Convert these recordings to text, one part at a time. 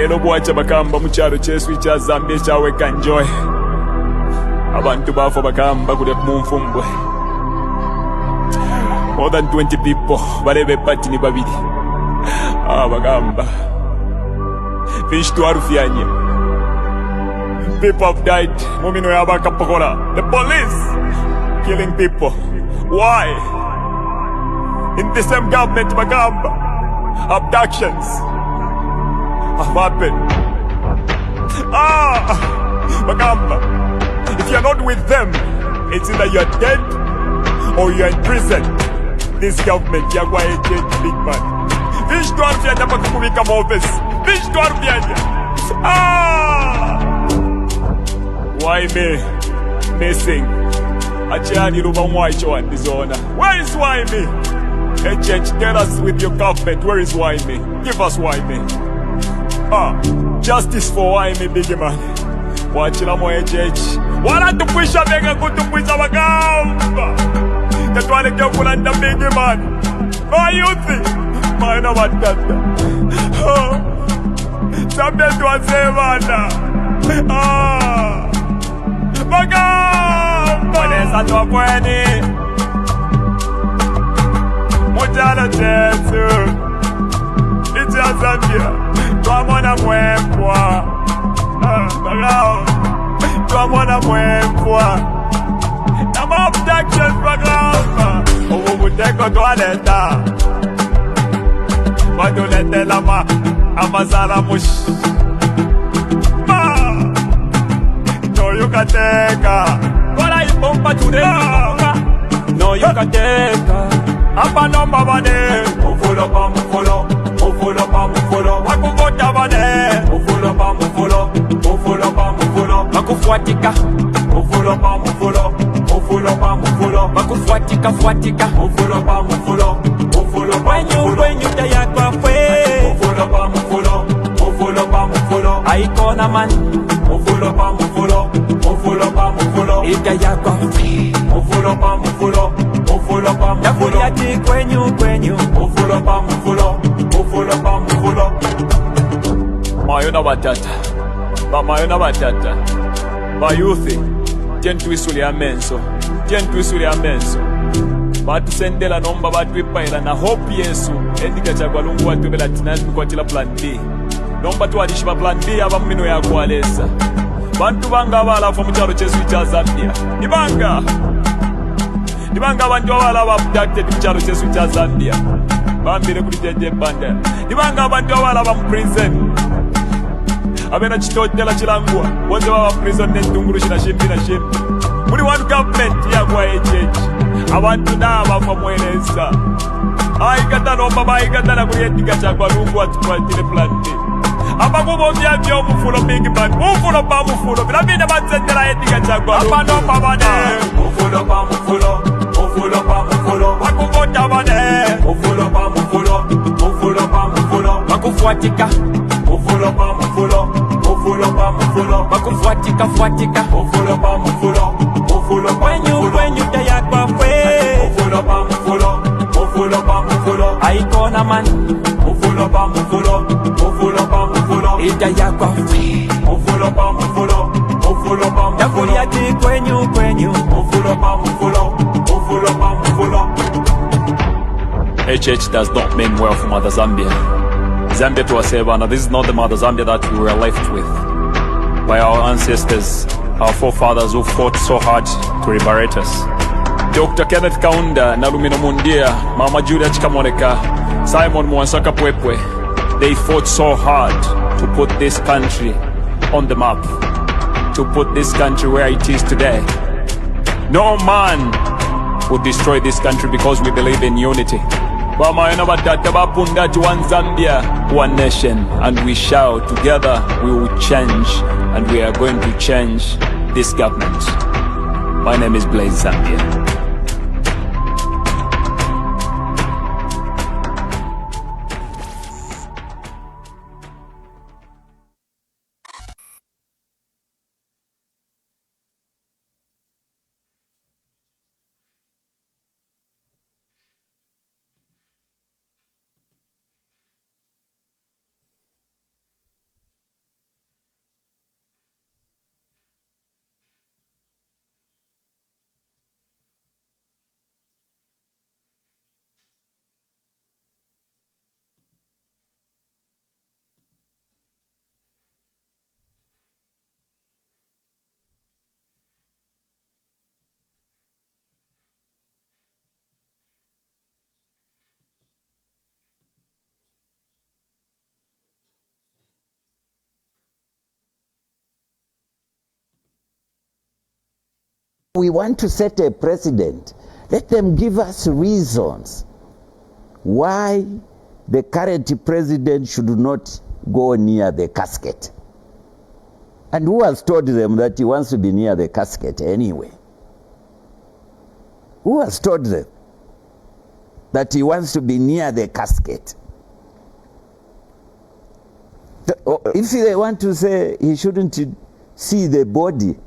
Lelo bwacha bakamba mukyalo kyesu kya Zambia ekyaweka njoy. Abantu bafa bakamba kule munfumbwe. More than 20 people balebe pati ni babiri. Bagamba. Fish to arufyanye. People have died. Mumino yabaka pakola. The police killing people. Why? In the same government bagamba. Abductions have happened. Bagamba. If you're not with them, it's either you're dead or you're in prison. This government, yagwa agent, big man. Fish to arufyanye bakubika mu office. Fish to arufyanye. Why me? Missing. Achani ruba mwacho and dishonor. Where is why me? Agent, tell us with your government, where is why me? Give us why me. Justice for why me, big man. Wachila mo agent. Wala tupwisha mega kutupwisha bagamba. Katwale kya kulanda big man. Why you think? Maana watata. Sabe tuwasevana. Bagamba. Wanesa tuwapweni. Mujana chetu Icha Zambia Tuamona mwempwa Bagao Tuamona mwempwa Nama abductions bagao Owu muteko tualeta Wadulete lama Amazala mush No you can take Wala ipompa tudeka No you can take Apa nomba bade Mufulo pa mufulo Mufulo pa mufulo Makuvota bade Mufulo pa mufulo Mufulo pa mufulo Makufuatika Mufulo pa mufulo Mufulo pa mufulo Makufuatika fuatika Mufulo pa mufulo Mufulo pa mufulo Wenyu tayakwa fwe Mufulo pa mufulo Mufulo pa mufulo Aikona man Mufulo pa mufulo Mufulo pa mufulo Itayakwa fwe Mufulo pa mufulo Mufulo pa mufulo Yati kwenyu Mufulo pa mufulo Mufulo pa mufulo Mayona batata Mayona batata Bayuthi Tyentuisuli amenso Tyentuisuli amenso Batusendela nomba batwipaila na hope Yesu Endika chagwa lungu watubela tinani kwa tila plan B Nomba tuwadishiba plan B aba mmino ya kualesa Bantu banga abalafu muchalo chesu cha Zambia Nibanga abantu abala abducted mukyalo kyesu kya Zambia bambire kuli jeje banda nibanga abantu abala ba prison abena kitotela kilangwa bonze baba prison n'entungulu kina shimbi na shimbi muri one government yagwa agent abantu naba famweleza aikata nomba baikata na kuli etika chagwa lungu atukwatire plan abakubo byabyo omufulo big man mufulo pa mufulo bilabine batsendela etika chagwa apa nomba bane mufulo pa mufulo Mufulo pa mufulo Makuvota bane Mufulo pa mufulo Mufulo pa mufulo Makufuatika Mufulo pa mufulo Mufulo pa mufulo Makufuatika fuatika Mufulo pa mufulo Mufulo pa mufulo Wenyu tayakwa fwe Mufulo pa mufulo Mufulo pa mufulo Aikona man Mufulo pa mufulo Mufulo pa mufulo Itayakwa fwe Mufulo pa mufulo Mufulo pa mufulo Yakuli yati kwenyu Mufulo pa mufulo HH does not mean well for Mother Zambia. Zambia to Asebana, this is not the Mother Zambia that we were left with by our ancestors, our forefathers who fought so hard to liberate us. Dr. Kenneth Kaunda, Nalumino Mundia, Mama Julia Chikamoneka, Simon Mwansaka Pwepwe, they fought so hard to put this country on the map, to put this country where it is today. No man will destroy this country because we believe in unity. One Zambia, one nation, and we shall together we will change, and we are going to change this government. My name is Blaze Zambia. we want to set a precedent, let them give us reasons why the current president should not go near the casket. And who has told them that he wants to be near the casket anyway? Who has told them that he wants to be near the casket? If they want to say he shouldn't see the body,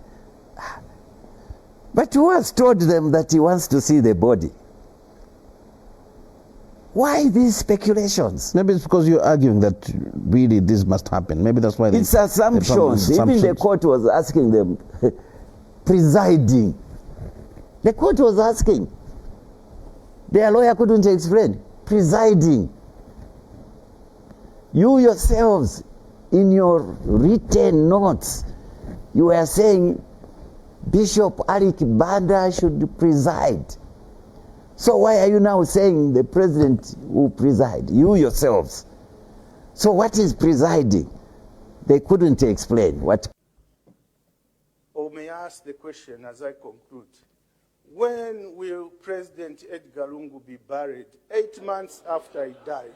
but who has told them that he wants to see the body? Why these speculations? Maybe it's because you're arguing that really this must happen. Maybe that's why it's assumptions. Even the court was asking them, presiding. The court was asking. Their lawyer couldn't explain. Presiding. You yourselves, in your written notes, you were saying Bishop Alec Banda should preside. So why are you now saying the president will preside? You yourselves. So what is presiding? They couldn't explain what. Or may I ask the question as I conclude? When will President Edgar Lungu be buried? 8 months after he died.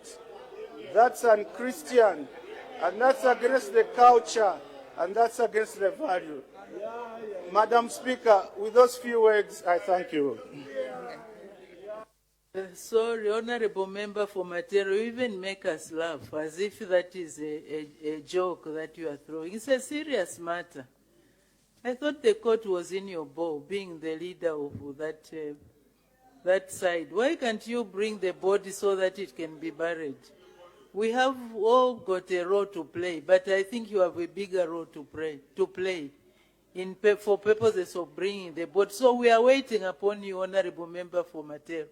That's unchristian, and that's against the culture, and that's against the value. Madam Speaker, with those few words, I thank you. Sorry, Honorable Member for Matero, you even make us laugh as if that is a joke that you are throwing. It's a serious matter. I thought the court was in your bowl, being the leader of that side. Why can't you bring the body so that it can be buried? We have all got a role to play, but I think you have a bigger role to play for purposes of bringing the body. So we are waiting upon you, Honorable Member for Matero.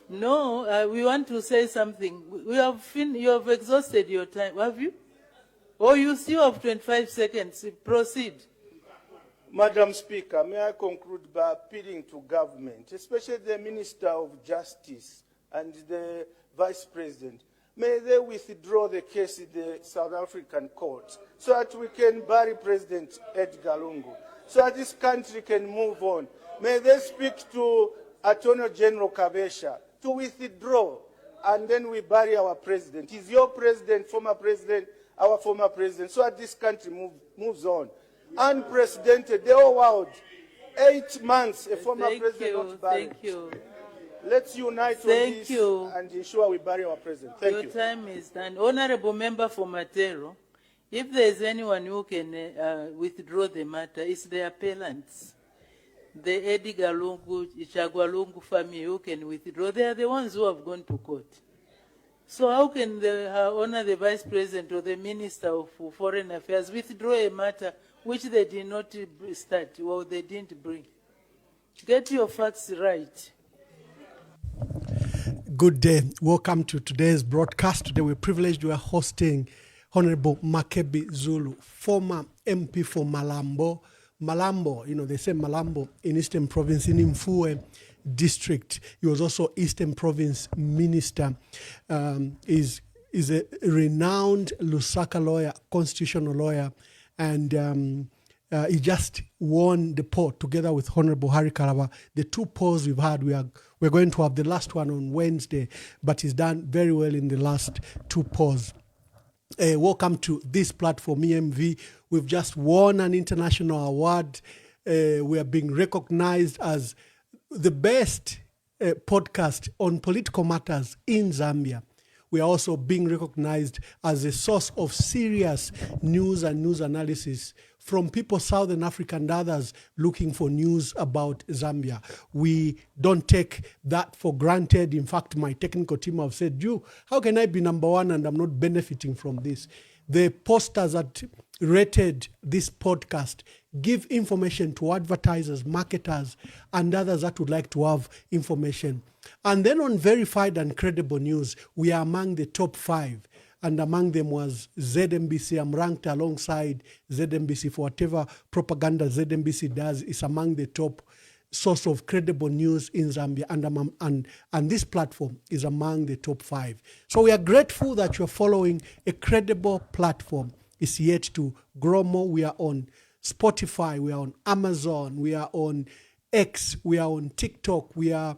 No, we want to say something. You have exhausted your time, have you? Or you still have 25 seconds. Proceed. Madam Speaker, may I conclude by appealing to government, especially the Minister of Justice and the Vice President. May they withdraw the case in the South African court so that we can bury President Edgar Lungu, so that this country can move on. May they speak to Attorney General Kabesha to withdraw, and then we bury our president. He's your president, former president, our former president, so that this country moves on. Unprecedented, the whole world. 8 months, a former president not buried. Thank you. Let's unite on this and ensure we bury our president. Thank you. Your time is done. Honorable Member for Matero, if there is anyone who can withdraw the matter, it's the appellants. The Edgar Lungu, Ichagua Lungu family who can withdraw. They are the ones who have gone to court. So how can the Vice President or the Minister of Foreign Affairs withdraw a matter which they did not start or they didn't bring? Get your facts right. Good day. Welcome to today's broadcast. Today we're privileged we are hosting Honorable MAKEBI ZULU, former MP for Malambo. Malambo, they say Malambo in Eastern Province, in Mfue District. He was also Eastern Province Minister. Is a renowned Lusaka lawyer, constitutional lawyer, and he just won the poll together with Honorable Harry Kalaba. The two polls we've had, we're going to have the last one on Wednesday, but he's done very well in the last two polls. Welcome to this platform, EMV. We've just won an international award. We are being recognized as the best podcast on political matters in Zambia. We are also being recognized as a source of serious news and news analysis from people Southern Africa and others looking for news about Zambia. We don't take that for granted. In fact, my technical team have said, how can I be number one and I'm not benefiting from this? The posters that rated this podcast give information to advertisers, marketers, and others that would like to have information. And then on verified and credible news, we are among the top 5. And among them was ZMBC. I'm ranked alongside ZMBC for whatever propaganda ZMBC does. It's among the top source of credible news in Zambia. And this platform is among the top 5. So we are grateful that you're following a credible platform. It's yet to grow more. We are on Spotify, we are on Amazon, we are on X, we are on TikTok, we are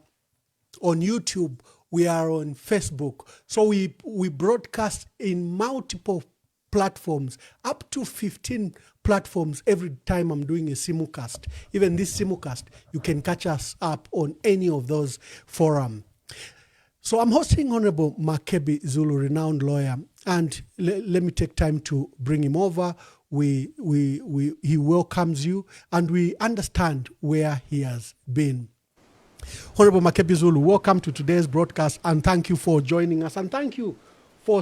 on YouTube, we are on Facebook. So we broadcast in multiple platforms, up to 15 platforms every time I'm doing a simulcast. Even this simulcast, you can catch us up on any of those forums. So I'm hosting Honorable MAKEBI Zulu, renowned lawyer, and let me take time to bring him over. He welcomes you, and we understand where he has been. Honorable MAKEBI Zulu, welcome to today's broadcast, and thank you for joining us, and thank you for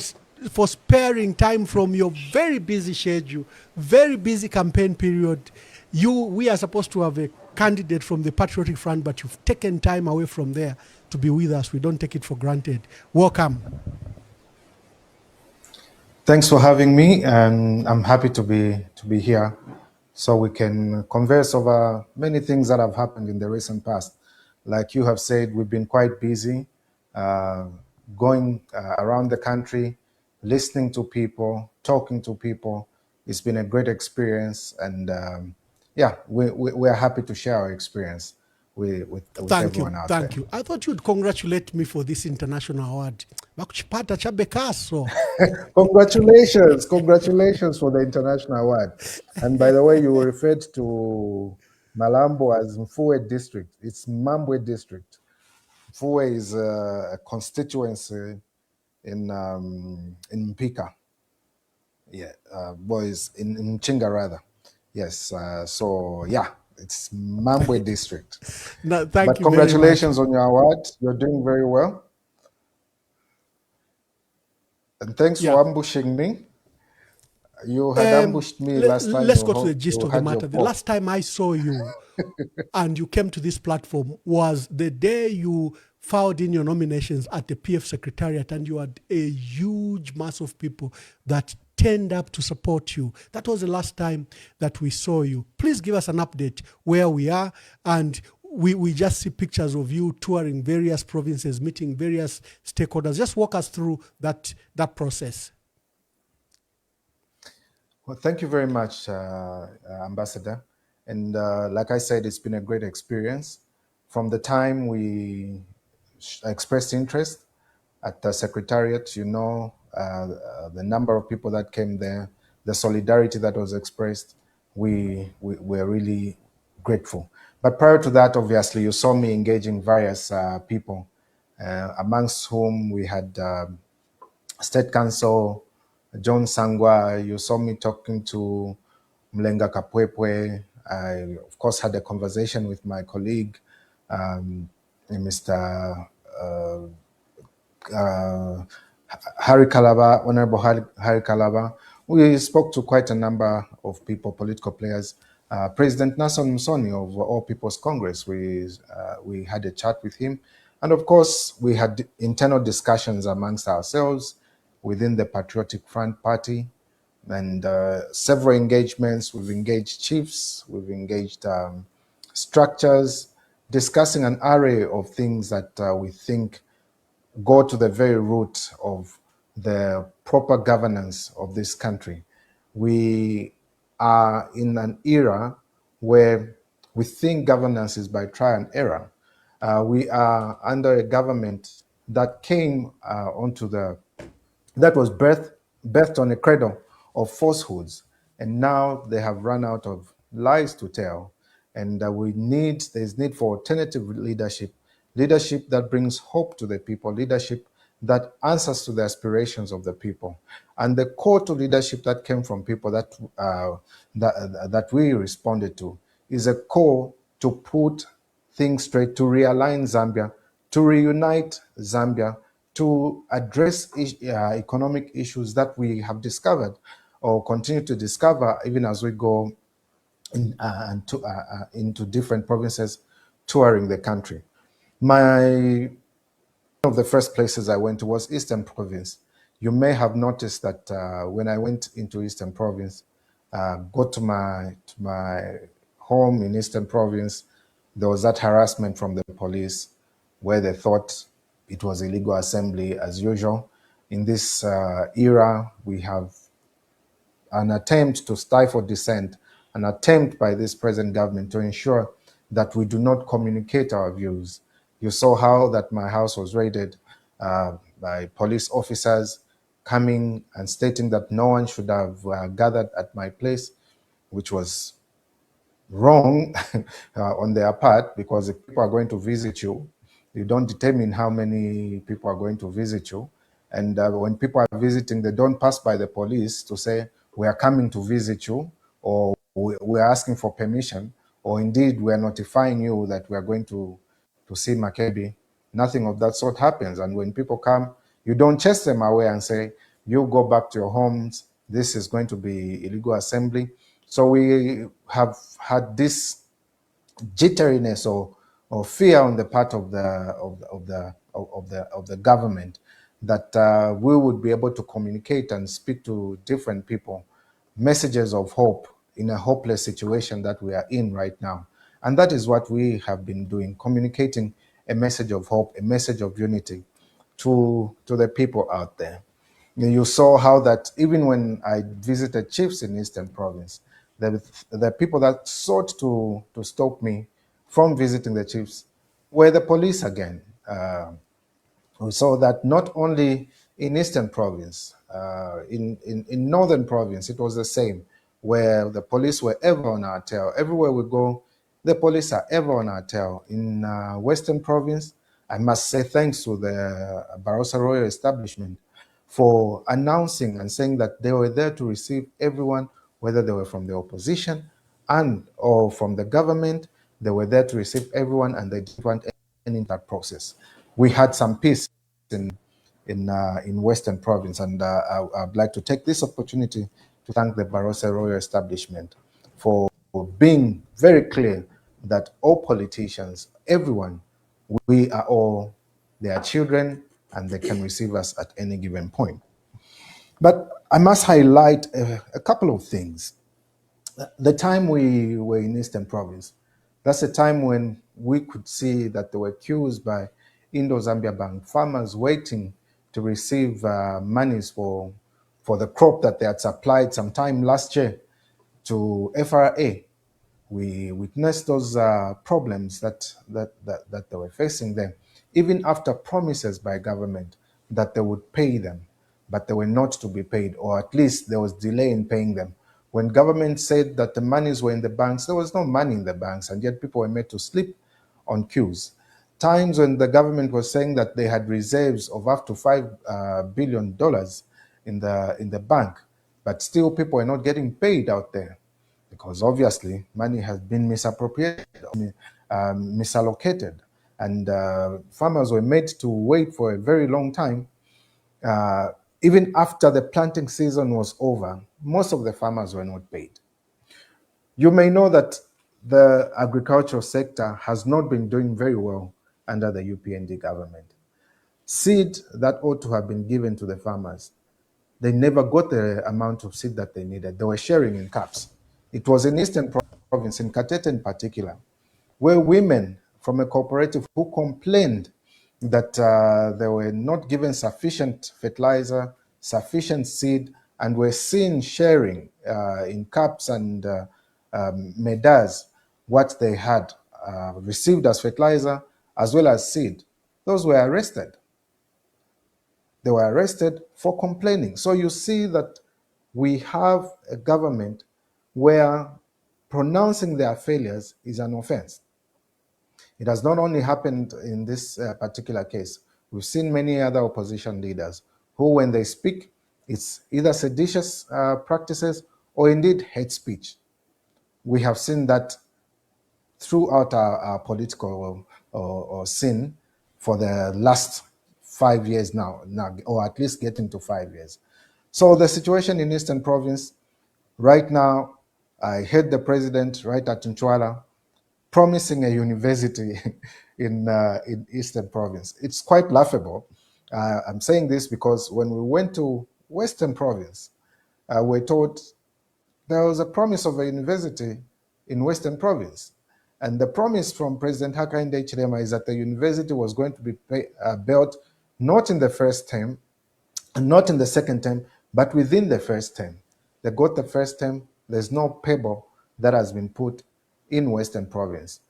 sparing time from your very busy schedule, very busy campaign period. We are supposed to have a candidate from the Patriotic Front, but you've taken time away from there to be with us. We don't take it for granted. Welcome. Thanks for having me, and I'm happy to be here so we can converse over many things that have happened in the recent past. Like you have said, we've been quite busy going around the country, listening to people, talking to people. It's been a great experience, and yeah, we are happy to share our experience with everyone out there. Thank you. I thought you'd congratulate me for this international award. Congratulations for the international award. And by the way, you referred to Malambo as Mfue district. It's Mambwe district. Mfue is a constituency in Mpika. Yeah, boys in Chinga rather. Yes. So yeah, it's Mambwe district. No, but congratulations on your award. You're doing very well. And thanks for ambushing me. You had ambushed me last time. Let's go to the gist of the matter. The last time I saw you and you came to this platform was the day you filed in your nominations at the PF Secretariat, and you had a huge mass of people that turned up to support you. That was the last time that we saw you. Please give us an update where we are, and we just see pictures of you touring various provinces, meeting various stakeholders. Just walk us through that process. Well, thank you very much, Ambassador. And like I said, it's been a great experience. From the time we expressed interest at the Secretariat, you know, the number of people that came there, the solidarity that was expressed, we were really grateful. But prior to that, obviously, you saw me engaging various people, amongst whom we had State Council, John Sangwa. You saw me talking to Mlenga Kapwepwe. I, of course, had a conversation with my colleague, Mr. Harry Kalaba, Honorable Harry Kalaba. We spoke to quite a number of people, political players. President Nason Musoni of All People's Congress, we had a chat with him. And of course, we had internal discussions amongst ourselves within the Patriotic Front Party, and several engagements. We've engaged chiefs, we've engaged structures, discussing an array of things that we think go to the very root of the proper governance of this country. We are in an era where we think governance is by trial and error. We are under a government that came that was birthed on a cradle of falsehoods, and now they have run out of lies to tell. And there's need for alternative leadership that brings hope to the people, leadership that answers to the aspirations of the people. And the call to leadership that came from people that we responded to is a call to put things straight, to realign Zambia, to reunite Zambia, to address economic issues that we have discovered or continue to discover even as we go into different provinces, touring the country. One of the first places I went to was Eastern Province. You may have noticed that when I went into Eastern Province, go to my home in Eastern Province, there was that harassment from the police where they thought it was illegal assembly as usual. In this era, we have an attempt to stifle dissent an attempt by this present government to ensure that we do not communicate our views. You saw how that my house was raided by police officers coming and stating that no one should have gathered at my place, which was wrong on their part, because if people are going to visit you, you don't determine how many people are going to visit you. And when people are visiting, they don't pass by the police to say, we are coming to visit you, or we are asking for permission, or indeed we are notifying you that we are going to see MAKEBI. Nothing of that sort happens. And when people come, you don't chase them away and say, you go back to your homes, this is going to be illegal assembly. So we have had this jitteriness or fear on the part of the government that we would be able to communicate and speak to different people messages of hope in a hopeless situation that we are in right now. And that is what we have been doing, communicating a message of hope, a message of unity to the people out there. You saw how that even when I visited chiefs in Eastern Province, the people that sought to stop me from visiting the chiefs were the police again. We saw that not only in Eastern Province, in Northern Province, it was the same, where the police were ever on our tail. Everywhere we go, the police are ever on our tail. In Western Province, I must say thanks to the Barossa Royal Establishment for announcing and saying that they were there to receive everyone, whether they were from the opposition and or from the government. They were there to receive everyone, and they didn't want any in that process. We had some peace in Western Province, and I'd like to take this opportunity to thank the Barossa Royal Establishment for being very clear that all politicians, everyone, we are all their children, and they can receive us at any given point. But I must highlight a couple of things. The time we were in Eastern Province, that's a time when we could see that there were queues by Indo-Zambia Bank farmers waiting to receive monies for the crop that they had supplied sometime last year to FRA. We witnessed those problems that they were facing there, even after promises by government that they would pay them, but they were not to be paid, or at least there was delay in paying them. When government said that the monies were in the banks, there was no money in the banks, and yet people were made to sleep on queues. Times when the government was saying that they had reserves of up to $5 billion in the bank, but still people were not getting paid out there, because obviously money has been misappropriated, misallocated, and farmers were made to wait for a very long time. Even after the planting season was over, most of the farmers were not paid. You may know that the agricultural sector has not been doing very well under the UPND government. Seed that ought to have been given to the farmers, they never got the amount of seed that they needed. They were sharing in cups. It was in Eastern Province, in Katete in particular, where women from a cooperative who complained that they were not given sufficient fertilizer, sufficient seed, and were seen sharing in cups and medals what they had received as fertilizer as well as seed. Those were arrested. They were arrested for complaining. So you see that we have a government where pronouncing their failures is an offense. It has not only happened in this particular case. We've seen many other opposition leaders who, when they speak, it's either seditious practices or indeed hate speech. We have seen that throughout our political scene for the last 5 years now, or at least getting to 5 years. So the situation in Eastern Province right now, I heard the president right at Nchwala promising a university in Eastern Province. It's quite laughable. I'm saying this because when we went to Western Province, we're told there was a promise of a university in Western Province. And the promise from President Hakainde Hichilema is that the university was going to be built not in the first term, and not in the second term, but within the first term. They got the first term, there's no pebble that has been put in Western Province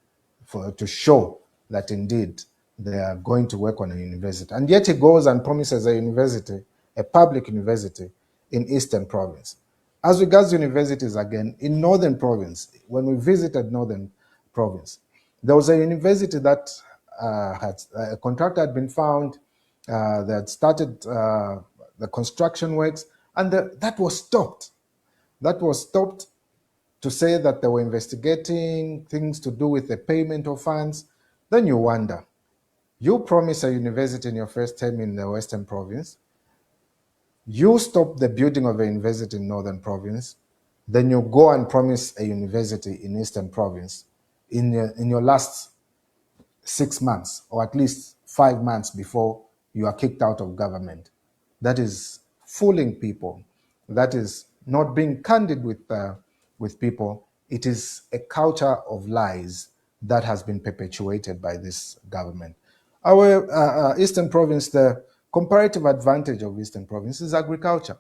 to show that indeed they are going to work on a university. And yet he goes and promises a university, a public university in Eastern Province. As regards universities, again, in Northern Province, when we visited Northern Province, there was a university that had a contractor had been found that started the construction works, and that was stopped. That was stopped to say that they were investigating things to do with the payment of funds. Then you wonder, you promise a university in your first term in the Western Province, you stop the building of a university in Northern Province, then you go and promise a university in Eastern Province in your last 6 months, or at least 5 months before you are kicked out of government. That is fooling people. That is not being candid with people. It is a culture of lies that has been perpetuated by this government. Our Eastern Province, the comparative advantage of Eastern Province is agriculture.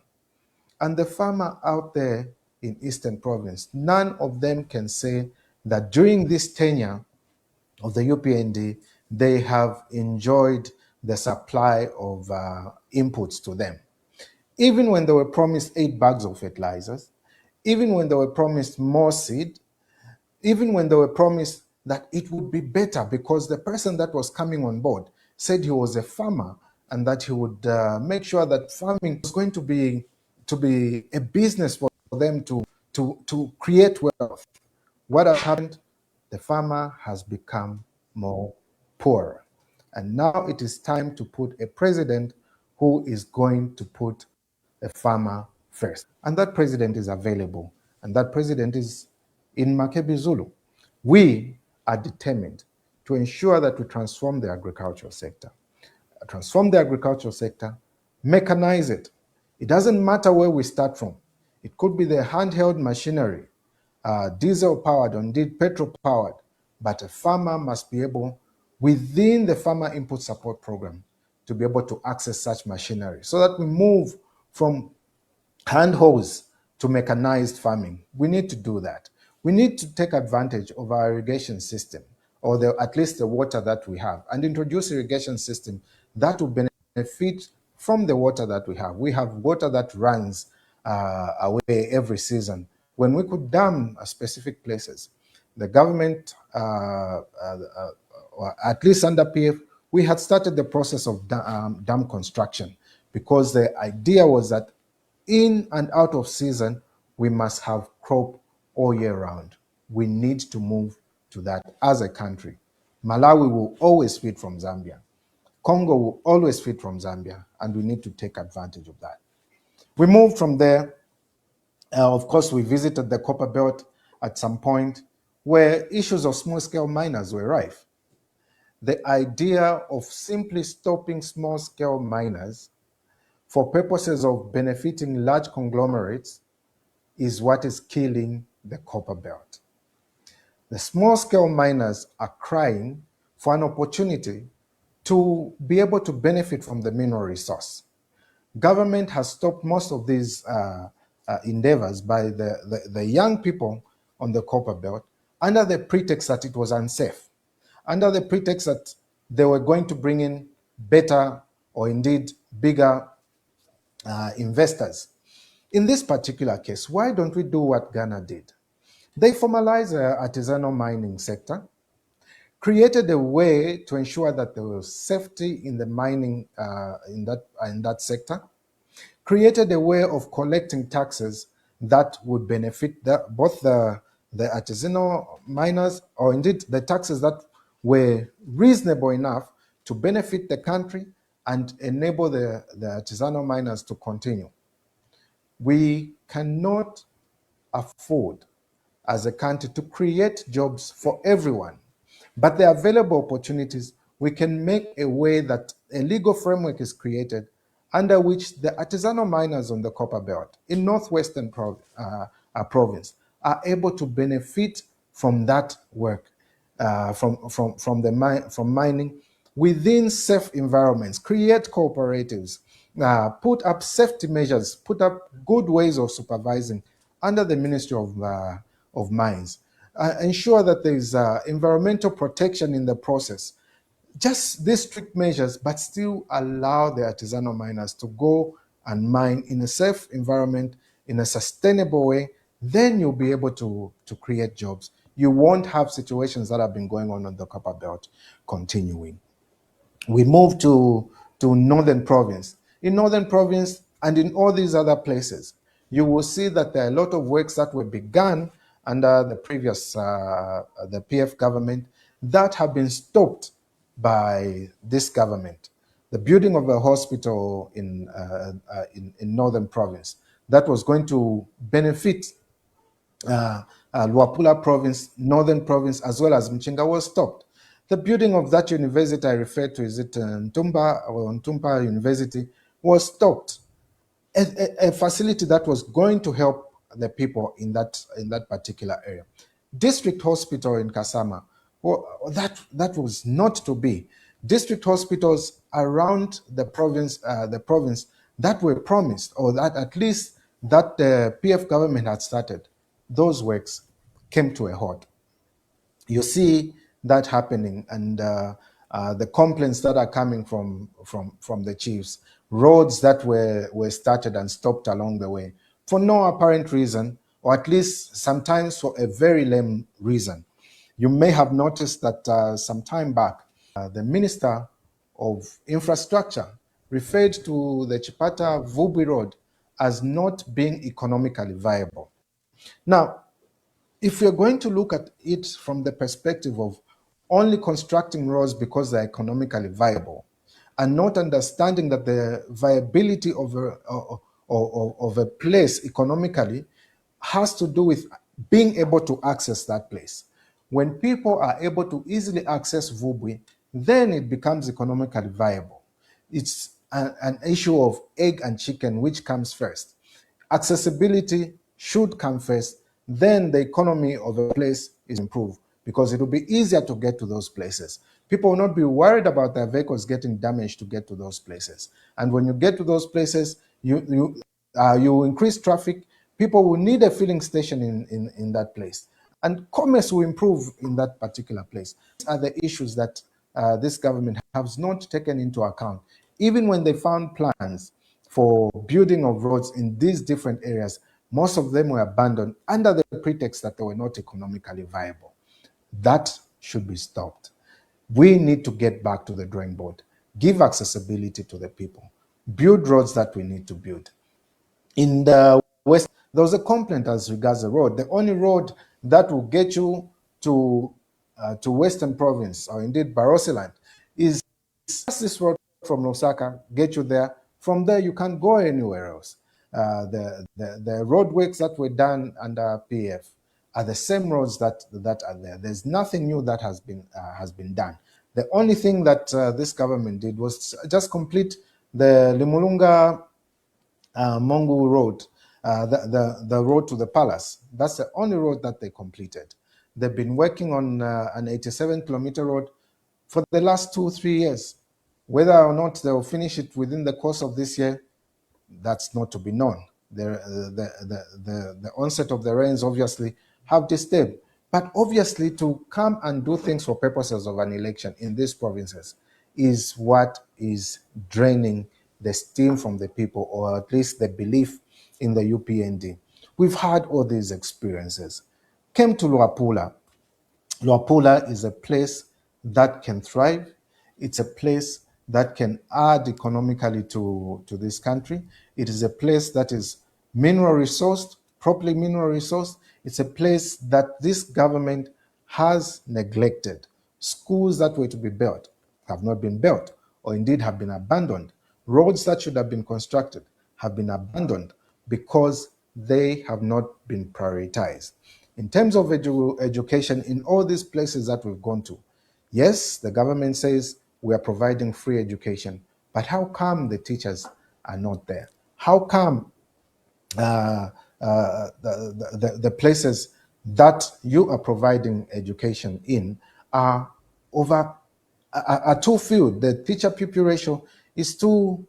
And the farmer out there in Eastern Province, none of them can say that during this tenure of the UPND, they have enjoyed the supply of inputs to them. Even when they were promised 8 bags of fertilizers, even when they were promised more seed, even when they were promised that it would be better because the person that was coming on board said he was a farmer and that he would make sure that farming was going to be a business for them to create wealth. What has happened? The farmer has become more poor. And now it is time to put a president who is going to put the farmer first. And that president is available. And that president is in MAKEBI ZULU. We are determined to ensure that we transform the agricultural sector. Mechanize it. It doesn't matter where we start from. It could be the handheld machinery, diesel-powered or indeed petrol-powered, but a farmer must be able, within the Farmer Input Support Program, to be able to access such machinery so that we move from hand hose to mechanized farming. We need to do that. We need to take advantage of our irrigation system, or at least the water that we have, and introduce irrigation system that will benefit from the water that we have. We have water that runs away every season when we could dam specific places. The government, or at least under PF, we had started the process of dam construction, because the idea was that in and out of season, we must have crop all year round. We need to move to that as a country. Malawi will always feed from Zambia. Congo will always feed from Zambia, and we need to take advantage of that. We moved from there. Of course, we visited the Copper Belt at some point where issues of small-scale miners were rife. The idea of simply stopping small-scale miners for purposes of benefiting large conglomerates is what is killing the Copper Belt. The small-scale miners are crying for an opportunity to be able to benefit from the mineral resource. Government has stopped most of these endeavors by the young people on the Copper Belt under the pretext that it was unsafe, under the pretext that they were going to bring in better or indeed bigger investors. In this particular case, why don't we do what Ghana did? They formalized the artisanal mining sector, created a way to ensure that there was safety in the mining in that sector, created a way of collecting taxes that would benefit both the artisanal miners, or indeed the taxes that were reasonable enough to benefit the country and enable the artisanal miners to continue. We cannot afford as a country to create jobs for everyone, but the available opportunities, we can make a way that a legal framework is created under which the artisanal miners on the Copper Belt in Northwestern Province are able to benefit from that work, from mining within safe environments, create cooperatives, put up safety measures, put up good ways of supervising under the Ministry of mines. Ensure that there is environmental protection in the process. Just these strict measures, but still allow the artisanal miners to go and mine in a safe environment, in a sustainable way. Then you'll be able to create jobs. You won't have situations that have been going on the Copper Belt continuing. We move to Northern Province. In Northern Province and in all these other places, you will see that there are a lot of works that were begun under the previous, the PF government, that have been stopped by this government. The building of a hospital in Northern Province that was going to benefit Luapula Province, Northern Province, as well as Mchinga was stopped. The building of that university I referred to, is it Ntumba or Ntumba University, was stopped. A facility that was going to help the people in that particular area. District Hospital in Kasama, well, that was not to be. District hospitals around the province that were promised, or that at least that the PF government had started, those works came to a halt. You see that happening, and the complaints that are coming from the chiefs, roads that were started and stopped along the way for no apparent reason, or at least sometimes for a very lame reason. You may have noticed that some time back, the Minister of Infrastructure referred to the Chipata Vubi Road as not being economically viable. Now, if you're going to look at it from the perspective of only constructing roads because they're economically viable, and not understanding that the viability of a place economically has to do with being able to access that place. When people are able to easily access Vubwi, then it becomes economically viable. It's an issue of egg and chicken, which comes first. Accessibility should come first, then the economy of a place is improved, because it will be easier to get to those places. People will not be worried about their vehicles getting damaged to get to those places. And when you get to those places, you increase traffic. People will need a filling station in that place. And commerce will improve in that particular place. These are the issues that this government has not taken into account. Even when they found plans for building of roads in these different areas, most of them were abandoned under the pretext that they were not economically viable. That should be stopped. We need to get back to the drawing board, give accessibility to the people, build roads that we need to build. In the West, there was a complaint as regards the road. The only road that will get you to Western Province, or indeed Barosiland, is this road from Lusaka, get you there. From there, you can't go anywhere else. The roadworks that were done under PF are the same roads that are there. There's nothing new that has been done. The only thing that this government did was just complete the Limulunga Mongu Road, the road to the palace. That's the only road that they completed. They've been working on an 87-kilometer road for the last 2-3 years. Whether or not they'll finish it within the course of this year, that's not to be known. The onset of the rains obviously have disturbed. But obviously, to come and do things for purposes of an election in these provinces is what is draining the steam from the people, or at least the belief in the UPND. We've had all these experiences. Came to Luapula. Luapula is a place that can thrive. It's a place that can add economically to this country. It is a place that is mineral resourced, properly mineral resourced. It's a place that this government has neglected. Schools that were to be built have not been built, or indeed have been abandoned. Roads that should have been constructed have been abandoned because they have not been prioritized. In terms of education, in all these places that we've gone to, yes, the government says we are providing free education, but how come the teachers are not there? How come the places that you are providing education in are too few? The teacher-pupil ratio is too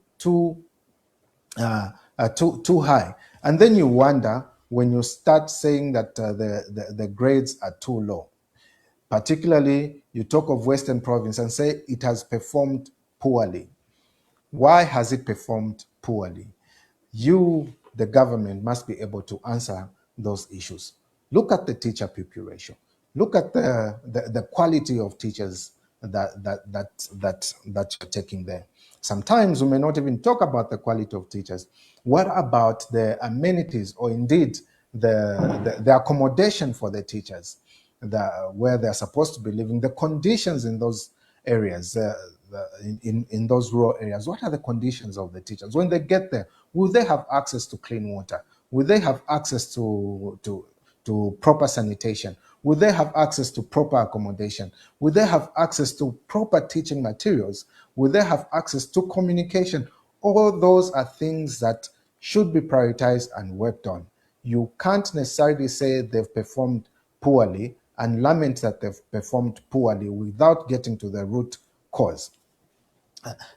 high. And then you wonder when you start saying that the grades are too low. Particularly, you talk of Western Province and say it has performed poorly. Why has it performed poorly? You, the government, must be able to answer those issues. Look at the teacher pupil ratio. Look at the quality of teachers that you're taking there. Sometimes we may not even talk about the quality of teachers. What about the amenities, or indeed the accommodation for the teachers, where they're supposed to be living, the conditions in those areas, in those rural areas? What are the conditions of the teachers when they get there? Will they have access to clean water? Will they have access to proper sanitation? Will they have access to proper accommodation? Will they have access to proper teaching materials? Will they have access to communication? All those are things that should be prioritized and worked on. You can't necessarily say they've performed poorly and lament that they've performed poorly without getting to the root cause.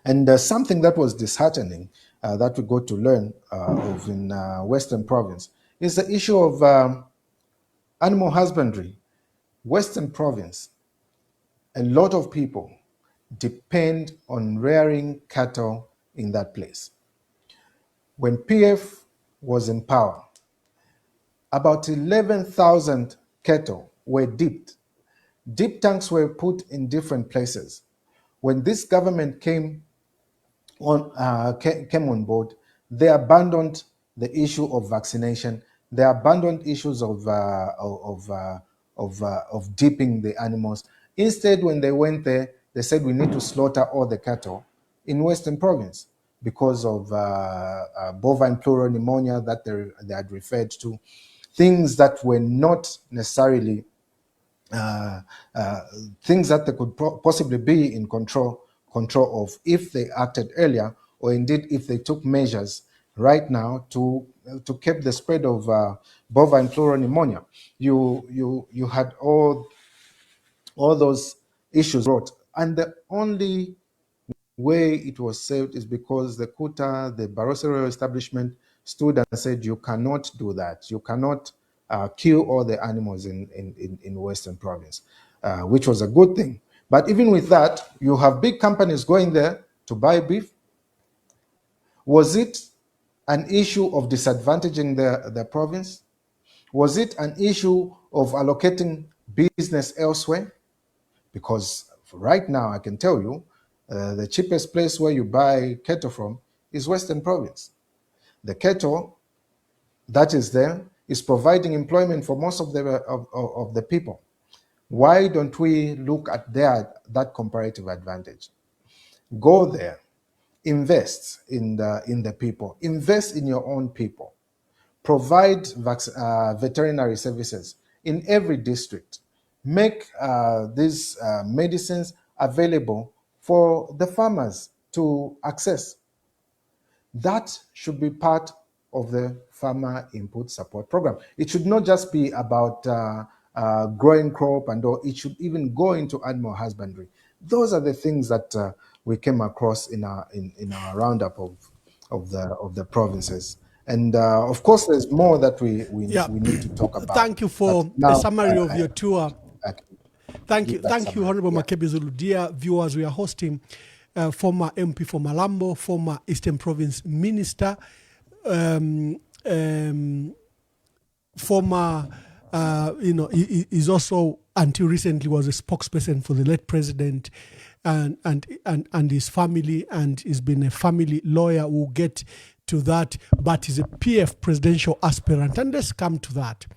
And something that was disheartening that we got to learn of in Western Province is the issue of animal husbandry. Western Province, a lot of people depend on rearing cattle in that place. When PF was in power, about 11,000 cattle were dipped. Deep tanks were put in different places. When this government came on board, they abandoned the issue of vaccination. They abandoned issues of dipping the animals. Instead, when they went there, they said we need to slaughter all the cattle in Western Province because of bovine pleural pneumonia that they had referred to, things that were not necessarily things that they could possibly be in control of if they acted earlier, or indeed if they took measures right now to keep the spread of bovine pleural pneumonia. You had all those issues brought, and the only way it was saved is because the Kuta, the Barroso establishment, stood and said, you cannot do that. You cannot kill all the animals in Western Province, which was a good thing. But even with that, you have big companies going there to buy beef. Was it an issue of disadvantaging the province? Was it an issue of allocating business elsewhere? Because right now, I can tell you, the cheapest place where you buy cattle from is Western Province. The cattle that is there is providing employment for most of the people. Why don't we look at that comparative advantage? Go there, invest in the people, invest in your own people, provide veterinary services in every district, make these medicines available for the farmers to access. That should be part of the farmer input support program. It should not just be about growing crop, and or it should even go into animal husbandry. Those are the things that we came across in our roundup of the provinces. And of course, there's more that we need to talk about. Thank you for a summary of your tour. Thank you, Honorable MAKEBI Zulu. Dear viewers, we are hosting former MP for Malambo, former Eastern Province Minister, former, is also, until recently, was a spokesperson for the late president and his family, and he's been a family lawyer. We'll get to that, but he's a PF presidential aspirant, and let's come to that.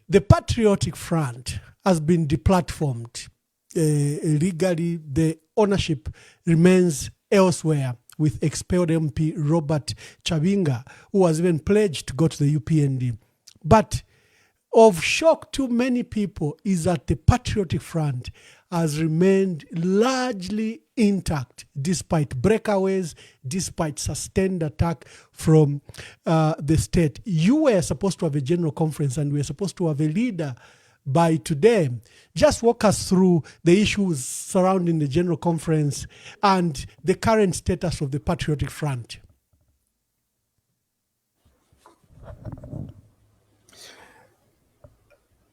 The Patriotic Front has been deplatformed. Legally, the ownership remains elsewhere, with expelled MP Robert Chabinga, who was even pledged to go to the UPND. But of shock to many people is that the Patriotic Front has remained largely intact despite breakaways, despite sustained attack from the state. You were supposed to have a general conference and we were supposed to have a leader by today. Just walk us through the issues surrounding the general conference and the current status of the Patriotic Front.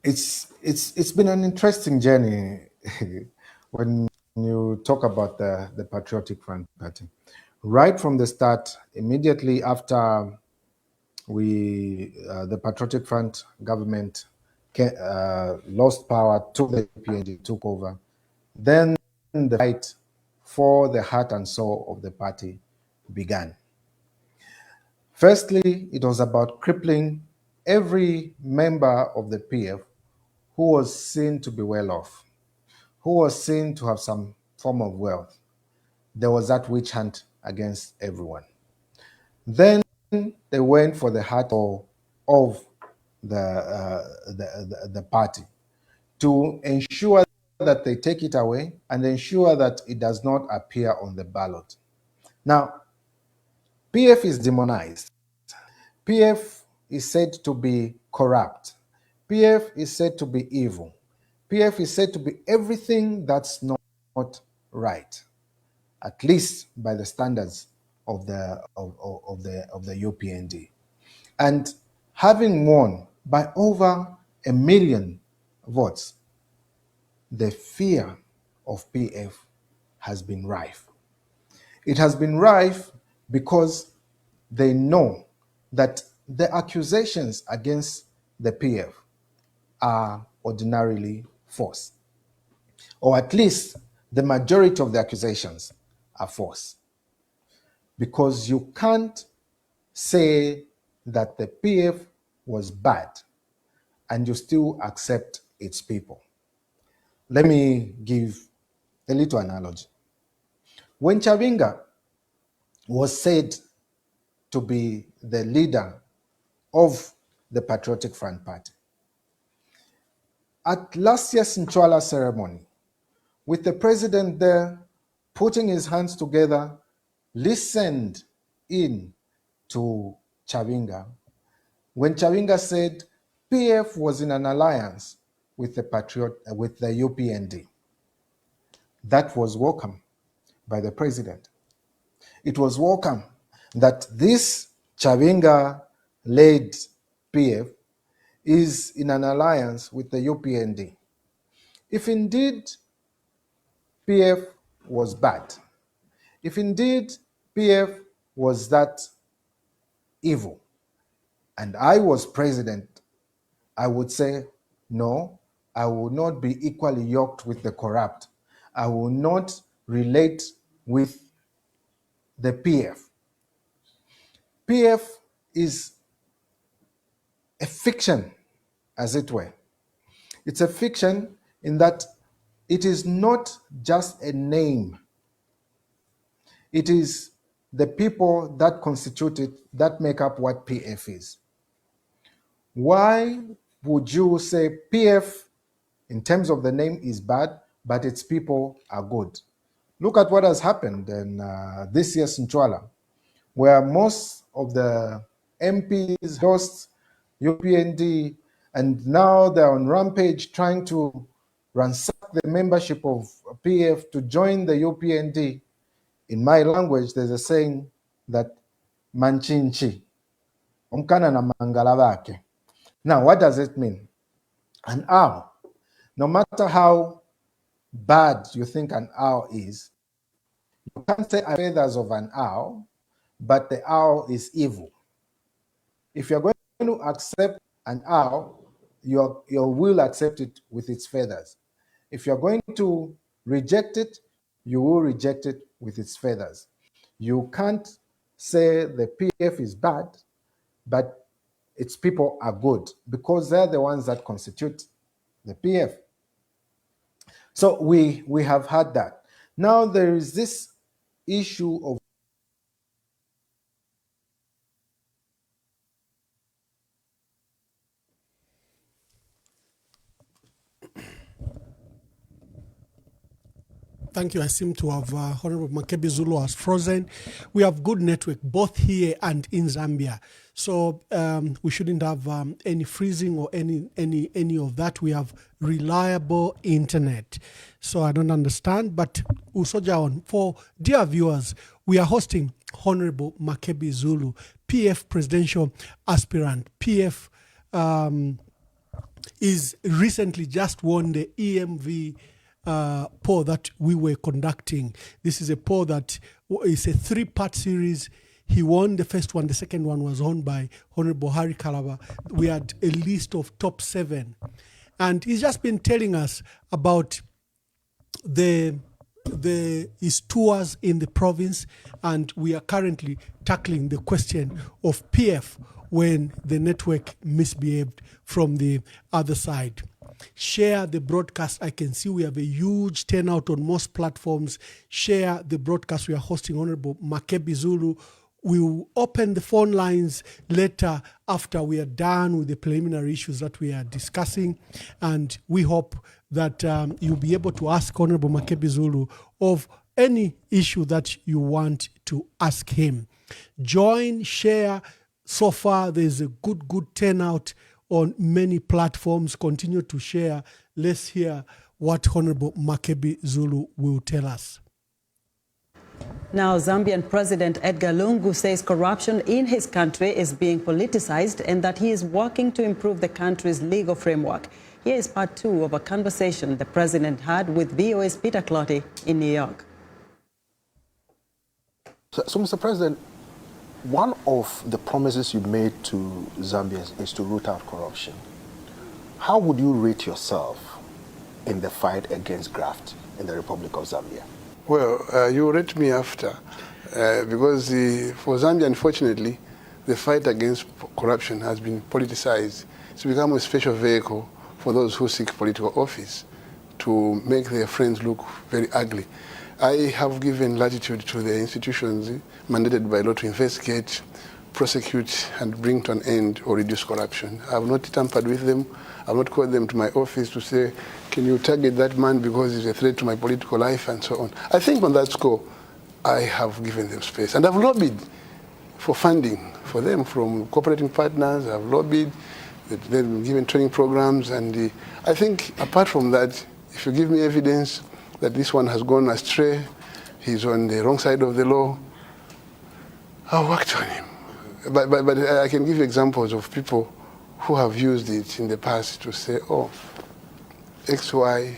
it's been an interesting journey when you talk about the Patriotic Front Party. Right from the start, immediately after the Patriotic Front government lost power to the PNG, took over, then the fight for the heart and soul of the party began. Firstly, it was about crippling every member of the PF who was seen to be well off, who was seen to have some form of wealth. There was that witch hunt against everyone. Then they went for the heart of the party to ensure that they take it away and ensure that it does not appear on the ballot. Now, PF is demonized. PF is said to be corrupt. PF is said to be evil. PF is said to be everything that's not right, at least by the standards of the UPND. And having won by over 1 million votes, the fear of PF has been rife. It has been rife because they know that the accusations against the PF are ordinarily false, or at least the majority of the accusations are false. Because you can't say that the PF was bad and you still accept its people. Let me give a little analogy. When Chavinga was said to be the leader of the Patriotic Front Party, at last year's Nchwala ceremony, with the president there putting his hands together, listened in to Chavinga, when Chavinga said PF was in an alliance with the UPND. That was welcome by the president. It was welcome that this Chavinga-led PF is in an alliance with the UPND. If indeed PF was bad, if indeed PF was that evil, and I was president, I would say, no, I will not be equally yoked with the corrupt. I will not relate with the PF. PF is a fiction, as it were. It's a fiction in that it is not just a name. It is the people that constitute it, that make up what PF is. Why would you say PF, in terms of the name, is bad, but its people are good? Look at what has happened in this year's Nchwala, where most of the MPs lost UPND, and now they're on rampage trying to ransack the membership of PF to join the UPND. In my language, there's a saying that manchinchi, omkana na mangala bake. Now, what does it mean? An owl, no matter how bad you think an owl is, you can't say feathers of an owl, but the owl is evil. If you're going to accept an owl, you will accept it with its feathers. If you're going to reject it, you will reject it with its feathers. You can't say the PF is bad, but its people are good, because they're the ones that constitute the PF. So we have had that. Now there is this issue of Thank you. I seem to have Honorable MAKEBI ZULU has frozen. We have good network both here and in Zambia, so we shouldn't have any freezing or any of that. We have reliable internet, so I don't understand. But usoja on for dear viewers, we are hosting Honorable MAKEBI ZULU, PF presidential aspirant, PF is recently just won the EMV poll that we were conducting. This is a poll that is a 3-part series. He won the first one. The second one was won by Honorable Harry Kalaba. We had a list of top 7. And he's just been telling us about his tours in the province, and we are currently tackling the question of PF when the network misbehaved from the other side. Share the broadcast. I can see we have a huge turnout on most platforms. Share the broadcast. We are hosting Honorable MAKEBI ZULU. We will open the phone lines later after we are done with the preliminary issues that we are discussing. And we hope that you'll be able to ask Honorable MAKEBI ZULU of any issue that you want to ask him. Join, share. So far, there's a good turnout on many platforms. Continue to share. Let's hear what Honorable MAKEBI ZULU will tell us. Now, Zambian President Edgar Lungu says corruption in his country is being politicized and that he is working to improve the country's legal framework. Here is part 2 of a conversation the president had with VOA's Peter Clotty in New York. So, Mr. President, one of the promises you made to Zambians is to root out corruption. How would you rate yourself in the fight against graft in the Republic of Zambia? Well, you rate me after, because for Zambia, unfortunately, the fight against corruption has been politicized. It's become a special vehicle for those who seek political office to make their friends look very ugly. I have given latitude to the institutions mandated by law to investigate, prosecute, and bring to an end or reduce corruption. I have not tampered with them. I have not called them to my office to say, can you target that man because he's a threat to my political life and so on. I think on that score, I have given them space. And I've lobbied for funding for them from cooperating partners. I've lobbied, they've been given training programs. And I think apart from that, if you give me evidence that this one has gone astray, he's on the wrong side of the law, I'll work on him. But I can give you examples of people who have used it in the past to say, oh, XY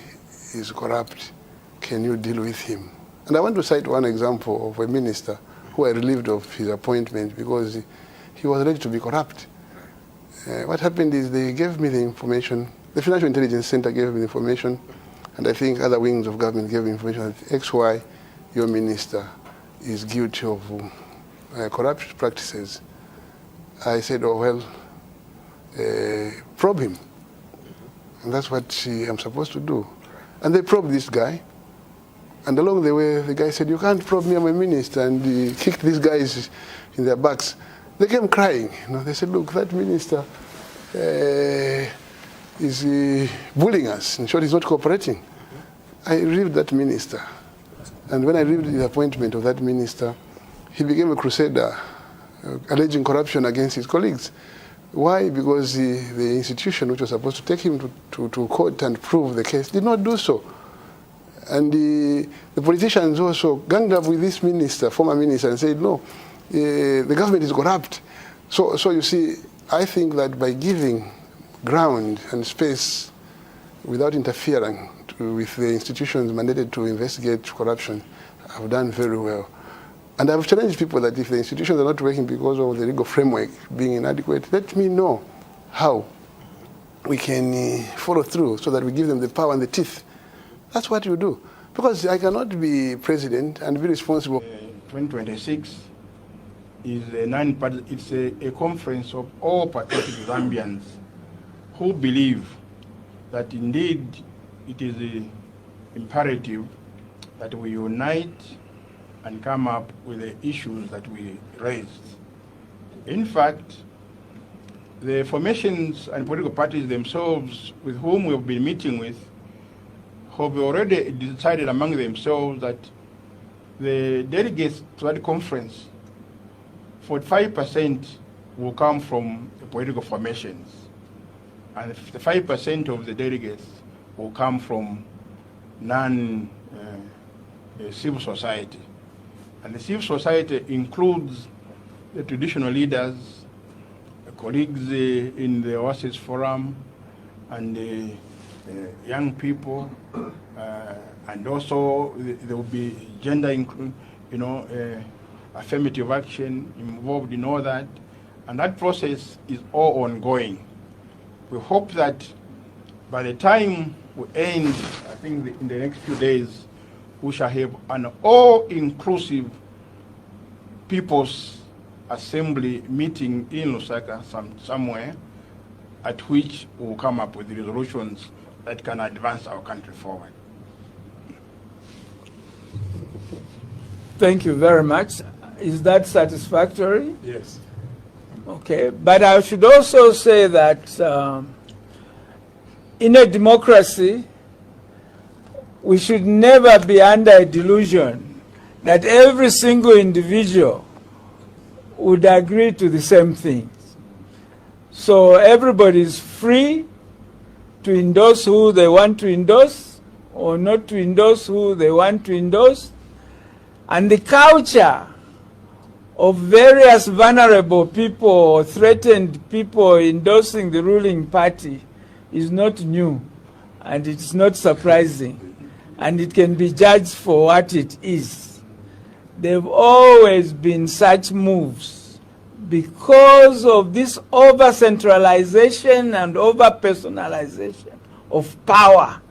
is corrupt, can you deal with him? And I want to cite one example of a minister who I relieved of his appointment because he was ready to be corrupt. What happened is they gave me the information, the Financial Intelligence Center gave me the information, and I think other wings of government gave me information that XY, your minister, is guilty of corrupt practices. I said, oh, well, probe him. And that's what I'm supposed to do. And they probed this guy. And along the way, the guy said, you can't probe me, I'm a minister. And he kicked these guys in their backs. They came crying. They said, look, that minister is bullying us. In short, he's not cooperating. I relieved that minister. And when I relieved the appointment of that minister, he became a crusader, alleging corruption against his colleagues. Why? Because the institution which was supposed to take him to court and prove the case did not do so. And the politicians also ganged up with this minister, former minister, and said, no, the government is corrupt. So you see, I think that by giving ground and space without interfering with the institutions mandated to investigate corruption, I've done very well. And I've challenged people that if the institutions are not working because of the legal framework being inadequate, let me know how we can follow through so that we give them the power and the teeth. That's what you do. Because I cannot be president and be responsible. 2026 is it's a conference of all patriotic Zambians who believe that indeed it is imperative that we unite and come up with the issues that we raised. In fact, the formations and political parties themselves with whom we've been meeting with have already decided among themselves that the delegates to that conference, 45% will come from the political formations, and 5% of the delegates will come from non-civil society. And the civil society includes the traditional leaders, the colleagues in the Oasis Forum, and young people, and also there will be gender, affirmative action involved in all that, and that process is all ongoing. We hope that by the time we end, I think in the next few days, we shall have an all-inclusive People's Assembly meeting in Lusaka somewhere, at which we'll come up with resolutions that can advance our country forward. Thank you very much. Is that satisfactory? Yes. Okay, but I should also say that in a democracy, we should never be under a delusion that every single individual would agree to the same things. So everybody is free to endorse who they want to endorse or not to endorse who they want to endorse. And the culture of various vulnerable people or threatened people endorsing the ruling party is not new, and it's not surprising, and it can be judged for what it is. There have always been such moves because of this over-centralization and over-personalization of power.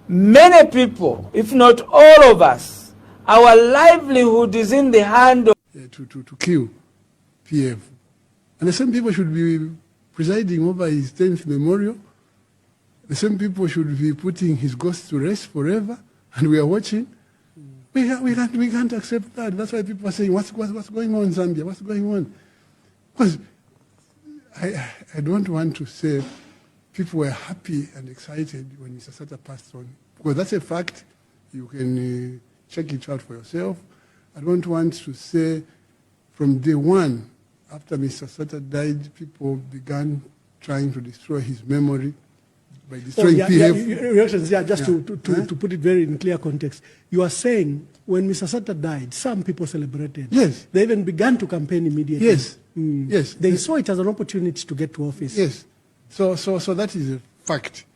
Many people, if not all of us, our livelihood is in the hand of to kill PF. And the same people should be presiding over his 10th memorial. The same people should be putting his ghost to rest forever, and we are watching. We can't accept that. That's why people are saying, what's going on in Zambia? What's going on? Because I don't want to say people were happy and excited when Mr. Sata passed on, because that's a fact. You can check it out for yourself. I don't want to say from day one, after Mr. Sata died, people began trying to destroy his memory by destroying PF. To put it very in clear context, you are saying when Mr. Sata died, some people celebrated. Yes. They even began to campaign immediately. Yes. Yes. They saw it as an opportunity to get to office. Yes. So that is a fact.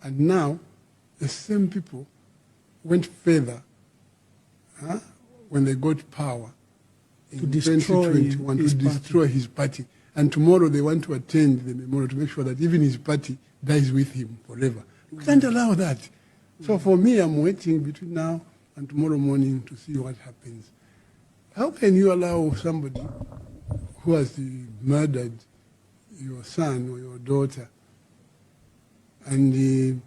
And now, the same people went further when they got power in 2021 to destroy his party. And tomorrow they want to attend the memorial to make sure that even his party dies with him forever. We can't allow that. So for me, I'm waiting between now and tomorrow morning to see what happens. How can you allow somebody who has murdered your son or your daughter and you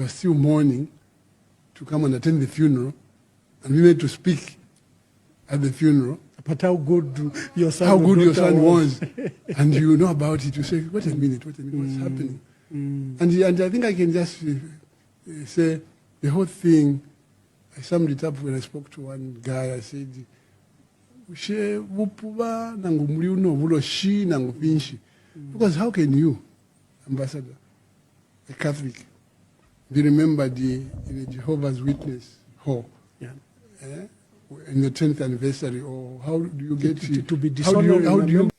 are still mourning to come and attend the funeral and be made to speak at the funeral? But how good your son was. And you know about it, you say, wait a minute, what's happening? And I think I can just say the whole thing, I summed it up when I spoke to one guy. I said, because how can you, Ambassador, a Catholic, be remembered in a Jehovah's Witness hall? Yeah. In the 10th anniversary, or how do you get to be dishonored? How do you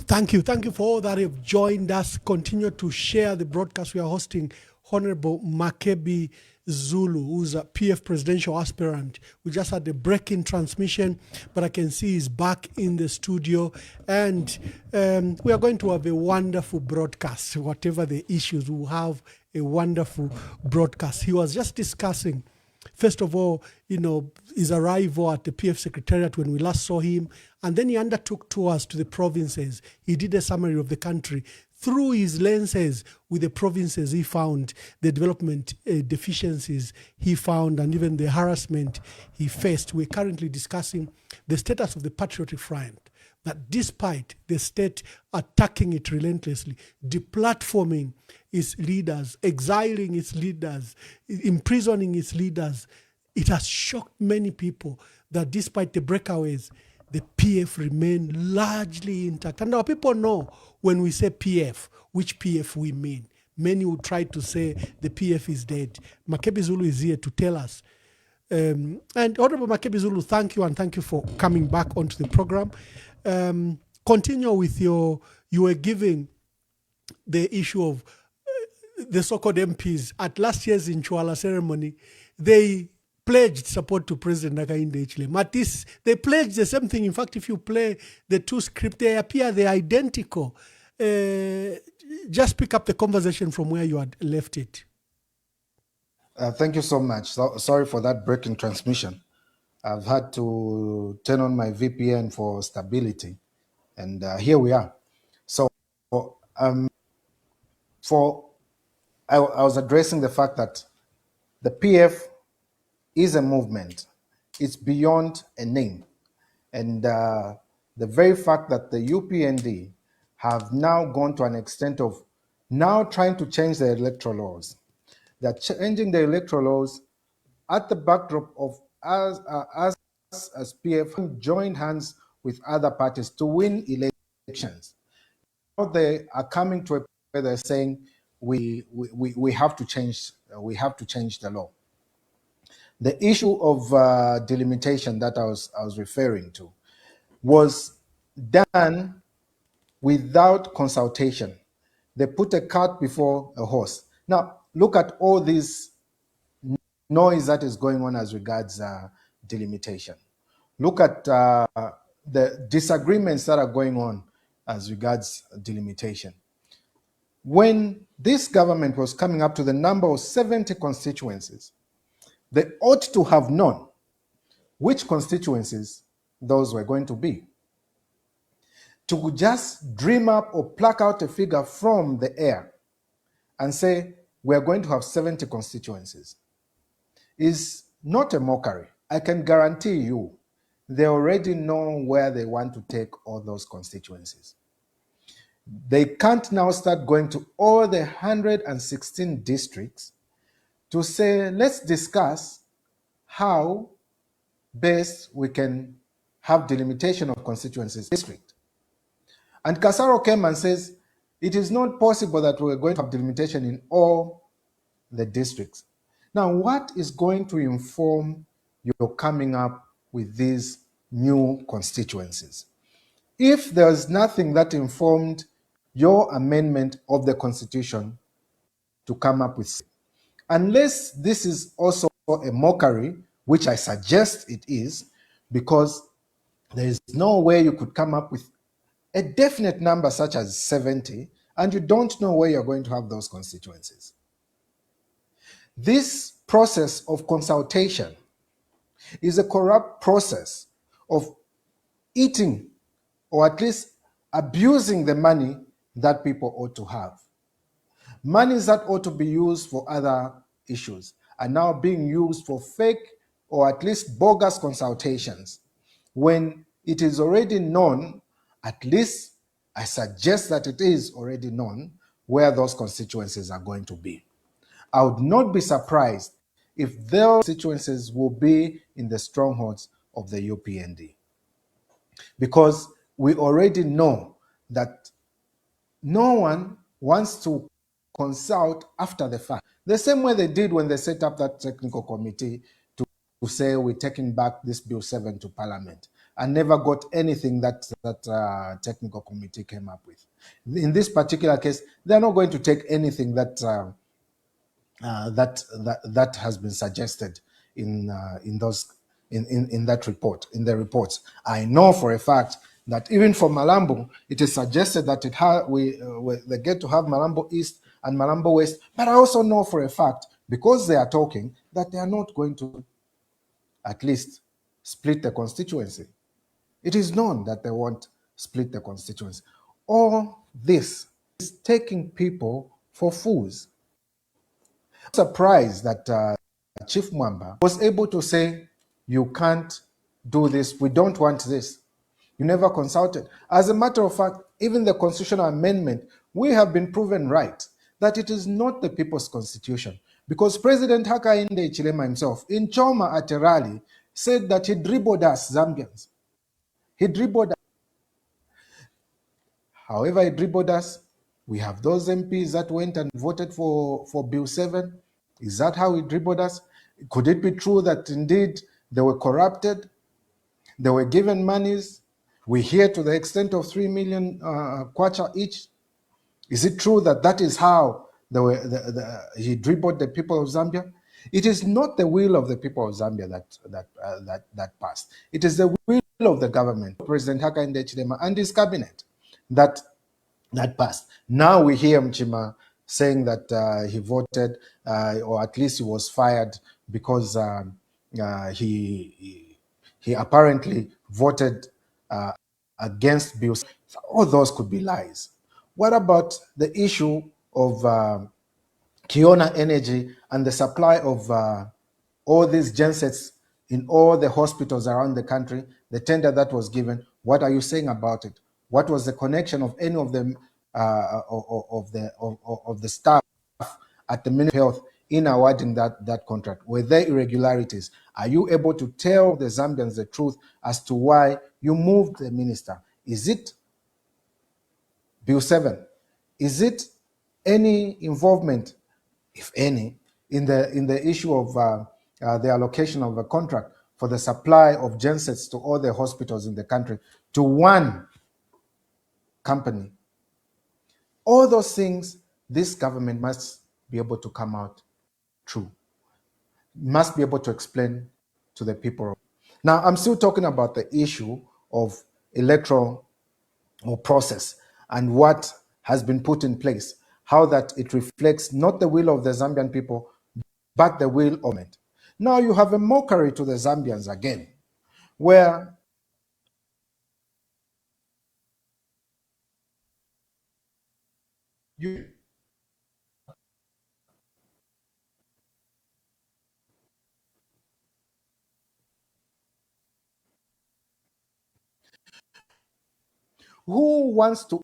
Thank you for all that have joined us. Continue to share the broadcast. We are hosting Honorable MAKEBI ZULU, who's a PF presidential aspirant. We just had a break-in transmission, but I can see he's back in the studio. And we are going to have a wonderful broadcast. Whatever the issues, we'll have a wonderful broadcast. He was just discussing, first of all, his arrival at the PF Secretariat when we last saw him, and then he undertook tours to the provinces. He did a summary of the country. Through his lenses with the provinces, he found the development deficiencies he found and even the harassment he faced. We're currently discussing the status of the Patriotic Front, that despite the state attacking it relentlessly, deplatforming its leaders, exiling its leaders, imprisoning its leaders, it has shocked many people that despite the breakaways, the PF remain largely intact. And our people know when we say PF, which PF we mean. Many will try to say the PF is dead. MAKEBI ZULU is here to tell us. And Honorable MAKEBI ZULU, thank you, and thank you for coming back onto the program. Continue with you were giving the issue of the so-called MPs at last year's Inchwala ceremony, they pledged support to President Hakainde Hichilema. But this, they pledged the same thing. In fact, if you play the two scripts, they appear they're identical. Just pick up the conversation from where you had left it. Thank you so much. Sorry for that breaking transmission. I've had to turn on my VPN for stability, and here we are. So, I was addressing the fact that the PF is a movement. It's beyond a name. And the very fact that the UPND have now gone to an extent of now trying to change the electoral laws. They're changing the electoral laws at the backdrop of us as PF joined hands with other parties to win elections. Now they are coming to a point where they're saying we have to change the law. The issue of delimitation that I was referring to was done without consultation. They put a cart before a horse. Now look at all this noise that is going on as regards delimitation. Look at the disagreements that are going on as regards delimitation. When this government was coming up to the number of 70 constituencies, they ought to have known which constituencies those were going to be. To just dream up or pluck out a figure from the air and say, we're going to have 70 constituencies is not a mockery. I can guarantee you, they already know where they want to take all those constituencies. They can't now start going to all the 116 districts to say, let's discuss how best we can have delimitation of constituencies district. And Kasaro came and says, it is not possible that we're going to have delimitation in all the districts. Now, what is going to inform your coming up with these new constituencies? If there's nothing that informed your amendment of the Constitution to come up with, unless this is also a mockery, which I suggest it is, because there is no way you could come up with a definite number such as 70, and you don't know where you're going to have those constituencies. This process of consultation is a corrupt process of eating or at least abusing the money that people ought to have. Monies that ought to be used for other issues are now being used for fake or at least bogus consultations when it is already known, at least I suggest that it is already known, where those constituencies are going to be. I would not be surprised if those constituencies will be in the strongholds of the UPND, because we already know that no one wants to consult after the fact. The same way they did when they set up that technical committee to say we're taking back this Bill 7 to Parliament, and never got anything that technical committee came up with. In this particular case, they're not going to take anything that that has been suggested in that report, in the reports. I know for a fact that even for Malambo, it is suggested that they get to have Malambo East and Malambo West. But I also know for a fact, because they are talking, that they are not going to at least split the constituency. It is known that they won't split the constituency. All this is taking people for fools. I'm surprised that Chief Mwamba was able to say, you can't do this, we don't want this. You never consulted. As a matter of fact, even the constitutional amendment, we have been proven right that it is not the people's constitution, because President Hakainde Hichilema himself in Choma at a rally said that he dribbled us Zambians. He dribbled us. However he dribbled us, we have those MPs that went and voted for Bill 7. Is that how he dribbled us? Could it be true that indeed they were corrupted? They were given monies? We hear to the extent of 3 million kwacha each. Is it true that that is how he dribbled the people of Zambia. It is not the will of the people of Zambia that passed. It is the will of the government, President Hakainde Hichilema and his cabinet, that passed. Now we hear Mchima saying that he voted, or at least he was fired because he apparently voted against bills. All those could be lies. What about the issue of Kiona Energy and the supply of all these gensets in all the hospitals around the country, the tender that was given? What are you saying about it? What was the connection of any of them, of the staff at the Ministry of Health in awarding that contract? Were there irregularities? Are you able to tell the Zambians the truth as to why you moved the minister? Is it Bill 7? Is it any involvement, if any, in the issue of the allocation of a contract for the supply of gensets to all the hospitals in the country to one company? All those things, this government must be able to come out true, must be able to explain to the people. Now, I'm still talking about the issue of electoral or process and what has been put in place, how that it reflects not the will of the Zambian people, but the will of it. Now you have a mockery to the Zambians again, where you who wants to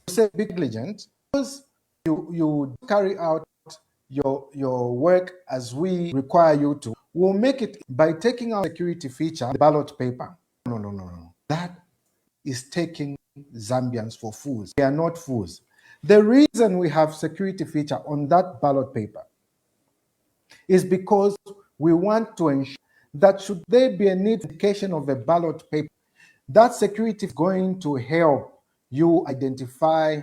say big negligent because you carry out your work as we require you to, will make it by taking out security feature the ballot paper. No. That is taking Zambians for fools. They are not fools. The reason we have security feature on that ballot paper is because we want to ensure that should there be a notification of a ballot paper, that security is going to help you identify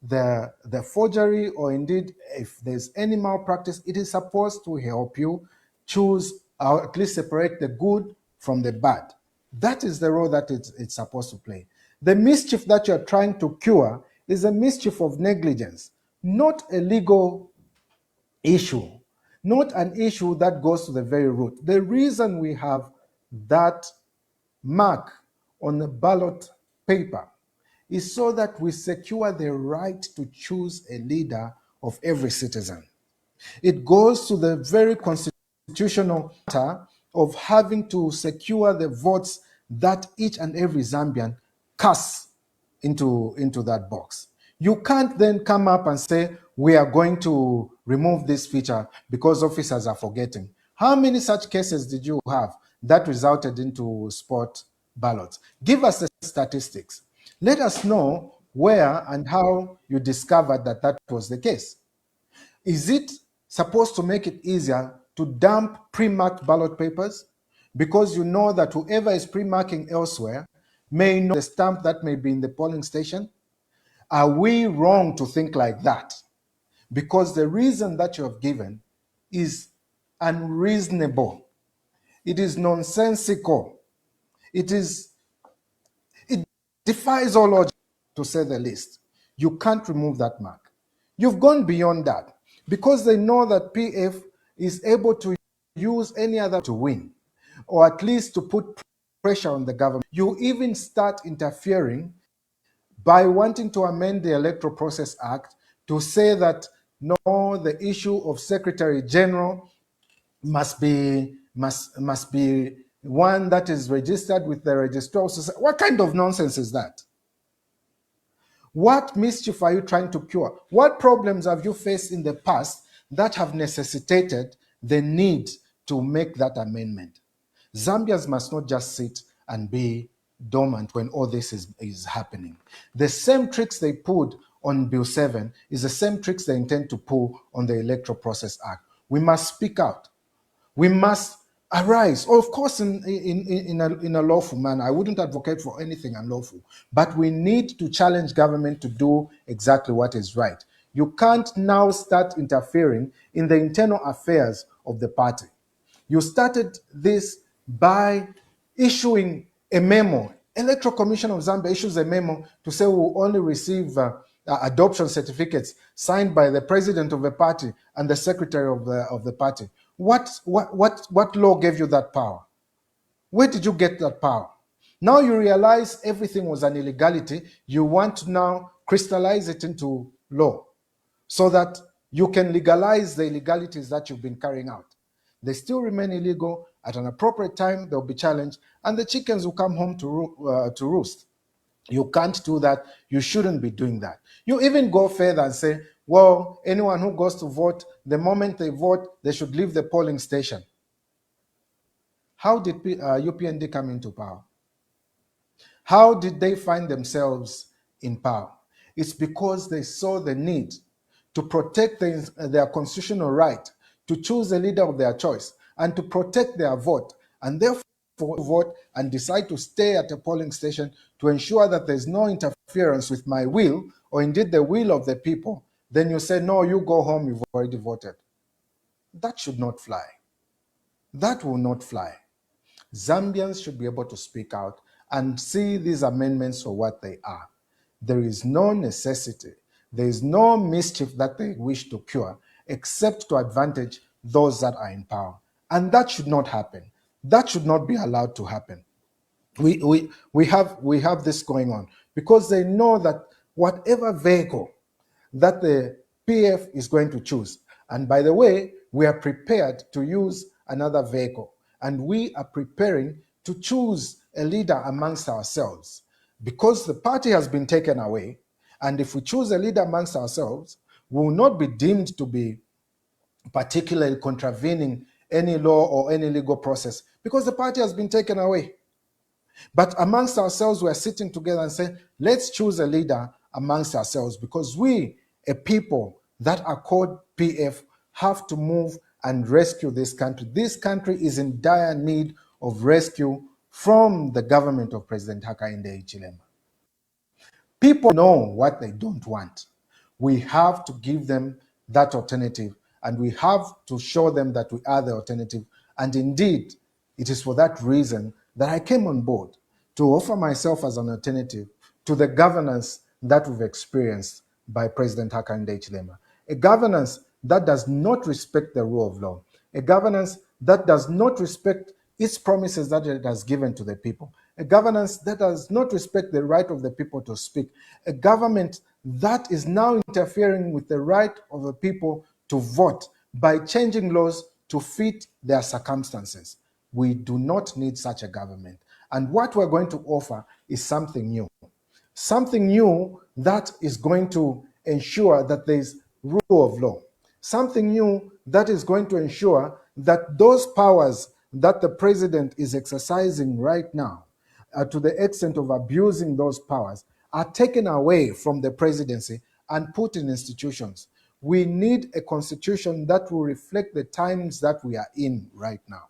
the forgery, or indeed if there's any malpractice, it is supposed to help you choose or at least separate the good from the bad. That is the role that it's supposed to play. The mischief that you're trying to cure is a mischief of negligence, not a legal issue, not an issue that goes to the very root. The reason we have that mark on the ballot paper is so that we secure the right to choose a leader of every citizen. It goes to the very constitutional matter of having to secure the votes that each and every Zambian casts into that box. You can't then come up and say, we are going to remove this feature because officers are forgetting. How many such cases did you have that resulted into spot ballots? Give us the statistics. Let us know where and how you discovered that was the case. Is it supposed to make it easier to dump pre-marked ballot papers? Because you know that whoever is pre-marking elsewhere may know the stamp that may be in the polling station? Are we wrong to think like that? Because the reason that you have given is unreasonable. It is nonsensical. It defies all logic, to say the least. You can't remove that mark. You've gone beyond that because they know that PF is able to use any other to win, or at least to put pressure on the government. You even start interfering by wanting to amend the Electoral Process Act to say that no, the issue of Secretary General must be one that is registered with the registrar. What kind of nonsense is that? What mischief are you trying to cure? What problems have you faced in the past that have necessitated the need to make that amendment? Zambians must not just sit and be dormant when all this is happening. The same tricks they pulled on Bill 7 is the same tricks they intend to pull on the Electoral Process Act. We must speak out. We must arise. Of course, in a lawful manner. I wouldn't advocate for anything unlawful, but we need to challenge government to do exactly what is right. You can't now start interfering in the internal affairs of the party. You started this by issuing a memo. Electoral Commission of Zambia issues a memo to say we'll only receive adoption certificates signed by the president of the party and the secretary of the party. What law gave you that power? Where did you get that power? Now you realize everything was an illegality. You want to now crystallize it into law so that you can legalize the illegalities that you've been carrying out. They still remain illegal. At an appropriate time, they'll be challenged, and the chickens will come home to roost. You can't do that. You shouldn't be doing that. You even go further and say, well, anyone who goes to vote, the moment they vote, they should leave the polling station. How did UPND come into power? How did they find themselves in power? It's because they saw the need to protect their constitutional right to choose a leader of their choice and to protect their vote, and therefore vote and decide to stay at a polling station to ensure that there's no interference with my will or indeed the will of the people. Then you say, no, you go home, you've already voted. That should not fly. That will not fly. Zambians should be able to speak out and see these amendments for what they are. There is no necessity, there is no mischief that they wish to cure except to advantage those that are in power. And that should not happen. That should not be allowed to happen. We have this going on because they know that whatever vehicle that the PF is going to choose, and by the way, we are prepared to use another vehicle, and we are preparing to choose a leader amongst ourselves because the party has been taken away. And if we choose a leader amongst ourselves, we will not be deemed to be particularly contravening any law or any legal process because the party has been taken away. But amongst ourselves, we are sitting together and saying, let's choose a leader amongst ourselves because we, a people that are called PF, have to move and rescue this country. This country is in dire need of rescue from the government of President Hakainde Hichilema. People know what they don't want. We have to give them that alternative, and we have to show them that we are the alternative. And indeed, it is for that reason that I came on board to offer myself as an alternative to the governance that we've experienced by President Hakainde Hichilema. A governance that does not respect the rule of law, a governance that does not respect its promises that it has given to the people, a governance that does not respect the right of the people to speak, a government that is now interfering with the right of the people to vote by changing laws to fit their circumstances. We do not need such a government. And what we're going to offer is something new that is going to ensure that there's rule of law, something new that is going to ensure that those powers that the president is exercising right now, to the extent of abusing those powers, are taken away from the presidency and put in institutions. We need a constitution that will reflect the times that we are in right now.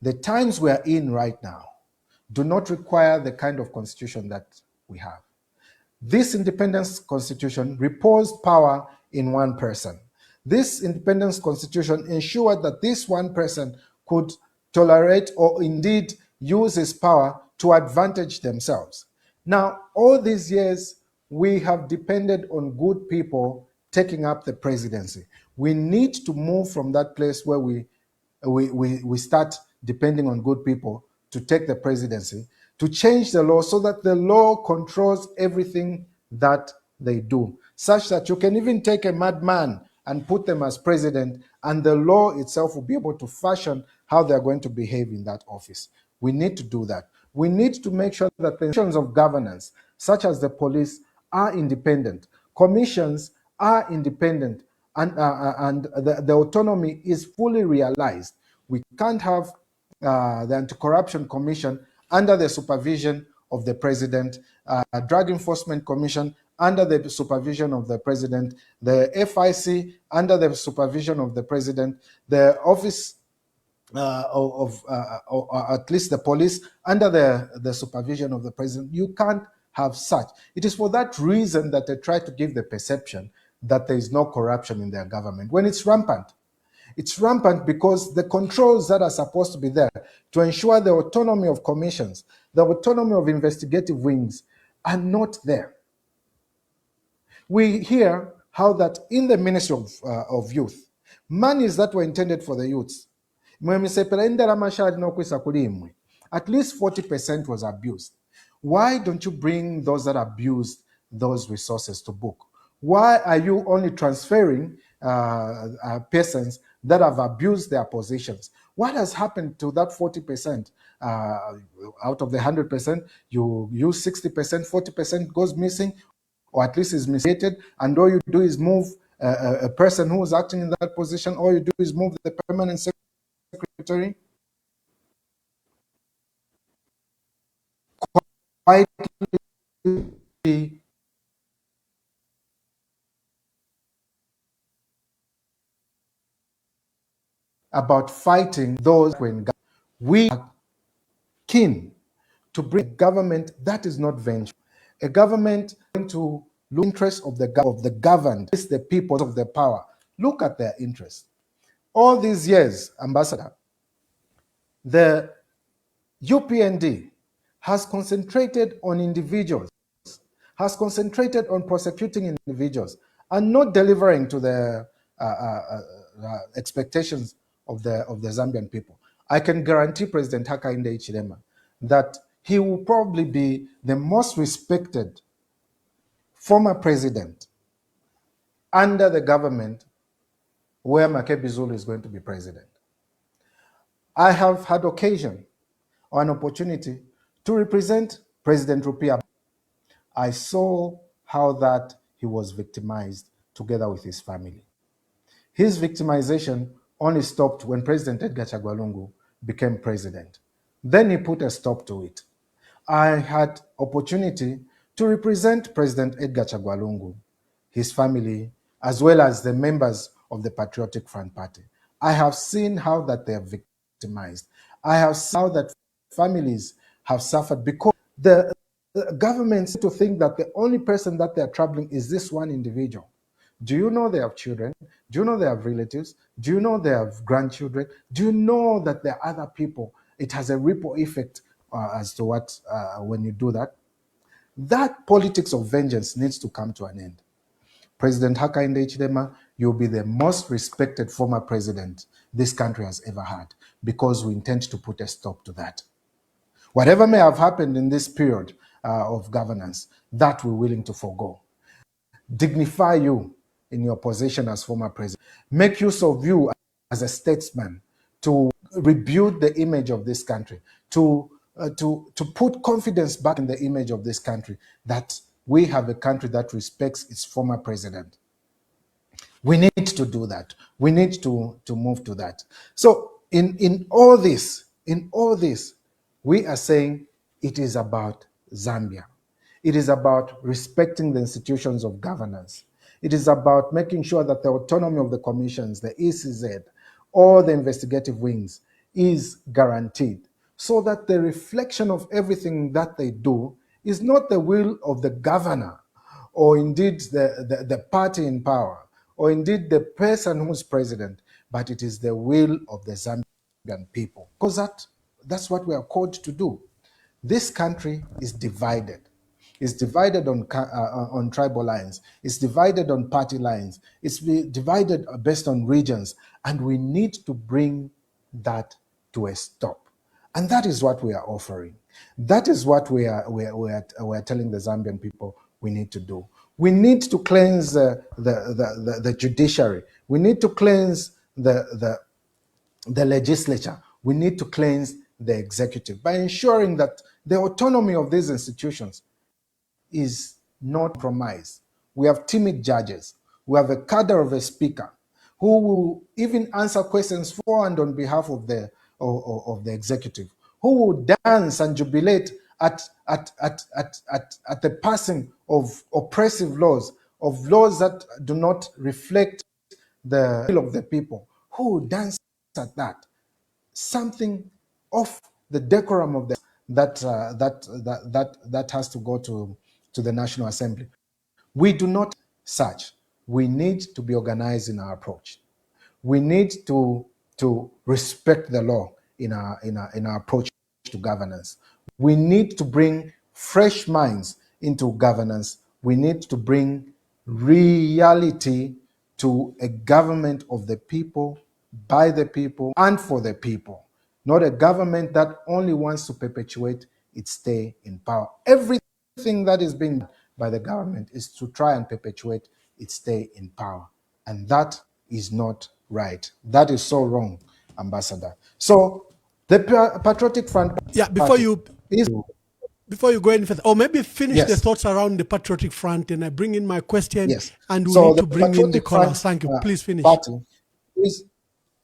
The times we are in right now do not require the kind of constitution that we have. This independence constitution reposed power in one person. This independence constitution ensured that this one person could tolerate or indeed use his power to advantage themselves. Now, all these years, we have depended on good people taking up the presidency. We need to move from that place where we start depending on good people to take the presidency, to change the law so that the law controls everything that they do, such that you can even take a madman and put them as president, and the law itself will be able to fashion how they're going to behave in that office. We need to do that. We need to make sure that the institutions of governance, such as the police, are independent. Commissions are independent, and the autonomy is fully realized. We can't have the Anti-Corruption Commission under the supervision of the President, Drug Enforcement Commission under the supervision of the president, the FIC under the supervision of the president, the office or at least the police under the supervision of the president. You can't have such. It is for that reason that they try to give the perception that there is no corruption in their government when it's rampant. It's rampant because the controls that are supposed to be there to ensure the autonomy of commissions, the autonomy of investigative wings are not there. We hear how that in the Ministry of Youth, monies that were intended for the youths, at least 40% was abused. Why don't you bring those that abused those resources to book? Why are you only transferring persons that have abused their positions? What has happened to that 40%? Out of the 100%, you use 60%, 40% goes missing, or at least is mistreated, and all you do is move a person who is acting in that position, all you do is move the permanent secretary. Quietly about fighting those when we are keen to bring a government that is not vengeful, a government to look interest of the governed, it's the people of the power. Look at their interests. All these years, Ambassador, the UPND has concentrated on individuals, has concentrated on prosecuting individuals, and not delivering to the expectations of the Zambian people. I can guarantee President Hakainde Hichilema that he will probably be the most respected former president under the government where MAKEBI ZULU is going to be president. I have had occasion or an opportunity to represent President Rupia. I saw how that he was victimized together with his family. His victimization only stopped when President Edgar Chagwa Lungu became president. Then he put a stop to it. I had opportunity to represent President Edgar Chagwa Lungu, his family, as well as the members of the Patriotic Front Party. I have seen how that they are victimized. I have seen how that families have suffered because the governments to think that the only person that they are troubling is this one individual. Do you know they have children? Do you know they have relatives? Do you know they have grandchildren? Do you know that there are other people? It has a ripple effect as to what when you do that. That politics of vengeance needs to come to an end. President Hakainde Hichilema, you'll be the most respected former president this country has ever had because we intend to put a stop to that. Whatever may have happened in this period of governance, that we're willing to forego. Dignify you in your position as former president. Make use of you as a statesman to rebuild the image of this country, to put confidence back in the image of this country, that we have a country that respects its former president. We need to do that. We need to move to that. So in all this, we are saying it is about Zambia. It is about respecting the institutions of governance. It is about making sure that the autonomy of the commissions, the ECZ, or the investigative wings is guaranteed, so that the reflection of everything that they do is not the will of the governor, or indeed the party in power, or indeed the person who's president, but it is the will of the Zambian people. Because that's what we are called to do. This country is divided. It's divided on tribal lines. It's divided on party lines. It's divided based on regions. And we need to bring that to a stop. And that is what we are offering. That is what we are telling the Zambian people we need to do. We need to cleanse the judiciary. We need to cleanse the legislature. We need to cleanse the executive by ensuring that the autonomy of these institutions is not compromised. We have timid judges. We have a cadre of a speaker who will even answer questions for and on behalf of the executive, who will dance and jubilate at the passing of oppressive laws, of laws that do not reflect the will of the people. Who will dance at that? Something off the decorum of the that has to go to the National Assembly. We do not such. We need to be organized in our approach. We need to respect the law in our approach to governance. We need to bring fresh minds into governance. We need to bring reality to a government of the people, by the people, and for the people. Not a government that only wants to perpetuate its stay in power. Everything that is being done by the government is to try and perpetuate its stay in power. And that is not right. That is so wrong, Ambassador. So the Patriotic Front Party before you go any further, or maybe finish Yes. the thoughts around the Patriotic Front, and I bring in my question, Yes. and we So need the to bring in the Patriotic callers. Front, Thank you. Please finish. Party is,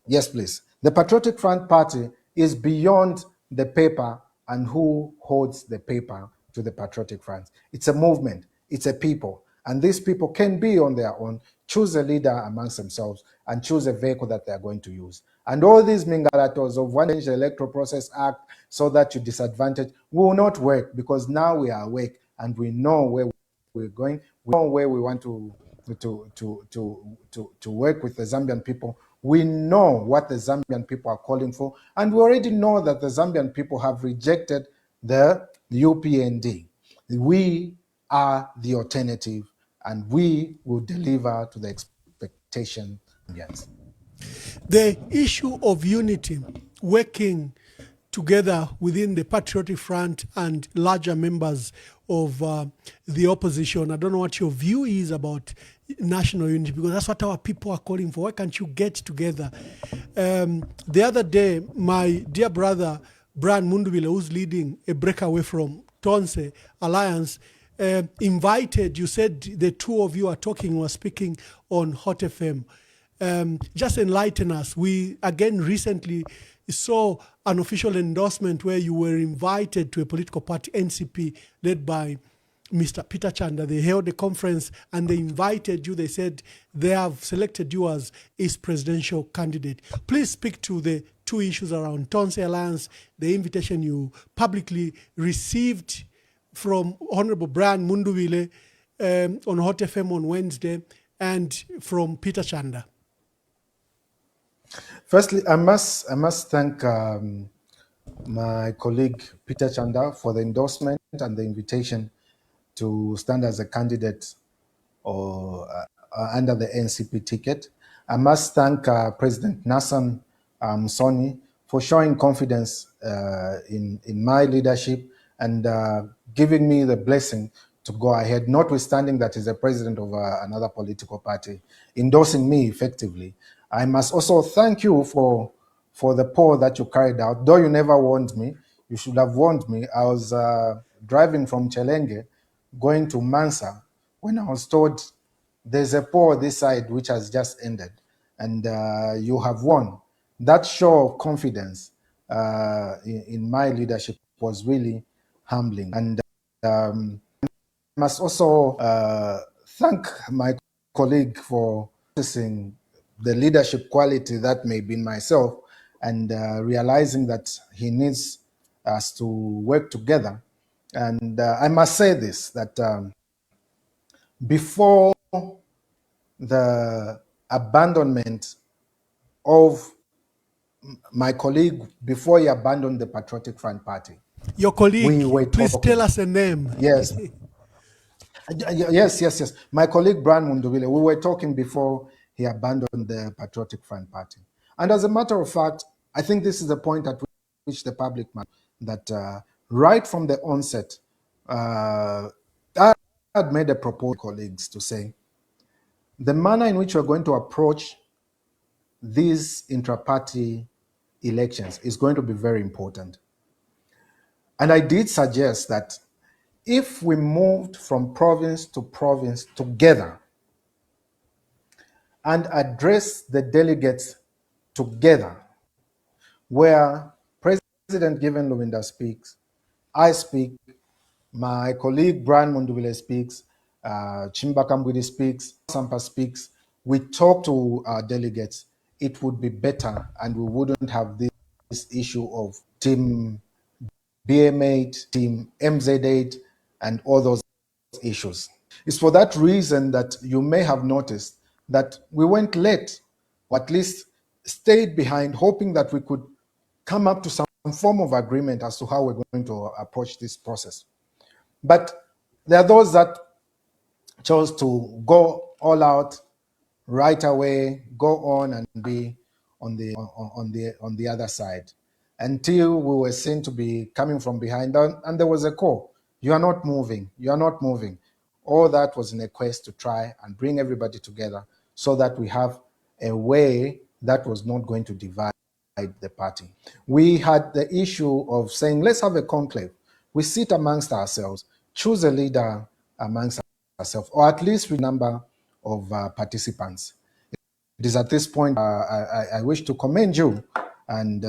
yes, please. The Patriotic Front Party is beyond the paper and who holds the paper to the Patriotic Front. It's a movement. It's a people. And these people can be on their own, choose a leader amongst themselves, and choose a vehicle that they're going to use. And all these mingalatos of one change the Electoral Process Act so that you disadvantage will not work, because now we are awake and we know where we're going. We know where we want to work with the Zambian people. We know what the Zambian people are calling for, and we already know that the Zambian people have rejected the UPND. We are the alternative, and we will deliver to the expectation. Yes. The issue of unity, working together within the Patriotic Front and larger members of the opposition. I don't know what your view is about national unity, because that's what our people are calling for. Why can't you get together? The other day, my dear brother, Brian Mundubile, who's leading a breakaway from Tonse Alliance, invited, you said the two of you are talking or speaking on Hot FM. Just enlighten us. We, again, recently saw an official endorsement where you were invited to a political party, NCP, led by Mr. Peter Chanda. They held a conference and they invited you. They said they have selected you as its presidential candidate. Please speak to the two issues around Tonse Alliance, the invitation you publicly received from Honorable Brian Mundubile on Hot FM on Wednesday, and from Peter Chanda. Firstly, I must thank my colleague Peter Chanda for the endorsement and the invitation to stand as a candidate or under the NCP ticket. I must thank President Nassan Soni for showing confidence in my leadership and giving me the blessing to go ahead, notwithstanding that he's a president of another political party, endorsing me effectively. I must also thank you for the poll that you carried out. Though you never warned me, you should have warned me. I was driving from Chelenge, going to Mansa, when I was told there's a poll this side which has just ended, and you have won. That show of confidence in my leadership was really humbling. And I must also thank my colleague for noticing the leadership quality that may be in myself, and realizing that he needs us to work together. And I must say this, that before the abandonment of my colleague, before he abandoned the Patriotic Front Party. Your colleague, we were please talking. tell us a name. Yes. Yes. My colleague Brian Mundubile, we were talking before he abandoned the Patriotic Front Party. And as a matter of fact, I think this is the point at which the public must, that right from the onset, I had made a proposal to colleagues to say, the manner in which we're going to approach these intra-party elections is going to be very important. And I did suggest that if we moved from province to province together and address the delegates together, where President Given Luwinda speaks, I speak, my colleague Brian Mundubile speaks, Chimba Kambwidi speaks, Sampa speaks. We talk to our delegates. It would be better, and we wouldn't have this issue of team BM8, team MZ8, and all those issues. It's for that reason that you may have noticed that we went late, or at least stayed behind, hoping that we could come up to some form of agreement as to how we're going to approach this process. But there are those that chose to go all out right away, go on and be on the other side, until we were seen to be coming from behind, and there was a call: "You are not moving. You are not moving." All that was in a quest to try and bring everybody together, so that we have a way that was not going to divide the party. We had the issue of saying, let's have a conclave. We sit amongst ourselves, choose a leader amongst ourselves, or at least a number of participants. It is at this point I wish to commend you and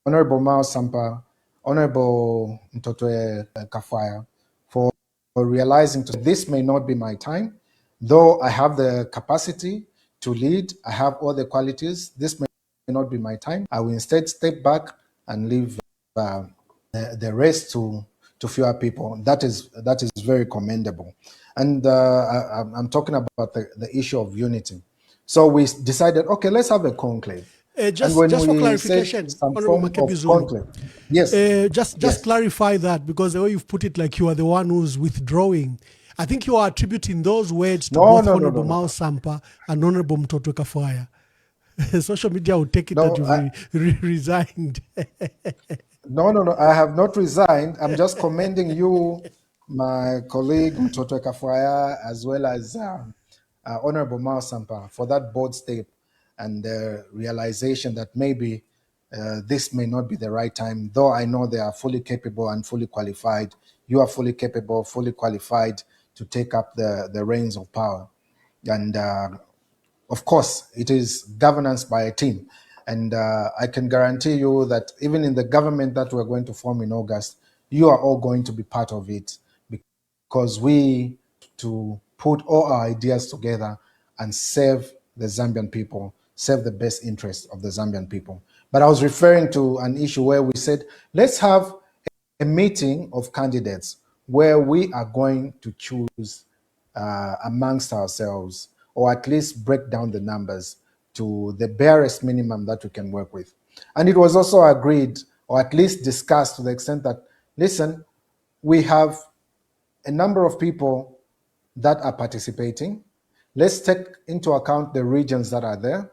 Honorable Mao Sampa, Honorable Mtotwe Kafwaya, for realizing this may not be my time, though I have the capacity to lead, I have all the qualities. This may not be my time. I will instead step back and leave the rest to fewer people. That is very commendable. And I'm talking about the issue of unity. So we decided, okay, let's have a conclave. Just for clarification, Honorable MAKEBI ZULU. Yes. Just clarify that, because the way you've put it, like you are the one who's withdrawing. I think you are attributing those words to both Honorable Mao Sampa and Honorable Mtotwe Kafwaya. Social media will take it that you've resigned. No. I have not resigned. I'm just commending you, my colleague Mtotwe Kafwaya, as well as Honorable Mao Sampa, for that bold step and the realization that maybe this may not be the right time, though I know they are fully capable and fully qualified. You are fully capable, fully qualified to take up the reins of power. And of course, it is governance by a team. And I can guarantee you that even in the government that we're going to form in August, you are all going to be part of it, because we to put all our ideas together and serve the Zambian people, serve the best interests of the Zambian people. But I was referring to an issue where we said, let's have a meeting of candidates where we are going to choose amongst ourselves, or at least break down the numbers to the barest minimum that we can work with. And it was also agreed, or at least discussed, to the extent that, listen, we have a number of people that are participating. Let's take into account the regions that are there.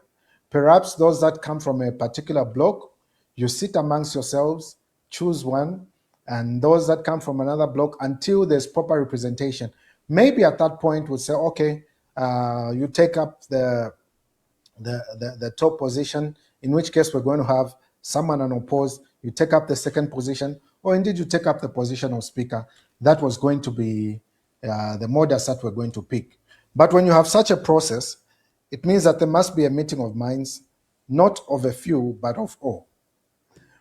Perhaps those that come from a particular block, you sit amongst yourselves, choose one, and those that come from another block, until there's proper representation. Maybe at that point we'll say, okay, you take up the top position, in which case we're going to have someone unopposed. You take up the second position, or indeed you take up the position of speaker. That was going to be the modus that we're going to pick. But when you have such a process, it means that there must be a meeting of minds, not of a few, but of all.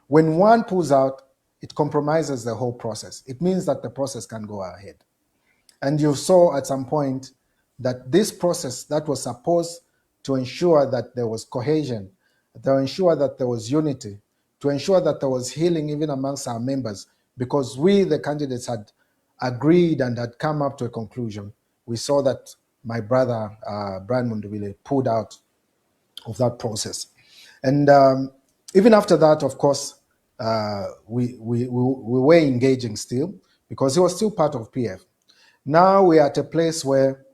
When one pulls out, it compromises the whole process. It means that the process can go ahead. And you saw at some point that this process that was supposed to ensure that there was cohesion, to ensure that there was unity, to ensure that there was healing even amongst our members, because we, the candidates, had agreed and had come up to a conclusion. We saw that my brother, Brian Mundubile, pulled out of that process. And even after that, of course, we were engaging still, because he was still part of PF. Now we are at a place where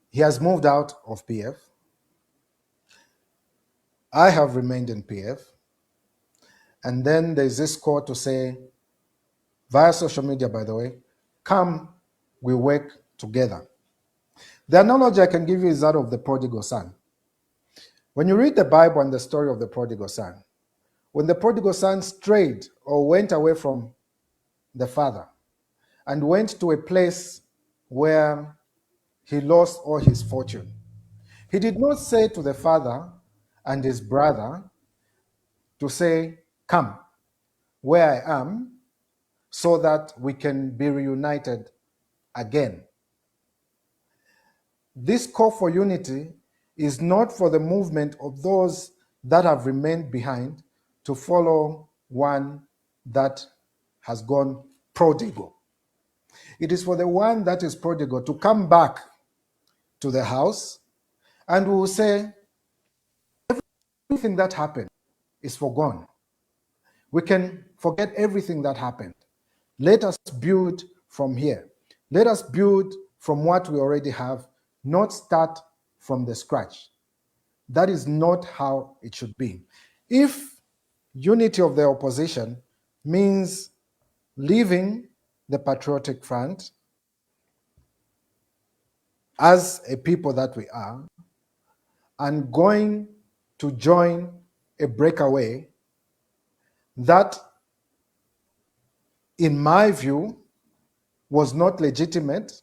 he has moved out of PF. I have remained in PF. And then there's this call to say, via social media, by the way, come, we work together. The analogy I can give you is that of the prodigal son. When you read the Bible and the story of the prodigal son, when the prodigal son strayed or went away from the father and went to a place where he lost all his fortune, he did not say to the father and his brother to say, come, where I am so that we can be reunited again. This call for unity is not for the movement of those that have remained behind to follow one that has gone prodigal. It is for the one that is prodigal to come back to the house, and we will say, everything that happened is forgone. We can forget everything that happened. Let us build from here. Let us build from what we already have, not start from the scratch. That is not how it should be. If unity of the opposition means leaving the Patriotic Front as a people that we are and going to join a breakaway, that, in my view, was not legitimate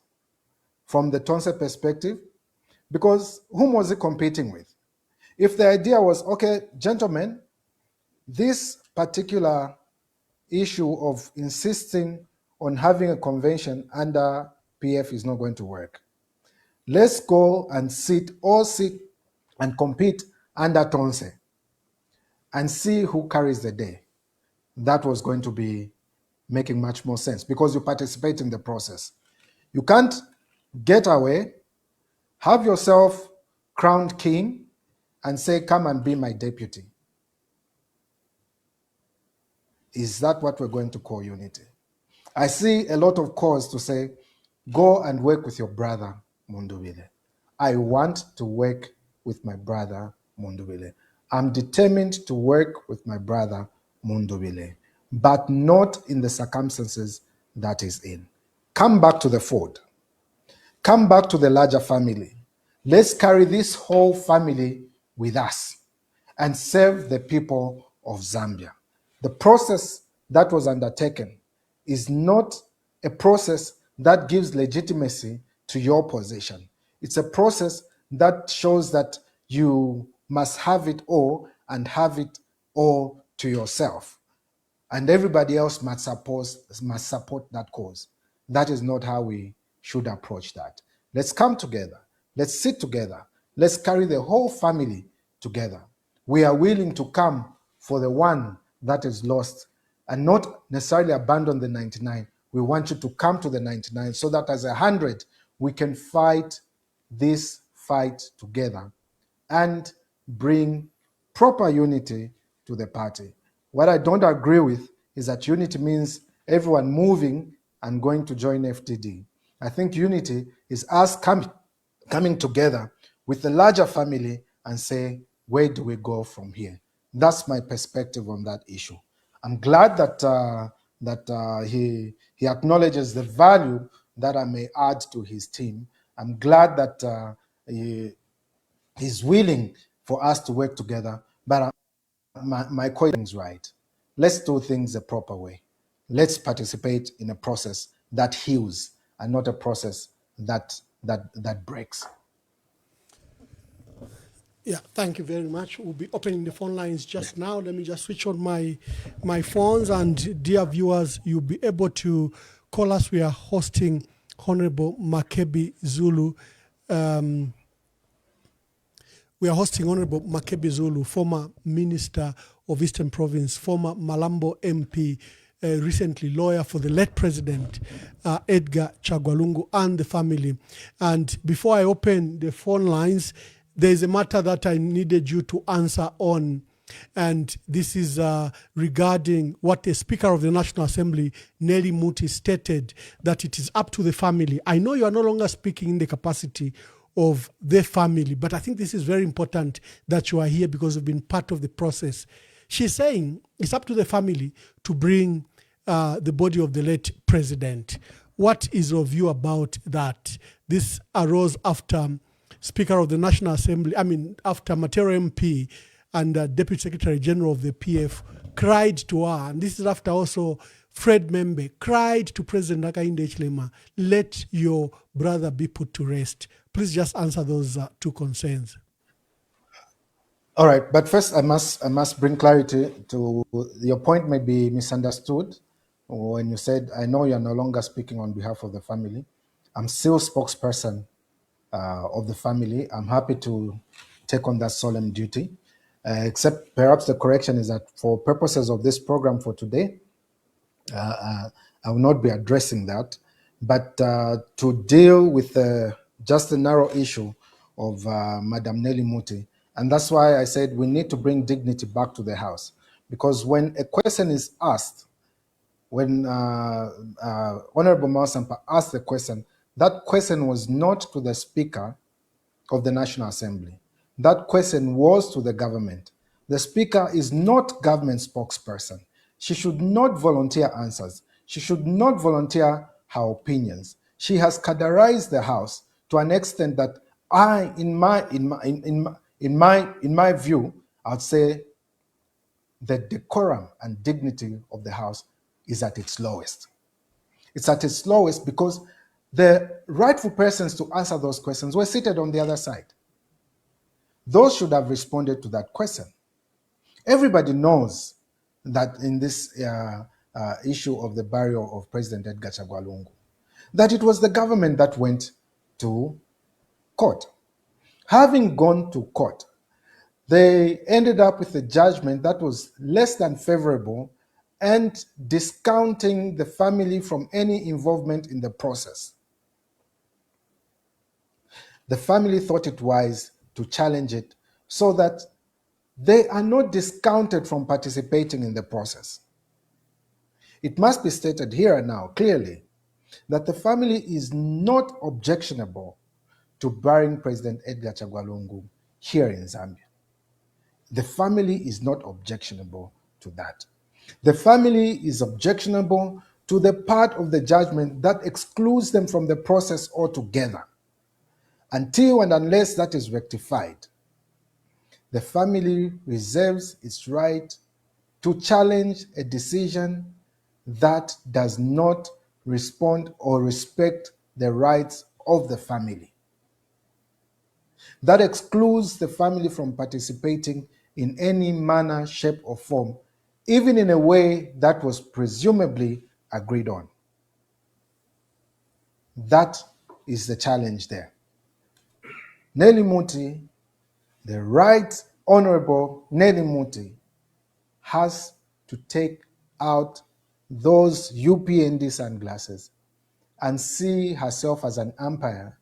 from the Tonse perspective, because whom was he competing with? If the idea was, okay, gentlemen, this particular issue of insisting on having a convention under PF is not going to work. Let's go and sit and compete under Tonse and see who carries the day. That was going to be making much more sense because you participate in the process. You can't get away, have yourself crowned king, and say, come and be my deputy. Is that what we're going to call unity? I see a lot of calls to say, go and work with your brother, Mundubile. I want to work with my brother, Mundubile. I'm determined to work with my brother, Mundubile, but not in the circumstances that is in. Come back to the fold. Come back to the larger family. Let's carry this whole family with us and serve the people of Zambia. The process that was undertaken is not a process that gives legitimacy to your position. It's a process that shows that you must have it all and have it all to yourself. And everybody else must support that cause. That is not how we should approach that. Let's come together. Let's sit together. Let's carry the whole family together. We are willing to come for the one that is lost and not necessarily abandon the 99. We want you to come to the 99 so that as 100, we can fight this fight together and bring proper unity to the party. What I don't agree with is that unity means everyone moving and going to join FTD. I think unity is us coming together with the larger family and say, where do we go from here? That's my perspective on that issue. I'm glad that he acknowledges the value that I may add to his team. I'm glad that he's willing for us to work together, but my question is right. Let's do things the proper way. Let's participate in a process that heals and not a process that breaks. Yeah, thank you very much. We'll be opening the phone lines just now. Let me just switch on my phones, and dear viewers, you'll be able to call us. We are hosting Honorable MAKEBI ZULU. We are hosting Honorable MAKEBI ZULU, former Minister of Eastern Province, former Malambo MP, recently lawyer for the late President Edgar Chagwa, and the family. And before I open the phone lines, there is a matter that I needed you to answer on, and this is regarding what the Speaker of the National Assembly, Nelly Muti, stated, that it is up to the family. I know you are no longer speaking in the capacity of the family, but I think this is very important that you are here because you've been part of the process. She's saying it's up to the family to bring the body of the late president. What is your view about that? This arose after Speaker of the National Assembly, after Matero MP and Deputy Secretary General of the PF cried to her, and this is after also Fred Membe cried to President Hakainde Hichilema, let your brother be put to rest. Please just answer those two concerns. All right, but first I must bring clarity to your point. May be misunderstood when you said, I know you're no longer speaking on behalf of the family. I'm still spokesperson of the family. I'm happy to take on that solemn duty. Except perhaps the correction is that for purposes of this program for today, I will not be addressing that. But to deal with just the narrow issue of Madam Nelly Muti, and that's why I said we need to bring dignity back to the House. Because when a question is asked, when Honorable Mausampa asked the question, that question was not to the Speaker of the National Assembly. That question was to the government. The Speaker is not government spokesperson. She should not volunteer answers. She should not volunteer her opinions. She has categorized the House to an extent that in my view, I'd say the decorum and dignity of the House is at its lowest. It's at its lowest because the rightful persons to answer those questions were seated on the other side. Those should have responded to that question. Everybody knows that in this issue of the burial of President Edgar Chagwa Lungu, that it was the government that went to court. Having gone to court, they ended up with a judgment that was less than favorable and discounting the family from any involvement in the process. The family thought it wise to challenge it so that they are not discounted from participating in the process. It must be stated here and now clearly that the family is not objectionable to burying President Edgar Chagwa Lungu here in Zambia. The family is not objectionable to that. The family is objectionable to the part of the judgment that excludes them from the process altogether. Until and unless that is rectified, the family reserves its right to challenge a decision that does not respond or respect the rights of the family. That excludes the family from participating in any manner, shape, or form, even in a way that was presumably agreed on. That is the challenge there. Nelly Muti, the Right Honorable Nelly Muti, has to take out those UPND sunglasses and see herself as an umpire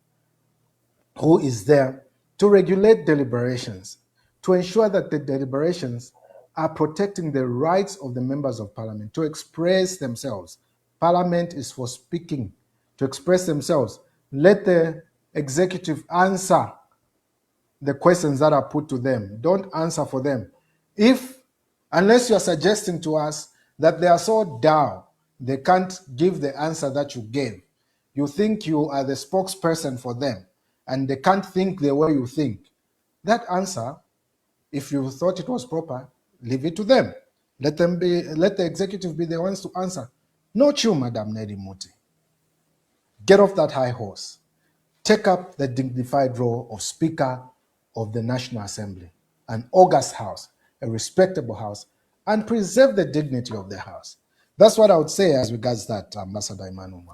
who is there to regulate deliberations, to ensure that the deliberations are protecting the rights of the members of parliament to express themselves. Parliament is for speaking, to express themselves. Let the executive answer the questions that are put to them. Don't answer for them. Unless you're suggesting to us that they are so dull, they can't give the answer that you gave. You think you are the spokesperson for them, and they can't think the way you think. That answer, if you thought it was proper, leave it to them. Let the executive be the ones to answer. Not you, Madam Nelly Muti. Get off that high horse. Take up the dignified role of Speaker of the National Assembly, an august house, a respectable house, and preserve the dignity of the house. That's what I would say as regards that, Ambassador Emmanuel.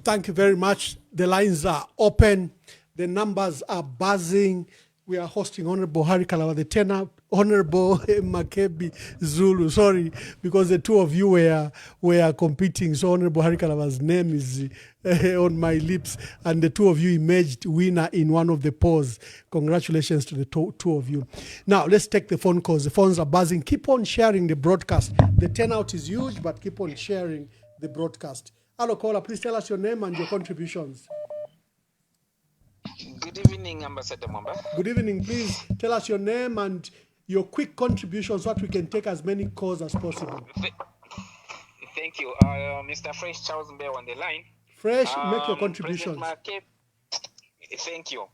Thank you very much. The lines are open. The numbers are buzzing. We are hosting Honorable Hari Kalaba, the 10th Honorable MAKEBI ZULU. Sorry, because the two of you were competing. So Honorable Hari Kalaba's name is on my lips, and the two of you emerged winner in one of the polls. Congratulations to the two of you. Now, let's take the phone calls. The phones are buzzing. Keep on sharing the broadcast. The turnout is huge, but keep on sharing the broadcast. Hello, caller. Please tell us your name and your contributions. Good evening, Ambassador Mwamba. Good evening. Please tell us your name and your quick contributions so that we can take as many calls as possible. Thank you. Mr. Fresh Charles Mbe on the line. Fresh, make your contributions. Thank you.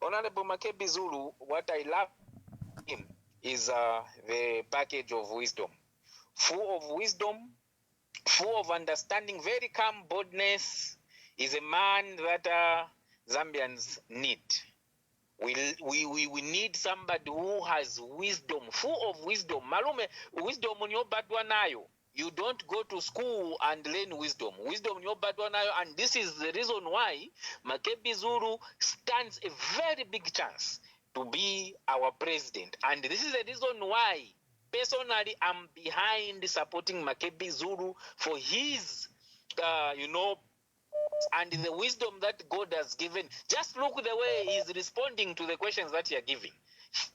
Honorable MAKEBI ZULU, what I love him is the package of wisdom. Full of wisdom, full of understanding, very calm boldness. Is a man that Zambians need. We need somebody who has wisdom, full of wisdom. Malume, wisdom nyo badwa nayo. You don't go to school and learn wisdom. Wisdom nyo badwa nayo, and this is the reason why MAKEBI ZULU stands a very big chance to be our president. And this is the reason why, personally, I'm behind supporting MAKEBI ZULU for his, and the wisdom that God has given. Just look the way he's responding to the questions that you're giving.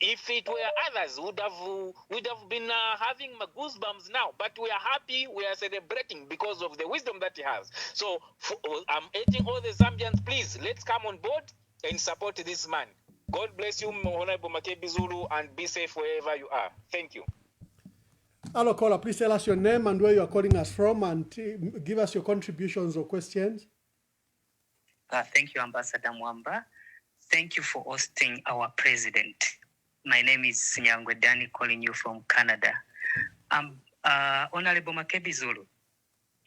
If it were others, would have been having goosebumps now. But we are happy, we are celebrating because of the wisdom that he has. So I'm urging all the Zambians, please, let's come on board and support this man. God bless you, Honorable MAKEBI ZULU, and be safe wherever you are. Thank you. Hello, caller. Please tell us your name and where you are calling us from, and give us your contributions or questions. Thank you, Ambassador Mwamba. Thank you for hosting our president. My name is Sinyangwe Dani, calling you from Canada. Honorable MAKEBI ZULU,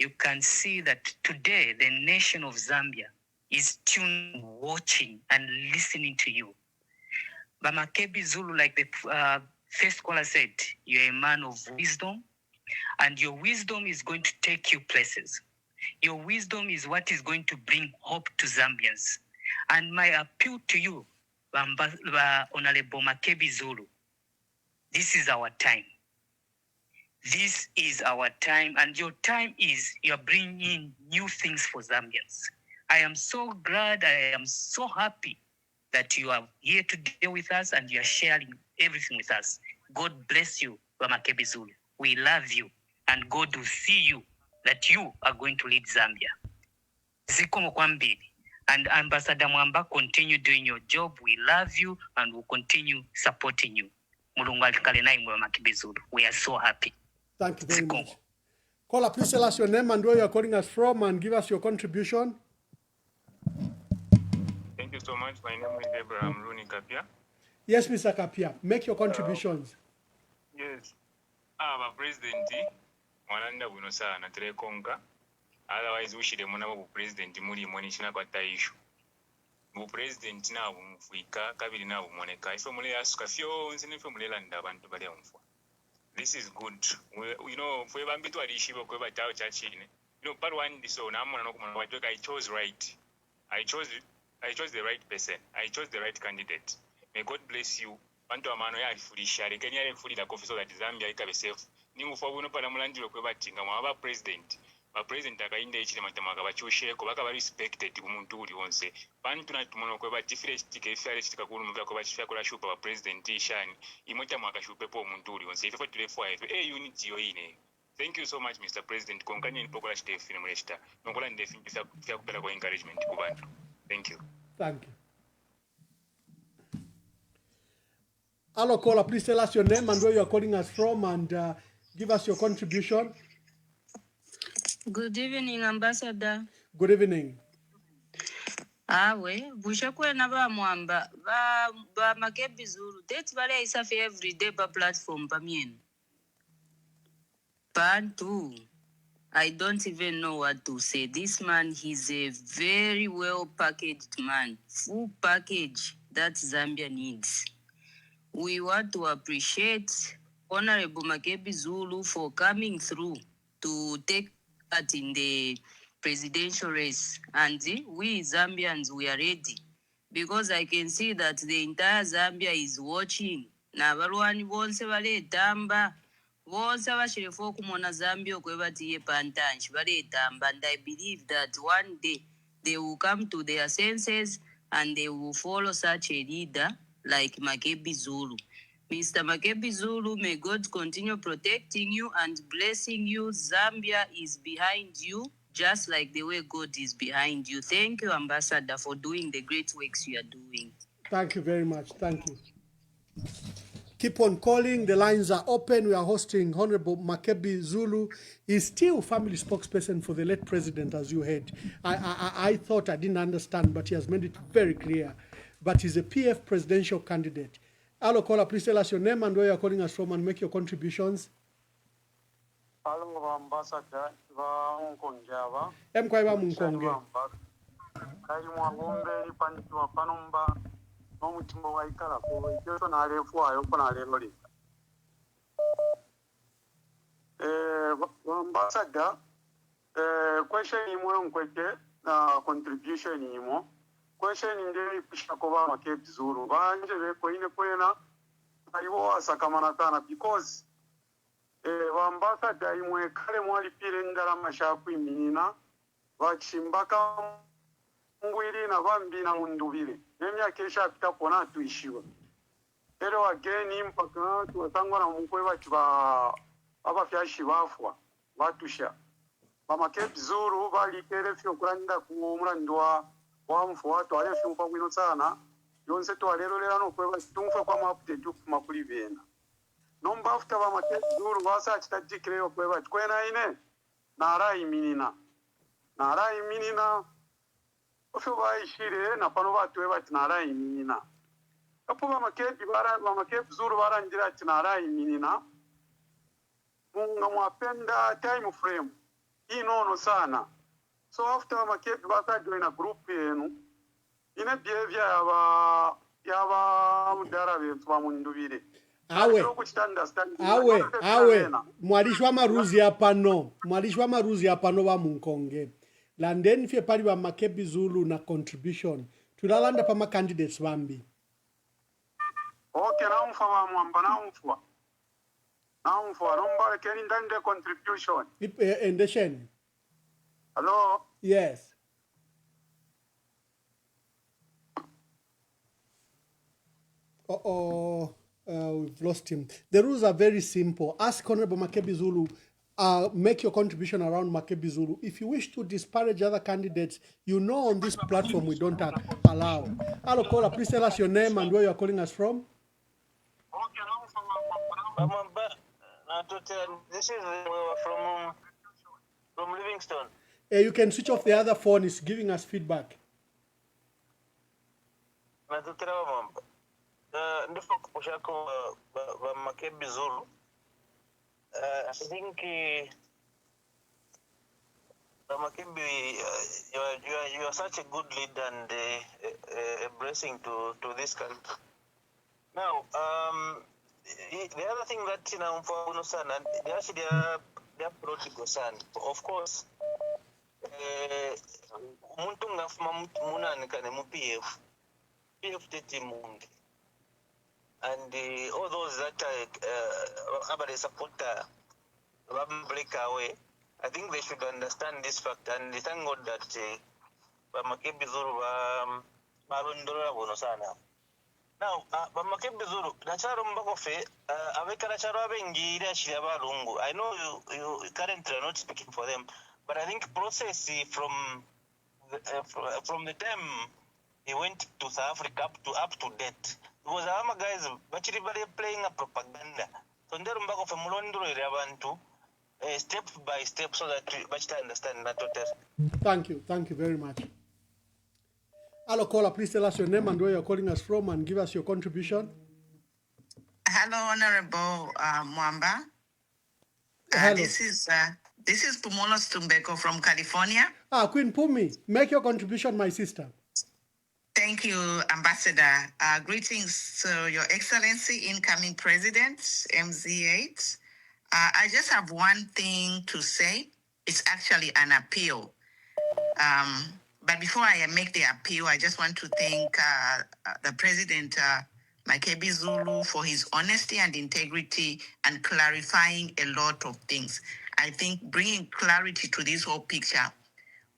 you can see that today the nation of Zambia is tuned, watching, and listening to you. But MAKEBI ZULU, like the first caller said, you're a man of wisdom, and your wisdom is going to take you places. Your wisdom is what is going to bring hope to Zambians. And my appeal to you, Honorable MAKEBI ZULU, this is our time. This is our time, and your time is you're bringing new things for Zambians. I am so glad, I am so happy that you are here today with us and you are sharing everything with us. God bless you, MAKEBI ZULU. We love you, and God will see you, that you are going to lead Zambia. Zikomo kwambili. And Ambassador Mwamba, continue doing your job. We love you and we'll continue supporting you. MAKEBI ZULU. We are so happy. Thank you very much. Caller, please tell us your name and where you are calling us from, and give us your contribution. Thank you so much. My name is Abraham Rooney Kapia. Yes, Mr. Kapia, make your contributions. Yes. President, Mwananda Bunosa na Telekonga. Otherwise, we should have president Muri Monishina Kwataishu. Bu president na Mufika, Kabili na Moneka. If Mule Ascafio, and if Mulela and Dabantu Badiamfo. This is good. You know, for a bit of Adishibo Koba Tao Chachin. You know, part one, so I chose right. I chose the right person. I chose the right candidate. May God bless you. Bantu amano ya fulishari. Kenya ya fulida kofiso that Zambia ikabe safe. Ningu fabuno para mulandilo kweba tinga mwaba president. Ba president akainde ichi matamaga bachushe ko bakaba respected kumuntu uli wonse. Bantu na tumono kweba tifire stike fare stika kulu mvya ko bachifya kola shupa ba president ishani. Imota mwaka shupe po muntu uli wonse. Ifo tule fwa unity yo ine. Thank you so much, Mr. President. Konkanye nipokola shite fine muleshita. Nongola ndefi fya kupela kwa encouragement kubantu. Thank you. Thank you. Hello, caller. Please tell us your name and where you are calling us from, and give us your contribution. Good evening, Ambassador. Good evening. Awe, bushakwe na ba Mwamba, ba MAKEBI ZULU. That's why I say every day ba platform pa mien. Bantu, I don't even know what to say. This man, he's a very well packaged man. Full package that Zambia needs. We want to appreciate Honorable MAKEBI ZULU for coming through to take part in the presidential race. And we Zambians, we are ready. Because I can see that the entire Zambia is watching. Na baruani bonse bale tamba. Bonse bashirefo kumona Zambia kweba tiye pantanch. Bale tamba. And I believe that one day they will come to their senses and they will follow such a leader like MAKEBI ZULU. Mr. MAKEBI ZULU, may God continue protecting you and blessing you. Zambia is behind you, just like the way God is behind you. Thank you, Ambassador, for doing the great works you are doing. Thank you very much. Thank you. Keep on calling. The lines are open. We are hosting Honorable MAKEBI ZULU. He's still family spokesperson for the late president, as you heard. I thought I didn't understand, but he has made it very clear. But he's a PF presidential candidate. Hello, caller, please tell us your name and where you're calling us from and make your contributions. Hello, Ambassador. Mkonjava. Mkwaiba Mkonge. Kali mwagombe pantua panomba n'omutima wayikalako ekyoto n'aleefwayo ko n'aleero leka ambassador question imwe nkwete na contribution imwe question ndi kushako ba MAKEBI ZULU banje bekoine kwena aliwo asakamana kana because ambassador imwe kale mwalipire ndala mashaku iminina bachimbaka ngwiri na bambi na mundubire nemyaka eshapita kona tuishiwa ero ageni mpaka tuwatangwa na mukwe bachi ba abafyashi bafwa batusha MAKEBI ZULU balikere fyo kuranda ku murandwa wa mfu watu ale fyo kwa kwino sana yonse to alero lerano kweba tumfe kwa mapute tuku makuli bena nomba after MAKEBI ZULU basa chitajikireo kweba kwena ine nara iminina ofyo baishire na pano batu weba nara iminina apo MAKEBI ZULU barandira nara iminina munga mwapenda time frame inono sana so after MAKEBI basa join a group yenu ine behavior yaba mudara betu ba mundubire awe mwalishi wa maruzi apano wa munkonge landeni fye pali wa MAKEBI ZULU na contribution tulalanda pa ma candidates bambi okay naumfa wa mwamba naumfa nomba keni ndande contribution endesheni hello yes we've lost him. The rules are very simple. Ask Honorable MAKEBI ZULU, make your contribution around MAKEBI ZULU. If you wish to disparage other candidates, you know on this platform we don't allow. Hello, caller, please tell us your name and where you are calling us from. This is from Livingston. You can switch off the other phone, it's giving us feedback. Ndifo kushako ba MAKEBI ZULU. I think MAKEBI, you are such a good leader and a blessing to this country. Now, the other thing that they are prodigal son. Of course, umuntu ngafuma munani kane mu PF tete mungi. And all those that are support break away, I think they should understand this fact and thank God that MAKEBI ZULU barondora bono sana. Now, MAKEBI ZULU nacharo mbakofe aweka nacharo abengi ile ashira balungu. I know you currently are not speaking for them, but I think process from the time he went to South Africa up to date. Because our guys actually playing a propaganda. So ndero mbako fe mulondoro ile abantu step by step so that we understand that. Thank you very much. Hello, caller, please tell us your name and where you're calling us from and give us your contribution. Hello, Honorable Mwamba. Hello. This is Pumolo Stumbeko from California. Queen Pumi, make your contribution, my sister. Thank you, Ambassador. Greetings to Your Excellency, incoming President, MZ8. I just have one thing to say. It's actually an appeal. But before I make the appeal, I just want to thank the President, MAKEBI ZULU, for his honesty and integrity and clarifying a lot of things. I think bringing clarity to this whole picture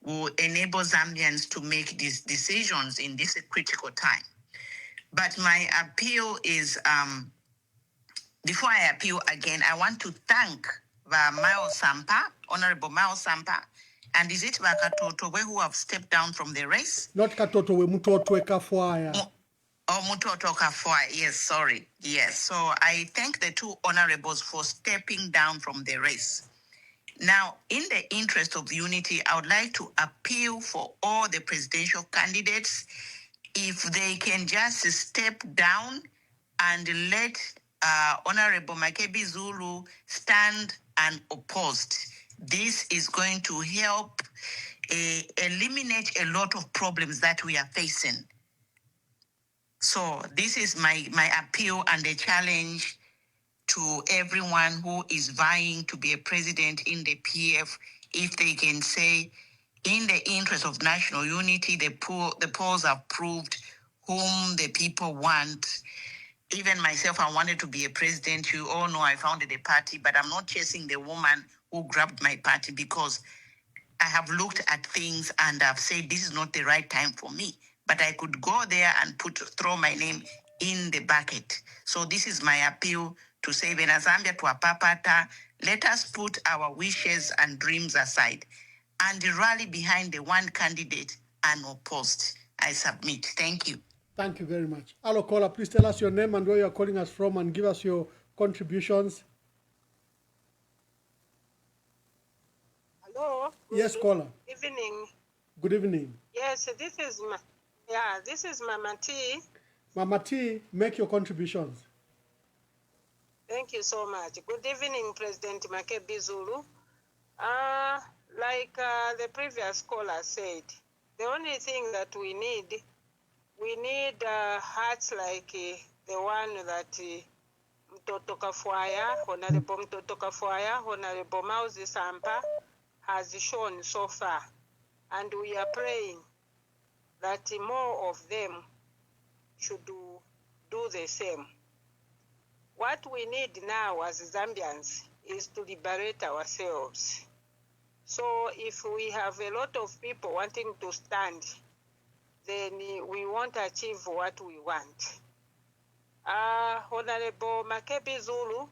will enable Zambians to make these decisions in this critical time. But my appeal is, before I appeal again, I want to thank Honorable Mao Sampa, and is it Bakatotowe who have stepped down from the race? Not Katotowe, Mutotwe Kafwaya. Oh, Mutoto Kafwaya, yes, sorry. Yes, so I thank the two honorables for stepping down from the race. Now, in the interest of unity, I would like to appeal for all the presidential candidates, if they can just step down and let Honorable MAKEBI ZULU stand unopposed. This is going to help eliminate a lot of problems that we are facing. So this is my appeal and a challenge to everyone who is vying to be a president in the PF, if they can say, in the interest of national unity, the polls have proved whom the people want. Even myself, I wanted to be a president. You all know I founded a party, but I'm not chasing the woman who grabbed my party, because I have looked at things and I've said this is not the right time for me. But I could go there and throw my name in the bucket. So this is my appeal to say, Vena Zambia to Apapata, let us put our wishes and dreams aside and rally behind the one candidate unopposed. I submit. Thank you. Thank you very much. Hello, caller. Please tell us your name and where you're calling us from and give us your contributions. Hello. Yes, caller. Evening. Good evening. Yes, this is Mama T. Mama T, make your contributions. Thank you so much. Good evening, President MAKEBI ZULU. Like the previous caller said, the only thing that we need hearts like the one that Mtoto Kafwaya, Honorable Mtoto Kafwaya, Honorable Mauzi Sampa has shown so far. And we are praying that more of them should do the same. What we need now as Zambians is to liberate ourselves. So if we have a lot of people wanting to stand, then we won't achieve what we want. Honorable MAKEBI ZULU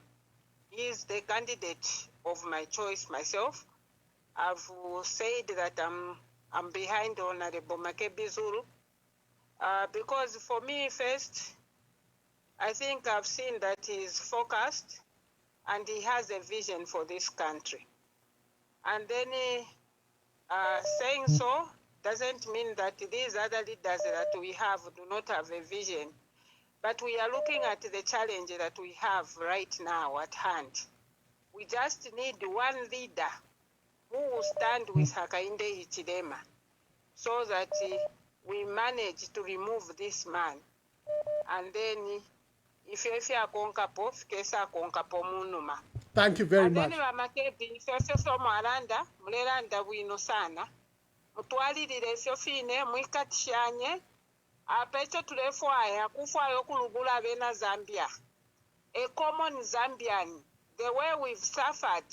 is the candidate of my choice myself. I've said that I'm behind Honorable MAKEBI ZULU because for me first, I think I've seen that he's focused and he has a vision for this country. And then saying so doesn't mean that these other leaders that we have do not have a vision. But we are looking at the challenge that we have right now at hand. We just need one leader who will stand with Hakainde Hichilema so that we manage to remove this man. And then if you are konkapo, kesa konkapo munuma. Thank you very much. And then MAKEBI, so Maranda, Mleranda wino sana. Mutwalirire sofine mwikatishanye apecho tulefwaya kufwayo kulugula bena Zambia. A common Zambian, the way we've suffered,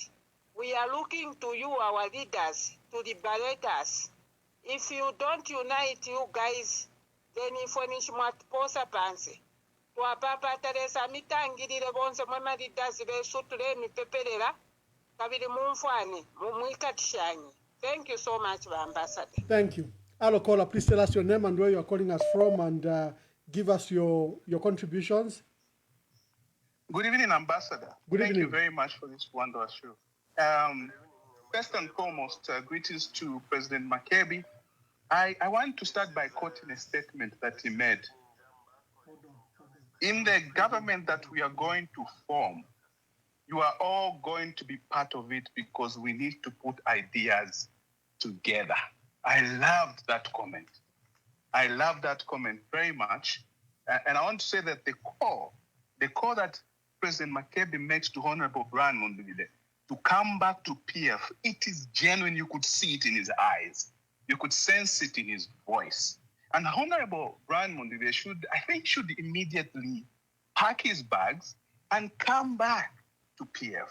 we are looking to you, our leaders, to liberate us. If you don't unite, you guys, then if we need posa pansi. Tuapapa teresa mitangirire bonse mwema leaders besutule mipeperera kabiri mumfwani mumwikatishanye. Thank you so much, Ambassador. Thank you. Hello, caller. Please tell us your name and where you are calling us from and give us your contributions. Good evening, Ambassador. Thank you very much for this wonderful show. First and foremost, greetings to President MAKEBI. I want to start by quoting a statement that he made. In the government that we are going to form, you are all going to be part of it because we need to put ideas together. I loved that comment. I love that comment very much. And I want to say that the call that President MAKEBI makes to Honorable Brian Mundubile to come back to PF, it is genuine. You could see it in his eyes. You could sense it in his voice. And Honorable Brian Mundubile should immediately pack his bags and come back to PF,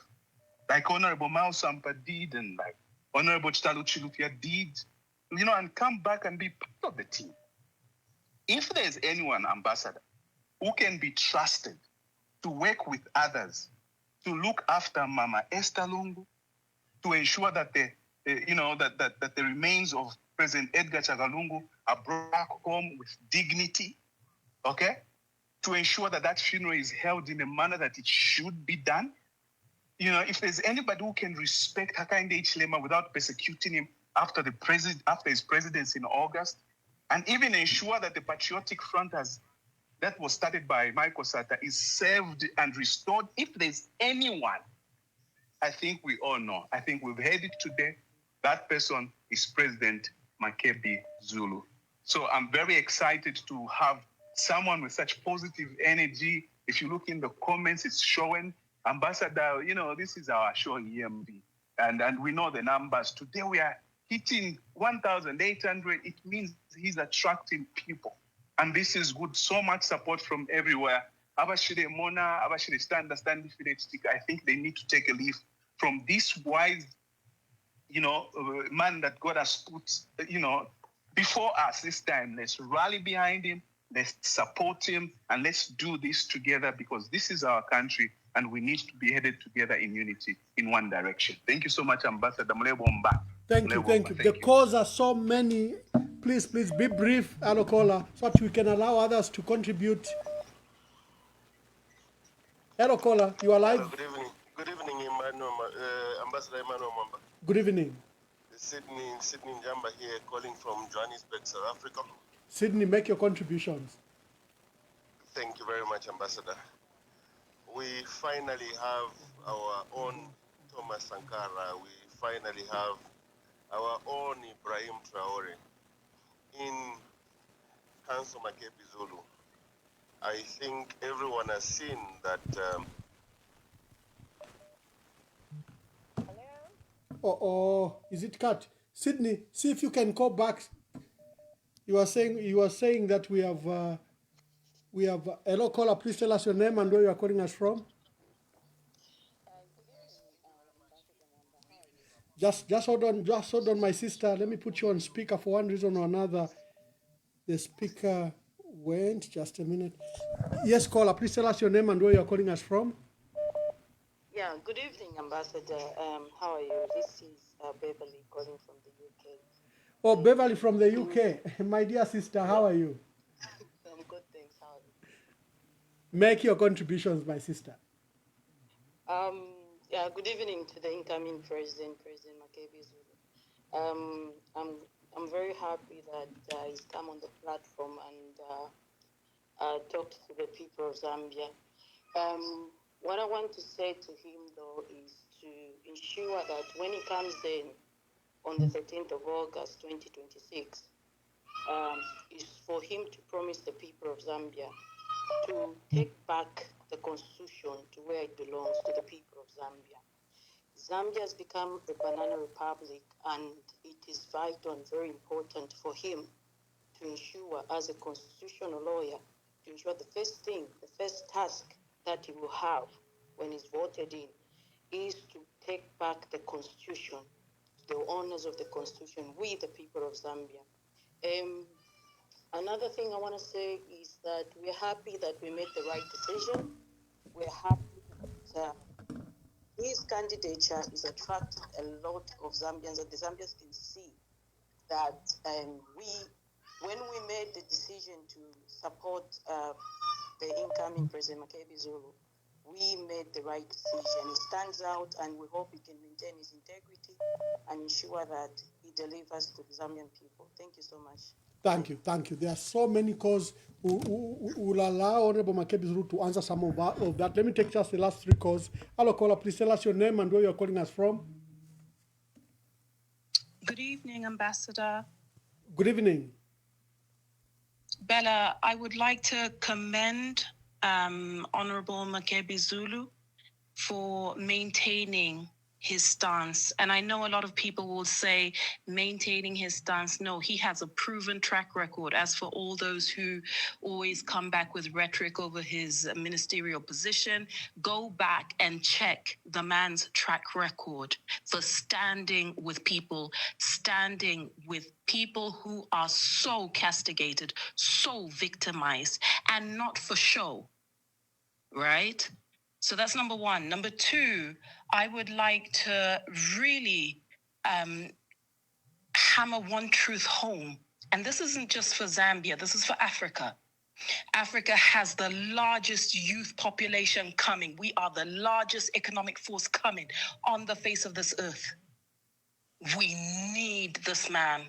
like Honorable Mao Sampa did and like Honorable Chitalu Chilufya did, and come back and be part of the team. If there's anyone, Ambassador, who can be trusted to work with others, to look after Mama Esther Lungu, to ensure that that the remains of President Edgar Chagalungu are brought back home with dignity, okay? To ensure that that funeral is held in a manner that it should be done. If there's anybody who can respect Hakainde Hichilema without persecuting him after his presidency in August, and even ensure that the patriotic front that was started by Michael Sata is saved and restored. If there's anyone, I think we all know. I think we've heard it today. That person is President MAKEBI ZULU. So I'm very excited to have someone with such positive energy. If you look in the comments, it's showing. Ambassador, you know, this is our show EMV. And we know the numbers. Today we are hitting 1,800. It means he's attracting people. And this is good. So much support from everywhere. Abashire Mona, Abashire Stand, I think they need to take a leaf from this wise, man that God has put, before us this time. Let's rally behind him. Let's support him. And let's do this together, because this is our country and we need to be headed together in unity in one direction. Thank you so much, Ambassador. Thank you. The calls are so many. Please be brief, Alokola, so that we can allow others to contribute. Alokola, you are live. Hello, good evening, Emmanuel, Ambassador Emmanuel Mwamba. Good evening. Sydney Njamba here, calling from Johannesburg, South Africa. Sydney, make your contributions. Thank you very much, Ambassador. We finally have our own Thomas Sankara. We finally have our own Ibrahim Traore in Council MAKEBI ZULU. I think everyone has seen that. Is it cut? Sydney, see if you can call back. You are saying that we have hello caller. Please tell us your name and where you are calling us from. Just hold on, my sister. Let me put you on speaker. For one reason or another, the speaker went. Just a minute. Yes, caller. Please tell us your name and where you are calling us from. Yeah. Good evening, Ambassador. How are you? This is Beverly calling from the UK. Oh, Beverly from the UK. My dear sister, how are you? I'm good, thanks. How are you? Make your contributions, my sister. Yeah, good evening to the incoming President MAKEBI ZULU. I'm very happy that he's come on the platform and talked to the people of Zambia. What I want to say to him, though, is to ensure that when he comes in on the 13th of August 2026, is for him to promise the people of Zambia to take back the constitution to where it belongs, to the people of Zambia. Zambia has become a banana republic, and it is vital and very important for him to ensure, as a constitutional lawyer, to ensure the first task that he will have when he's voted in is to take back the constitution, the honors of the constitution with the people of Zambia. Another thing I want to say is that we're happy that we made the right decision. We're happy that his candidature is attracting a lot of Zambians, and the Zambians can see that when we made the decision to support the incoming President MAKEBI ZULU, we made the right decision. He stands out, and we hope he can maintain his integrity and ensure that he delivers to the Zambian people. Thank you so much. Thank you. There are so many calls who will allow Honorable MAKEBI ZULU to answer some of that. Let me take just the last 3 calls. Hello, caller. Please tell us your name and where you're calling us from. Good evening, Ambassador. Good evening. Bella, I would like to commend Honorable MAKEBI ZULU for maintaining his stance. And I know a lot of people will say maintaining his stance. No, he has a proven track record. As for all those who always come back with rhetoric over his ministerial position, go back and check the man's track record for standing with people who are so castigated, so victimized, and not for show, right? So that's number one. Number two, I would like to really hammer one truth home. And this isn't just for Zambia, this is for Africa. Africa has the largest youth population coming. We are the largest economic force coming on the face of this earth. We need this man.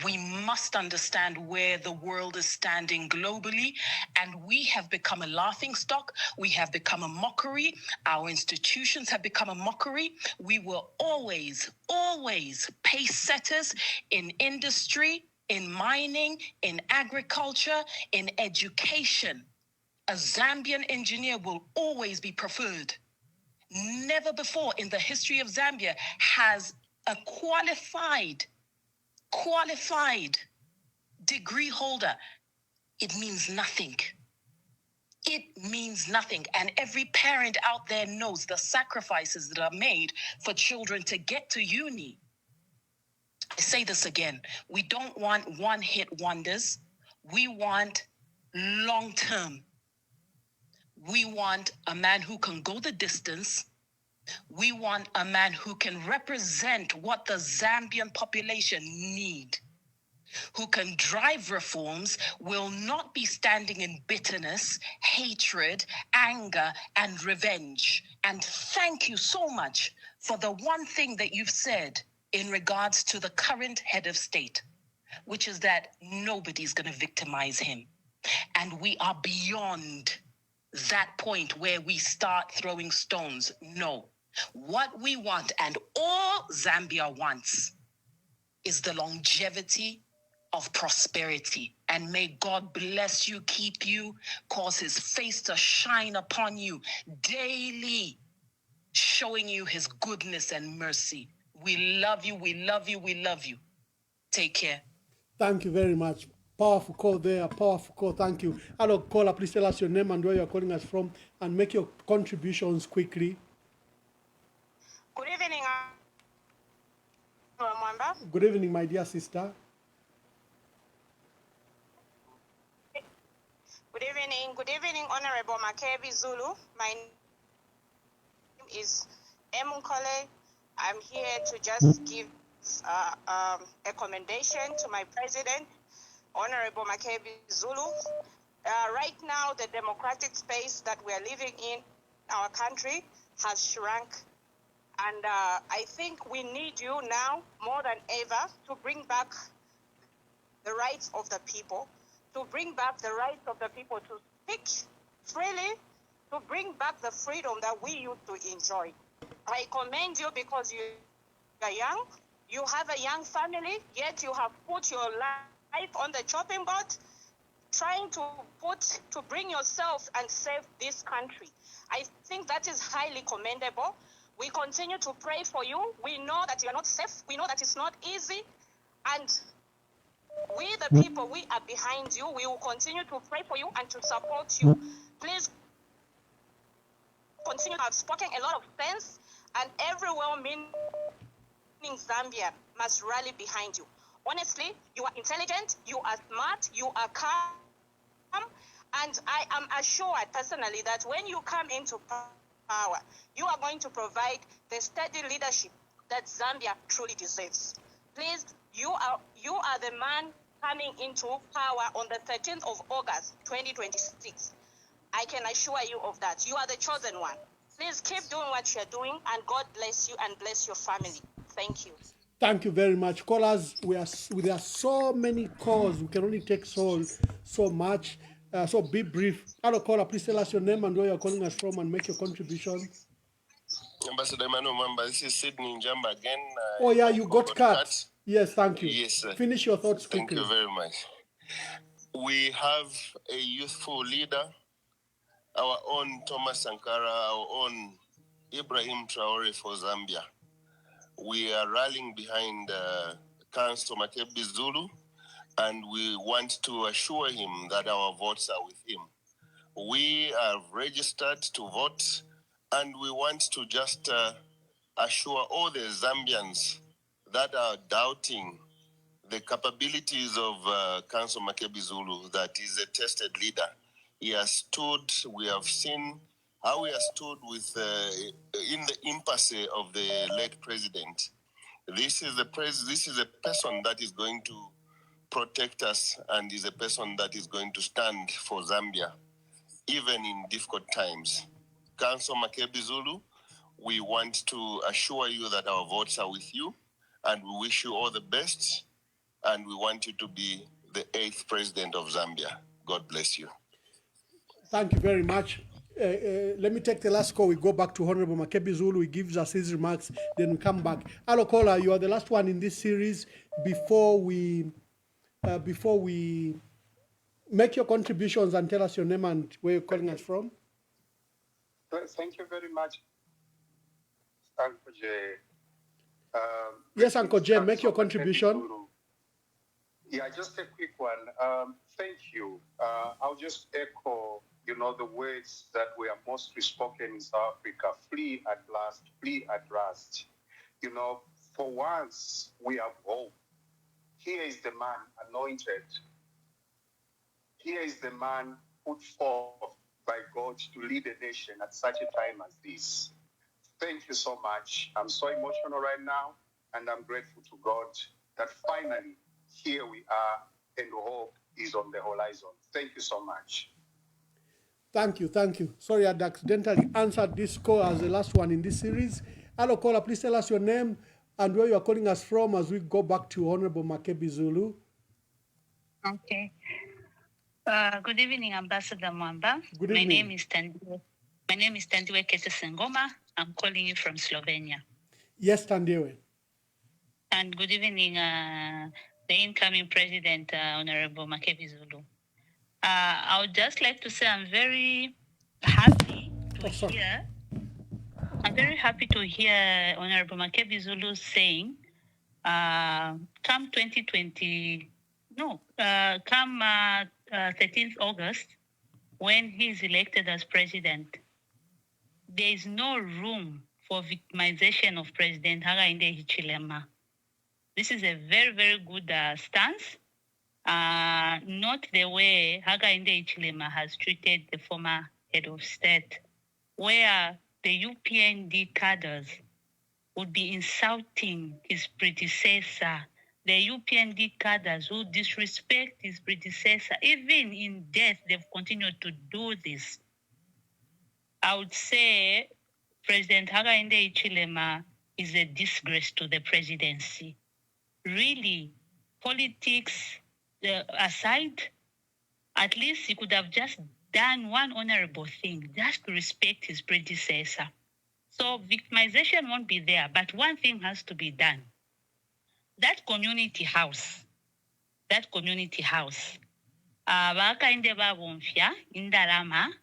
We must understand where the world is standing globally, and we have become a laughingstock. We have become a mockery. Our institutions have become a mockery. We were always pace setters in industry, in mining, in agriculture, in education, a Zambian engineer will always be preferred. Never before in the history of Zambia has a qualified degree holder. It means nothing. It means nothing. And every parent out there knows the sacrifices that are made for children to get to uni. I say this again. We don't want one-hit wonders. We want long-term. We want a man who can go the distance. We want a man who can represent what the Zambian population need, who can drive reforms, will not be standing in bitterness, hatred, anger, and revenge. And thank you so much for the one thing that you've said in regards to the current head of state, which is that nobody's going to victimize him. And we are beyond that point where we start throwing stones. No. What we want, and all Zambia wants, is the longevity of prosperity. And may God bless you, keep you, cause his face to shine upon you daily, showing you his goodness and mercy. We love you, we love you, we love you. Take care. Thank you very much. Powerful call there, powerful call. Thank you. Hello, caller, please tell us your name and where you're calling us from and make your contributions quickly. Good evening, Mwamba. Good evening, my dear sister. Good evening, Honorable MAKEBI ZULU. My name is Emunkole. I'm here to just give a commendation to my president, Honorable MAKEBI ZULU. Right now, the democratic space that we are living in our country has shrunk. And I think we need you now more than ever to bring back the rights of the people, to bring back the rights of the people to speak freely, to bring back the freedom that we used to enjoy. I commend you because you are young, you have a young family, yet you have put your life on the chopping block, trying to bring yourself and save this country. I think that is highly commendable. We continue to pray for you. We know that you're not safe. We know that it's not easy. And we, the people, we are behind you. We will continue to pray for you and to support you. Please continue. I've spoken a lot of sense, and every well-meaning Zambian must rally behind you. Honestly, you are intelligent, you are smart, you are calm, and I am assured personally that when you come into power, you are going to provide the steady leadership that Zambia truly deserves. Please, you are the man coming into power on the 13th of August, 2026. I can assure you of that. You are the chosen one. Please keep doing what you're doing, and God bless you and bless your family. Thank you. Thank you very much. Callers, there are so many calls. We can only take so much. So be brief. Hello, caller, please tell us your name and where you're calling us from and make your contribution. Ambassador Emmanuel Mamba, this is Sydney Njamba again. Oh yeah, you got cut. Yes, thank you. Yes, sir. Finish your thoughts quickly. Thank you very much. We have a youthful leader, our own Thomas Sankara, our own Ibrahim Traore for Zambia. We are rallying behind Councillor MAKEBI ZULU, and we want to assure him that our votes are with him. We are registered to vote, and we want to just assure all the Zambians that are doubting the capabilities of Councillor MAKEBI ZULU that he's a tested leader. He has stood, we have seen how he has stood with in the impasse of the late president. This is a person that is going to protect us and is a person that is going to stand for Zambia, even in difficult times. Councillor MAKEBI ZULU, we want to assure you that our votes are with you, and we wish you all the best, and we want you to be the 8th president of Zambia. God bless you. Thank you very much. Let me take the last call. We go back to Honorable MAKEBI ZULU. He gives us his remarks, then we come back. Hello, caller. You are the last one in this series before we before we make your contributions and tell us your name and where you're calling us from? Thank you very much, Uncle Jay. Yes, Uncle Jay, make your contribution. Yeah, just a quick one. Thank you. I'll just echo, the words that were mostly spoken in South Africa, flee at last, flee at last. For once, we have hope. Here is the man anointed. Here is the man put forth by God to lead a nation at such a time as this. Thank you so much. I'm so emotional right now, and I'm grateful to God that finally here we are and hope is on the horizon. Thank you so much. Thank you, thank you. Sorry, I accidentally answered this call as the last one in this series. Hello, caller, please tell us your name and where you are calling us from as we go back to Honorable MAKEBI ZULU. Okay. Good evening, Ambassador Mwamba. Good My evening. name is Tandiwe Ketesengoma. I'm calling you from Slovenia. Yes, Tandiwe. And good evening, the incoming president, Honorable MAKEBI ZULU. I would just like to say I'm very happy to hear. I'm very happy to hear Honorable MAKEBI ZULU saying, come 13th August, when he's elected as president, there is no room for victimization of President Hakainde Hichilema. This is a very, very good stance. Not the way Hakainde Hichilema has treated the former head of state, where the UPND cadres would be insulting his predecessor. The UPND cadres who disrespect his predecessor, even in death, they've continued to do this. I would say President Hakainde Hichilema is a disgrace to the presidency. Really, politics aside, at least he could have just done one honorable thing, just to respect his predecessor. So victimization won't be there, but one thing has to be done. That community house, Hakainde babomfya indalama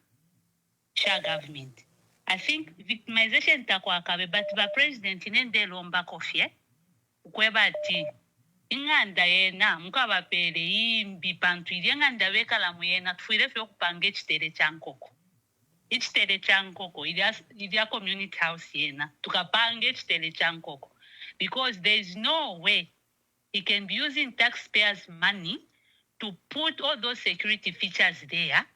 sha government. I think victimization takwa kabe, but the president inende lomba kofye ukweba ati inganda yena mukabapere yimbi pantu ili inganda bekala muyena tufuire fyo kupanga ekitere kyankoko. Ekitere kyankoko ilya community house yena tukapanga ekitere kyankoko, because there is no way he can be using taxpayers' money to put all those security features there.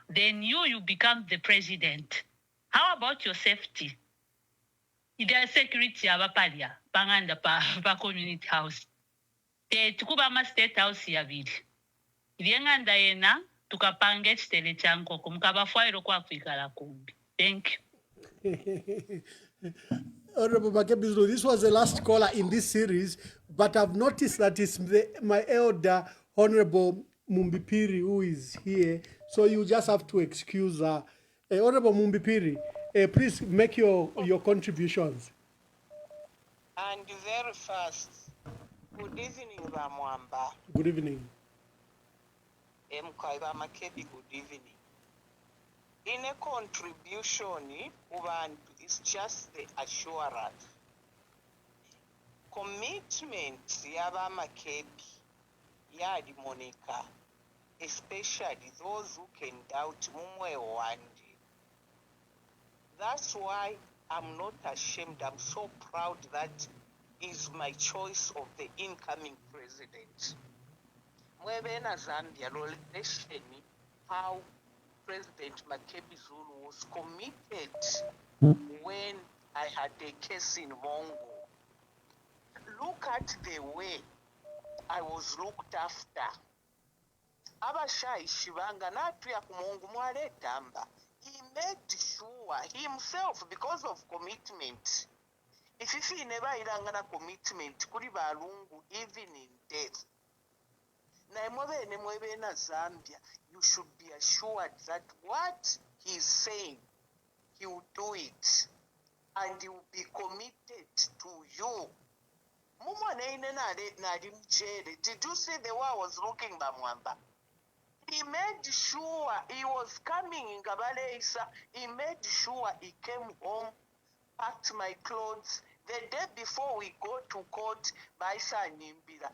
Then you become the president. How about your safety? Ilya security abapalia banganda pa community house. Tukuba ma state house yabili. Ilienganda yena tukapanga ekitere kyankoko mukabafairo kwa kwikala kumbi. Thank you. Honorable MAKEBI ZULU, this was the last caller in this series, but I've noticed that it's my elder, Honorable Mumbipiri, who is here. So you just have to excuse her. Honorable Mumbipiri, please make your contributions. And very fast. Good evening, Bamwamba. Good evening. Mkwaiba MAKEBI, good evening. In a contribution, it's just the assurance. Commitment yaba MAKEBI, yadi Monica, especially those who can doubt Mumwe Wandi. That's why I'm not ashamed. I'm so proud that is my choice of the incoming president. Mwebena Zambia, relation how President MAKEBI ZULU was committed when I had a case in Mongo. Look at the way I was looked after. Abashai Shibanga Natria Kumongo Mwale Tamba. He made sure himself, because of commitment. If he never irangana commitment, kuri balungu even in death. Na Zambia, you should be assured that what he is saying, he will do it. And he will be committed to you. Did you see the way I was looking, Bamwamba? He made sure he was coming in Kabaleisa. He made sure he came home, packed my clothes. The day before we go to court, Baisa Nimbira.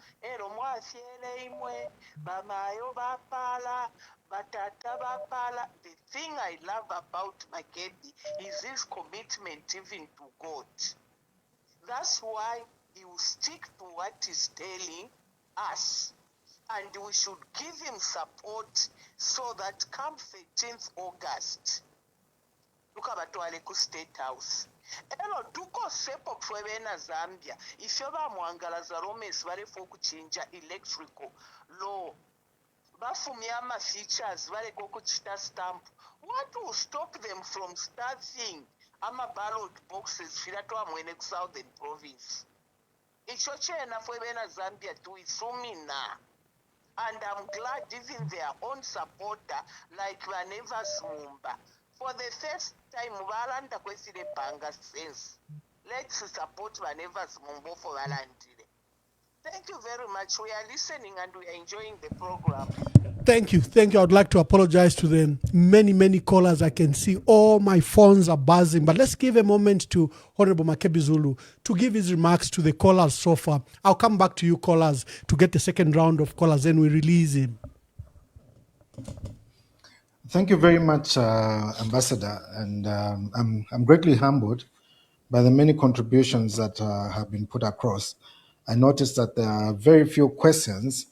Bamayo Bapala, Batata Bapala. The thing I love about MAKEBI is his commitment even to God. That's why he will stick to what he's telling us. And we should give him support so that come 13th August, tukabatwale ku State House. Eno tuko sepo twebena Zambia. Ifyo bamwangalaza Romes barefo okuchinja electrical law. Bafumya ama features bareko okuchita stamp. What will stop them from starting ama ballot boxes filatwa mwene ku Southern Province? Icho chena fwebena Zambia tuisumina. And I'm glad even their own supporter, like Vanevas Mumba, for the first time, Valanda Kwesile Panga says, let's support Vanevas Mumba for Valantile. Thank you very much. We are listening and we are enjoying the program. Thank you. Thank you. I would like to apologize to the many callers. I can see all my phones are buzzing. But let's give a moment to Honorable MAKEBI ZULU to give his remarks to the callers so far. I'll come back to you callers to get the second round of callers, then we release him. Thank you very much, Ambassador. And I'm greatly humbled by the many contributions that have been put across. I noticed that there are very few questions,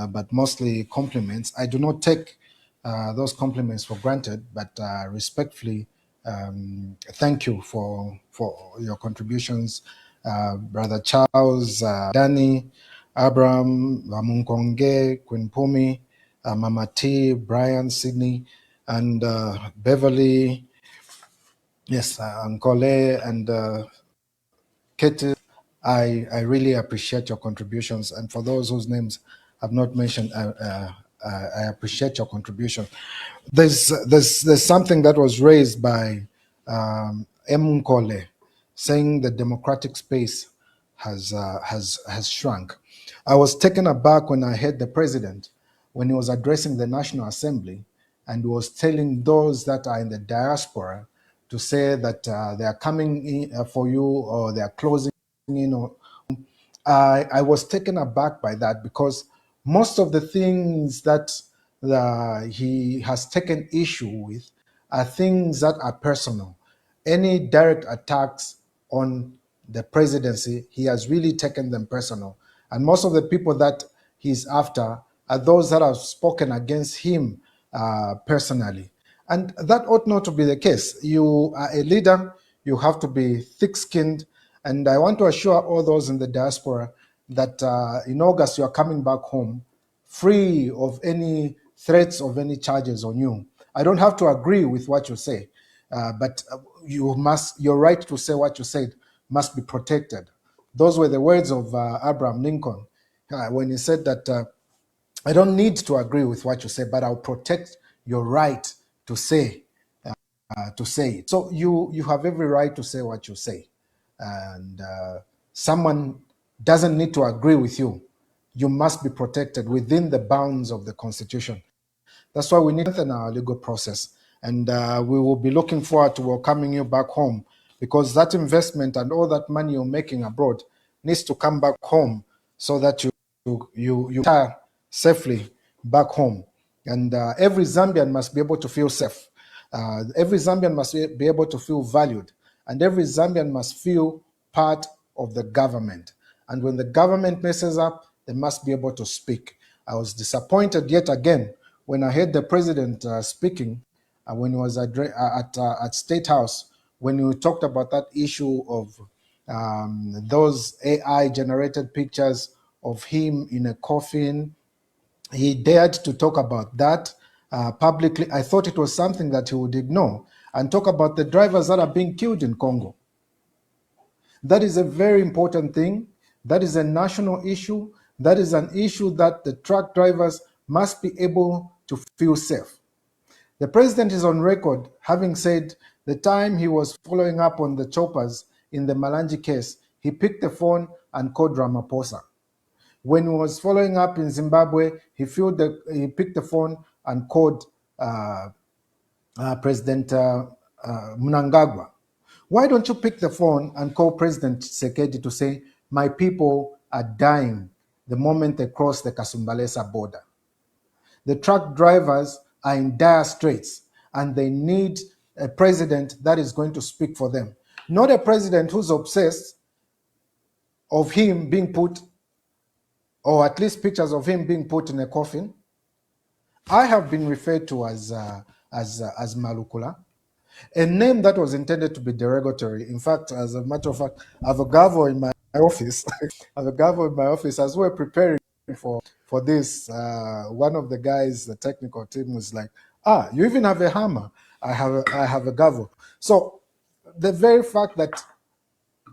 but mostly compliments. I do not take those compliments for granted, but respectfully thank you for your contributions, Brother Charles, Danny, Abraham, Munkonge, Queen Pumi, Mama T, Brian, Sydney, and Beverly, yes, Ankole, and Katie. I really appreciate your contributions, and for those whose names I've not mentioned, I appreciate your contribution. There's something that was raised by Mkole, saying the democratic space has shrunk. I was taken aback when I heard the president when he was addressing the National Assembly and was telling those that are in the diaspora to say that they are coming in for you or they are closing in. I was taken aback by that because most of the things that he has taken issue with are things that are personal. Any direct attacks on the presidency, he has really taken them personal. And most of the people that he's after are those that have spoken against him personally. And that ought not to be the case. You are a leader, you have to be thick-skinned. And I want to assure all those in the diaspora that in August you are coming back home free of any threats of any charges on you. I don't have to agree with what you say, but your right to say what you said must be protected. Those were the words of Abraham Lincoln when he said that I don't need to agree with what you say, but I'll protect your right to say it. So you have every right to say what you say, and someone doesn't need to agree with you. You must be protected within the bounds of the Constitution. That's why we need to strengthen our legal process, and we will be looking forward to welcoming you back home, because that investment and all that money you're making abroad needs to come back home so that you retire safely back home. And every Zambian must be able to feel safe. Every Zambian must be able to feel valued, and every Zambian must feel part of the government. And when the government messes up, they must be able to speak. I was disappointed yet again when I heard the president speaking when he was at State House, when he talked about that issue of those AI-generated pictures of him in a coffin. He dared to talk about that publicly. I thought it was something that he would ignore and talk about the drivers that are being killed in Congo. That is a very important thing. That is a national issue. That is an issue that the truck drivers must be able to feel safe. The president is on record having said the time he was following up on the choppers in the Malanji case, he picked the phone and called Ramaphosa. When he was following up in Zimbabwe, he picked the phone and called President Mnangagwa. Why don't you pick the phone and call President Tshisekedi to say, my people are dying the moment they cross the Kasumbalesa border? The truck drivers are in dire straits and they need a president that is going to speak for them. Not a president who's obsessed of him being put, or at least pictures of him being put in a coffin. I have been referred to as Malukula, a name that was intended to be derogatory. In fact, as a matter of fact, I have a gavel in my office. I have a gavel in my office. As we're preparing for this, one of the guys, the technical team, was like, you even have a hammer. I have a gavel. So the very fact that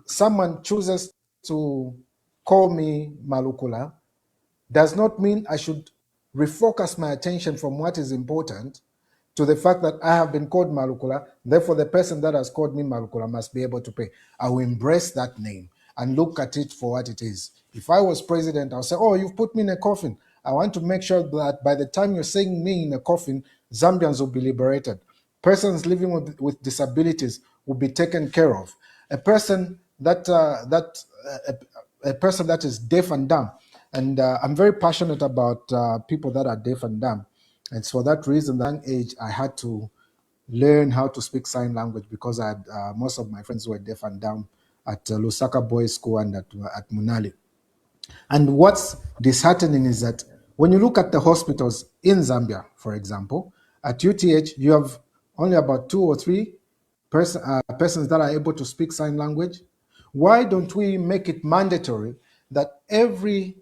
someone chooses to call me Malukula does not mean I should refocus my attention from what is important to the fact that I have been called Malukula. Therefore, the person that has called me Malukula must be able to pay. I will embrace that name and look at it for what it is. If I was president, I'll say, you've put me in a coffin. I want to make sure that by the time you're saying me in a coffin, Zambians will be liberated. Persons living with disabilities will be taken care of. A person that is deaf and dumb. And I'm very passionate about people that are deaf and dumb. And for that reason, at a young age, I had to learn how to speak sign language because I had most of my friends were deaf and dumb at Lusaka Boys School and at Munali. And what's disheartening is that when you look at the hospitals in Zambia, for example, at UTH, you have only about 2 or 3 persons that are able to speak sign language. Why don't we make it mandatory that every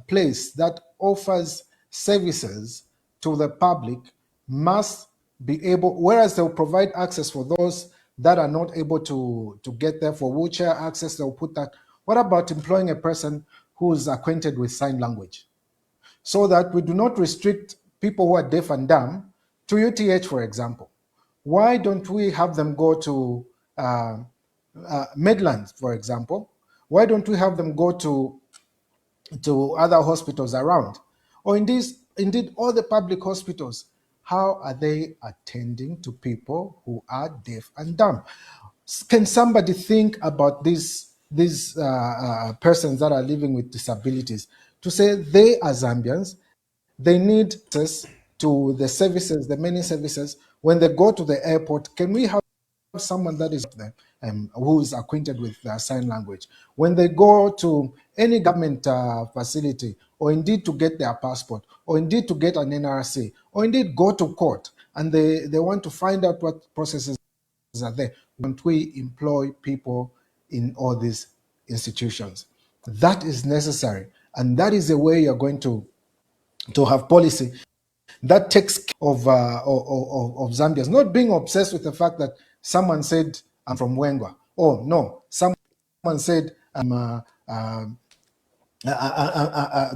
place that offers services to the public must be able, whereas they'll provide access for those that are not able to get there, for wheelchair access, they'll put that. What about employing a person who is acquainted with sign language? So that we do not restrict people who are deaf and dumb to UTH, for example. Why don't we have them go to Midlands, for example? Why don't we have them go to other hospitals around? Or indeed all the public hospitals? How are they attending to people who are deaf and dumb? Can somebody think about these persons that are living with disabilities to say they are Zambians, they need access to the services, the many services. When they go to the airport, can we have someone that is there who is acquainted with sign language? When they go to any government facility, or indeed to get their passport, or indeed to get an NRC, or indeed go to court, and they want to find out what processes are there, don't we employ people in all these institutions? That is necessary, and that is the way you're going to have policy that takes care of Zambians, not being obsessed with the fact that someone said, I'm from Wengwa. Oh, no, someone said,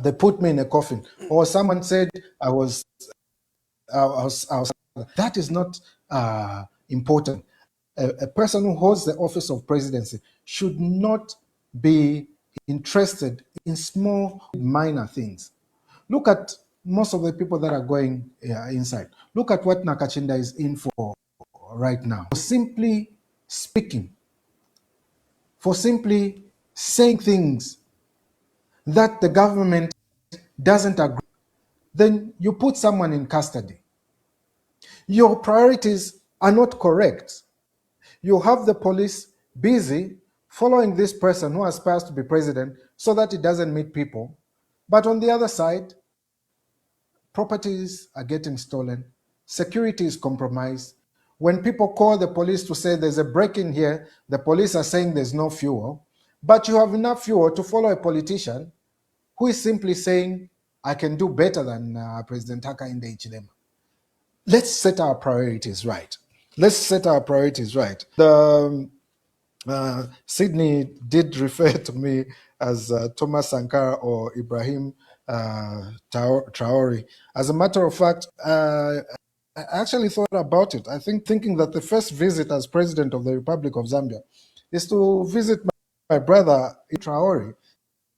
they put me in a coffin. Or someone said, I was. That is not important. A person who holds the office of presidency should not be interested in small, minor things. Look at most of the people that are going inside. Look at what Nakachinda is in for right now. For simply speaking, for simply saying things that the government doesn't agree, then you put someone in custody. Your priorities are not correct. You have the police busy following this person who aspires to be president so that he doesn't meet people. But on the other side, properties are getting stolen, security is compromised. When people call the police to say there's a break-in here, the police are saying there's no fuel, but you have enough fuel to follow a politician who is simply saying, I can do better than President Hakainde Hichilema. Let's set our priorities right. Let's set our priorities right. Sydney did refer to me as Thomas Sankara or Ibrahim Traore. As a matter of fact, I actually thought about it. I think thinking that the first visit as president of the Republic of Zambia is to visit my brother Traore,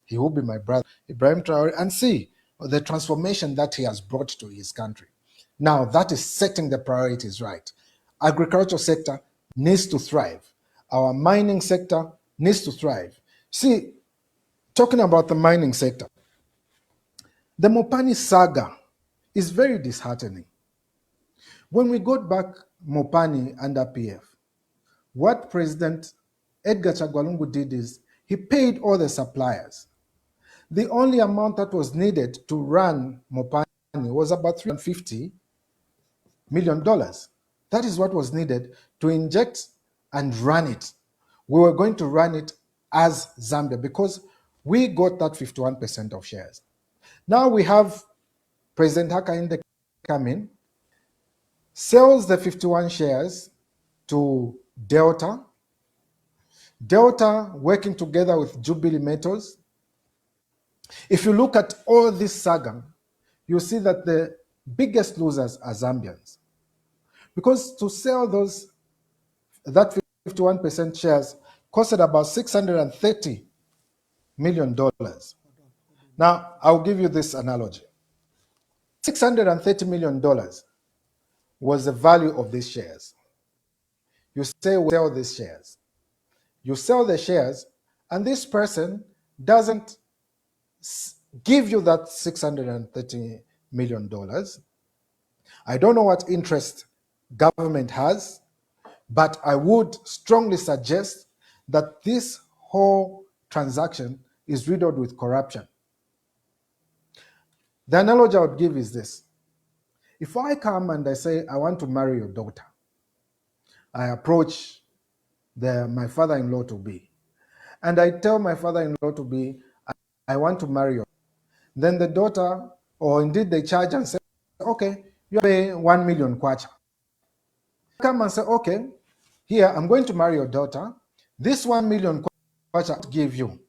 he will be my brother Ibrahim Traore, and see the transformation that he has brought to his country. Now that is setting the priorities right. Agriculture sector needs to thrive. Our mining sector needs to thrive. See, talking about the mining sector, the Mopani saga is very disheartening. When we got back Mopani under PF, what President Edgar Chagwalungu did is he paid all the suppliers. The only amount that was needed to run Mopani was about $350 million. That is what was needed to inject and run it. We were going to run it as Zambia because we got that 51% of shares. Now we have President Hakainde come in, sells the 51 shares to Delta, Delta working together with Jubilee Metals. If you look at all this saga, you see that the biggest losers are Zambians. Because to sell that 51% shares costed about $630 million. Now, I'll give you this analogy. $630 million was the value of these shares. You say we sell these shares. You sell the shares, and this person doesn't give you that $630 million. I don't know what interest government has, but I would strongly suggest that this whole transaction is riddled with corruption. The analogy I would give is this. If I come and I say, I want to marry your daughter, I approach my father-in-law to be, and I tell my father-in-law to be, I want to marry your daughter. Then the daughter, or indeed they charge and say, okay, you pay 1 million kwacha. Come and say, okay, here, I'm going to marry your daughter. This 1 million kwacha I'll give you.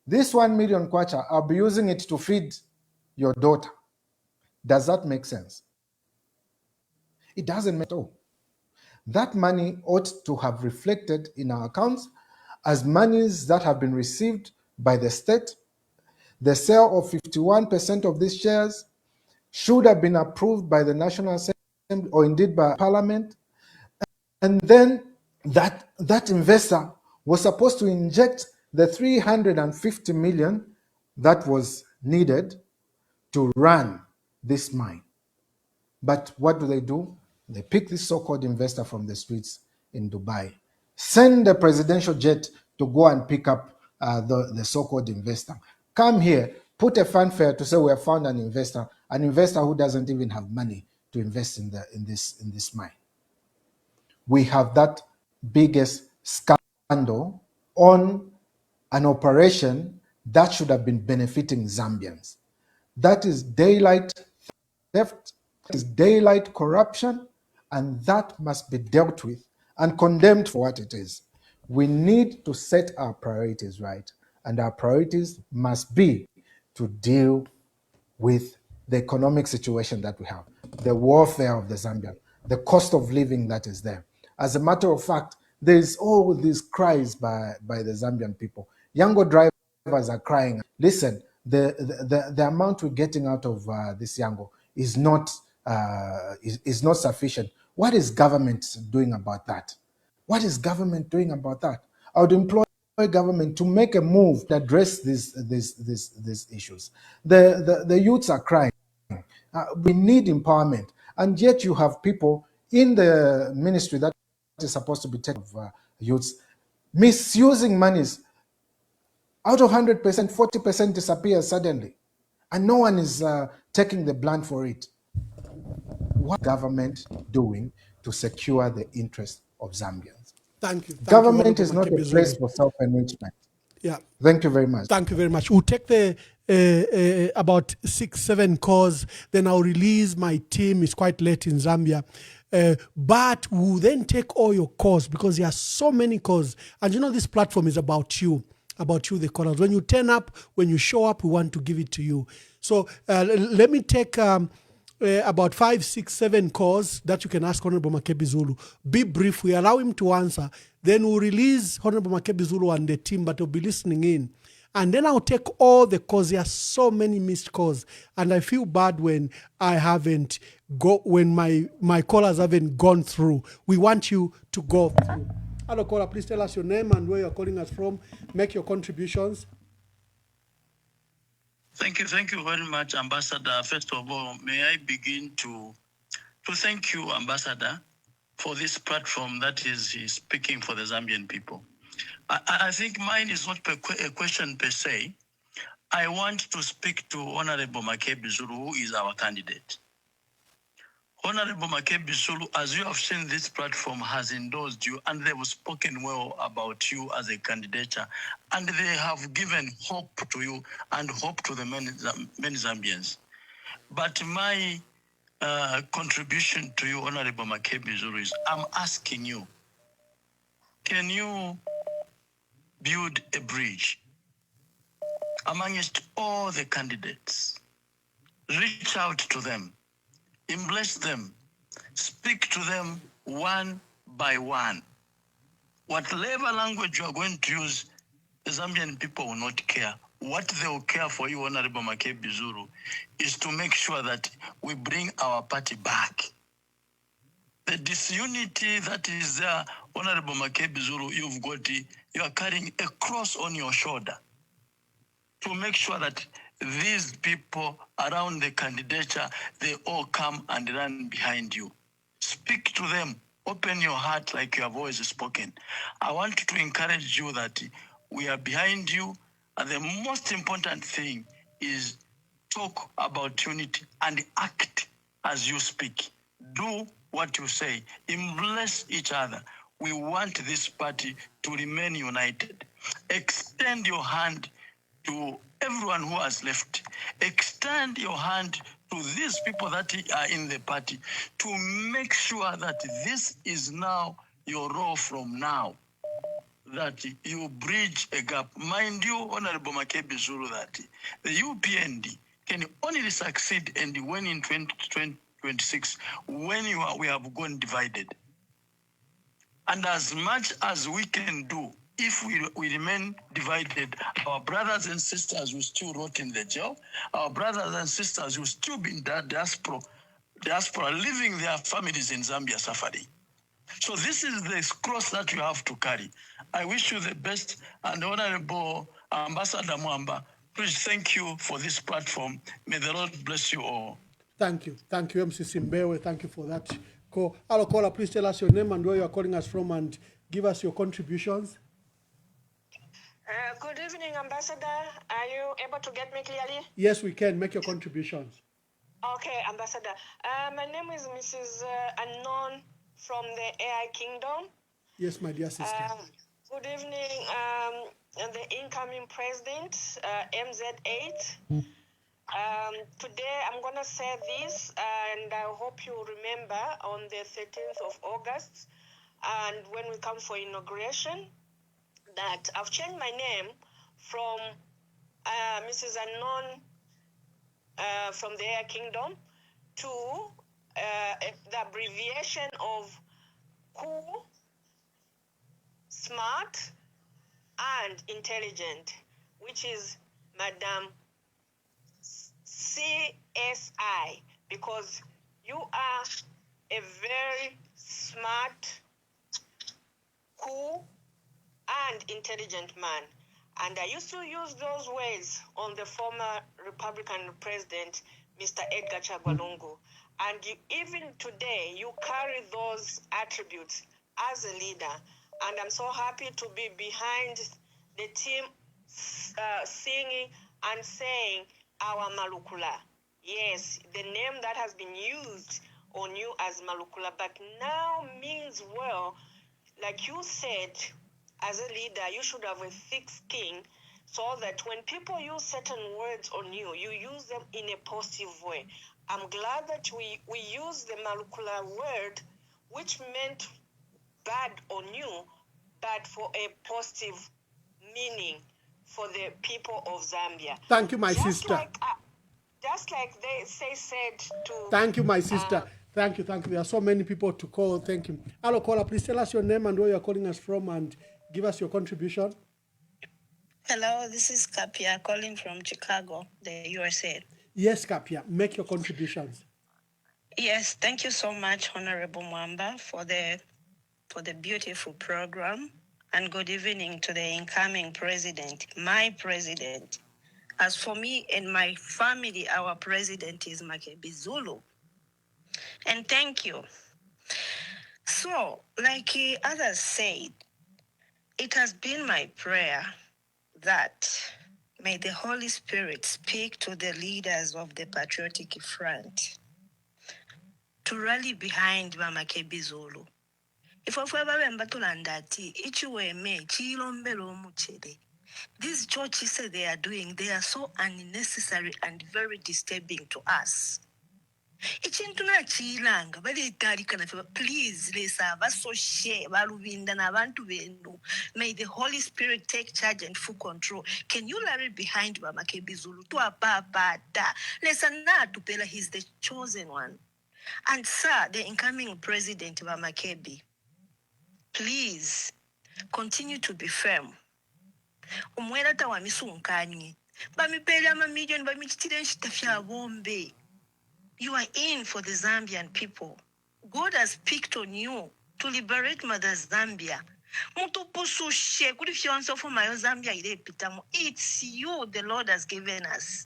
This 1 million kwacha, I'll be using it to feed your daughter. Does that make sense? It doesn't make all. That money ought to have reflected in our accounts as monies that have been received by the state. The sale of 51% of these shares should have been approved by the National Assembly or indeed by Parliament. And then that investor was supposed to inject the 350 million that was needed to run this mine. But what do? They pick this so-called investor from the streets in Dubai, send the presidential jet to go and pick up the so-called investor. Come here, put a fanfare to say we have found an investor who doesn't even have money to invest in this mine. We have that biggest scandal on an operation that should have been benefiting Zambians. That is daylight theft, that is daylight corruption, and that must be dealt with and condemned for what it is. We need to set our priorities right, and our priorities must be to deal with the economic situation that we have, the warfare of the Zambian, the cost of living that is there. As a matter of fact, there is all these cries by the Zambian people. Yango drivers are crying. Listen, the amount we're getting out of this Yango is not sufficient. What is government doing about that? What is government doing about that? I would employ government to make a move to address these issues. The youths are crying. We need empowerment, and yet you have people in the ministry that is supposed to be taking care of youths misusing monies. Out of 100%, 40% disappears suddenly, and no one is taking the blame for it. What is government doing to secure the interest of Zambians? Thank you. Government is not a place for self-enrichment. Yeah. Thank you very much. Thank you very much. We'll take the about 6-7 calls, then I'll release my team. It's quite late in Zambia. But we'll then take all your calls because there are so many calls. And you know, this platform is about you, the callers. When you turn up, when you show up, we want to give it to you. So let me take about 5, 6, 7 calls that you can ask Honorable MAKEBI Zulu. Be brief. We allow him to answer. Then we'll release Honorable MAKEBI Zulu and the team, but we'll be listening in. And then I'll take all the calls. There are so many missed calls. And I feel bad when I haven't when my callers haven't gone through. We want you to go through. Hello, caller, please tell us your name and where you're calling us from. Make your contributions. Thank you very much, Ambassador. First of all, may I begin to thank you, Ambassador, for this platform that is speaking for the Zambian people. I think mine is not a question per se. I want to speak to Honorable MAKEBI Zulu, who is our candidate. Honorable MAKEBI Zulu, as you have seen, this platform has endorsed you and they have spoken well about you as a candidate, and they have given hope to you and hope to the many Zambians. But my contribution to you, Honorable MAKEBI Zulu, is I'm asking you, can you build a bridge amongst all the candidates? Reach out to them, embrace them, speak to them one by one. Whatever language you are going to use, the Zambian people will not care. What they will care for you, Honorable MAKEBI Zulu, is to make sure that we bring our party back. The disunity that is there, Honorable MAKEBI Zulu, you are carrying a cross on your shoulder to make sure that these people around the candidature, they all come and run behind you. Speak to them. Open your heart like you have always spoken. I want to encourage you that we are behind you. And the most important thing is talk about unity and act as you speak. Do what you say. Embrace each other. We want this party to remain united. Extend your hand to everyone who has left. Extend your hand to these people that are in the party to make sure that this is now your role from now, that you bridge a gap. Mind you, Honorable MAKEBI Zulu, that the UPND can only succeed and when in 2026, when we have gone divided. And as much as we can do, if we remain divided, our brothers and sisters will still rot in the jail. Our brothers and sisters will still be in the diaspora, leaving their families in Zambia suffering. So this is the cross that you have to carry. I wish you the best, and Honorable Ambassador Mwamba, please thank you for this platform. May the Lord bless you all. Thank you. Thank you, MC Simbewe. Thank you for that call. Hello, caller, please tell us your name and where you are calling us from and give us your contributions. Good evening, Ambassador. Are you able to get me clearly? Yes, we can. Make your contributions. Okay, Ambassador. My name is Mrs. Anon from the AI Kingdom. Yes, my dear sister. Good evening, the incoming president, MZ8. Today I'm going to say this, and I hope you remember on the 13th of August, and when we come for inauguration, that I've changed my name from Mrs. Anon from the Air Kingdom to the abbreviation of cool, smart, and intelligent, which is Madam CSI, because you are a very smart, cool, and intelligent man. And I used to use those words on the former Republican president, Mr. Edgar Chagwa Lungu. And even today, you carry those attributes as a leader. And I'm so happy to be behind the team singing and saying our Malukula. Yes, the name that has been used on you as Malukula, but now means well, like you said, as a leader, you should have a thick skin so that when people use certain words on you, you use them in a positive way. I'm glad that we use the Malukula word, which meant bad on you, but for a positive meaning for the people of Zambia. Thank you, my sister. just like they said to. Thank you, my sister. Thank you. There are so many people to call. Thank you. Hello, caller. Please tell us your name and where you're calling us from and give us your contribution. Hello, this is Kapia calling from Chicago, the USA. Yes, Kapia. Make your contributions. Yes, thank you so much, Honorable Mwamba, for the beautiful program. And good evening to the incoming president, my president. As for me and my family, our president is MAKEBI ZULU. And thank you. So, like others said, it has been my prayer that may the Holy Spirit speak to the leaders of the Patriotic Front to rally behind MAKEBI ZULU. If I ever ati ichiweme chilombelo muchede. These churches say they are doing, they are so unnecessary and very disturbing to us. Ichintu na chilanga bali itarika na please lesa baso share balubinda na abantu benu. May the Holy Spirit take charge and full control. Can you rally behind MAKEBI ZULU to apapata? Lesa na tupela, he's the chosen one. And sir, the incoming president of MAKEBI, please continue to be firm. Umwelata wa misunkanye. Bamipele ama million bamichitile nshitafya bombe. You are in for the Zambian people. God has picked on you to liberate Mother Zambia. Mutupusushe kulifyonso for my Zambia ile pitamo. It's you the Lord has given us.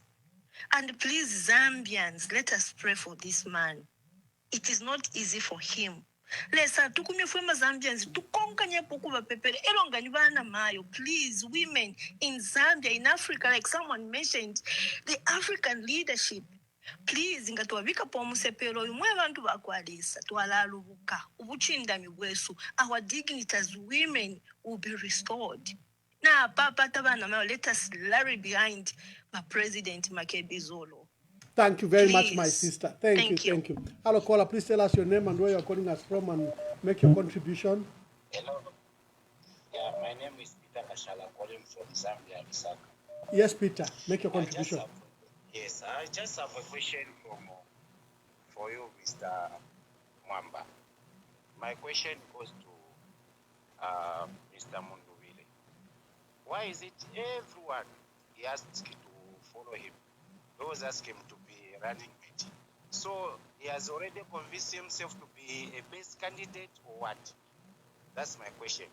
And please, Zambians, let us pray for this man. It is not easy for him. Lesa tukumye fwema Zambians tukonkanye pokuba pepere elonga nibana mayo. Please, women in Zambia, in Africa, like someone mentioned, the African leadership. Please, ngatuwavika po musepelo yumwe abantu bakwalisa twalalubuka ubuchinda mibwesu. Our dignity as women will be restored. Na papa tabana mayo, let us rally behind my president MAKEBI ZULU. Thank you very much, my sister. Thank you. Hello, caller. Please tell us your name and where you're calling us from and make your contribution. Hello. Yeah, my name is Peter Kashala, calling from Zambia, Lusaka. Yes, Peter. Make your contribution. I just have a question for you, Mr. Mwamba. My question goes to Mr. Munduvile. Why is it everyone he asks to follow him? Those ask him to be running mate. So he has already convinced himself to be a best candidate or what? That's my question.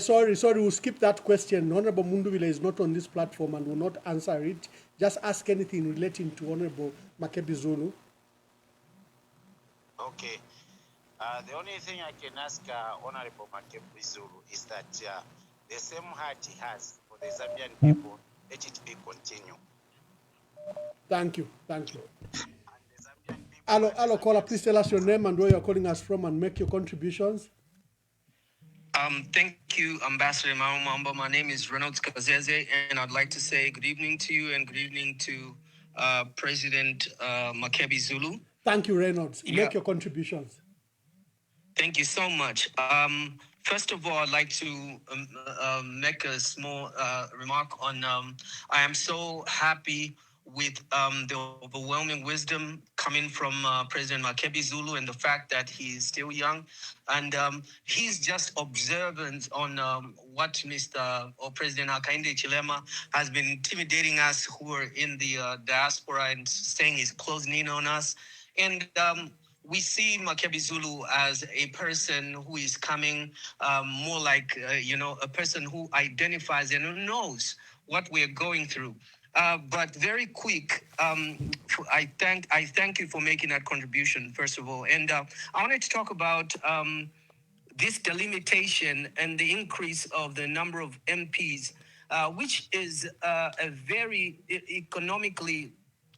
Sorry, we'll skip that question. Honorable Munduvile is not on this platform and will not answer it. Just ask anything relating to Honorable MAKEBI ZULU. Okay. The only thing I can ask Honorable MAKEBI ZULU is that the same heart he has for the Zambian people, let it be continue. Thank you. Hello, caller. Please tell us your name and where you're calling us from and make your contributions. Thank you, Ambassador Mwamba. My name is Reynolds Kazeze, and I'd like to say good evening to you and good evening to President MAKEBI ZULU. Thank you, Reynolds. Make your contributions. Thank you so much. First of all, I'd like to make a small remark on I am so happy with the overwhelming wisdom coming from President MAKEBI ZULU and the fact that he is still young. And he's just observant on what Mr. or President Hakainde Chilema has been intimidating us who are in the diaspora and saying he's closing in on us. And we see MAKEBI ZULU as a person who is coming more like, a person who identifies and who knows what we're going through. But very quick, I thank you for making that contribution, first of all. And I wanted to talk about this delimitation and the increase of the number of MPs, which is a very economically,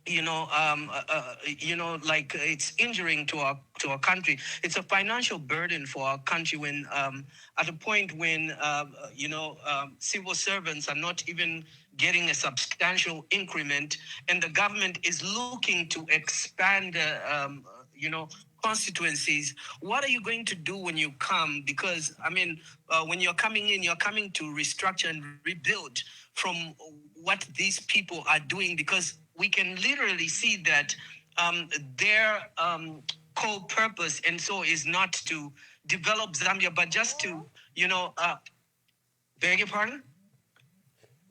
like it's injuring to our country. It's a financial burden for our country when at a point when civil servants are not even getting a substantial increment, and the government is looking to expand, constituencies. What are you going to do when you come? Because when you're coming in, you're coming to restructure and rebuild from what these people are doing. Because we can literally see that their core purpose and so is not to develop Zambia, but just to, beg your pardon?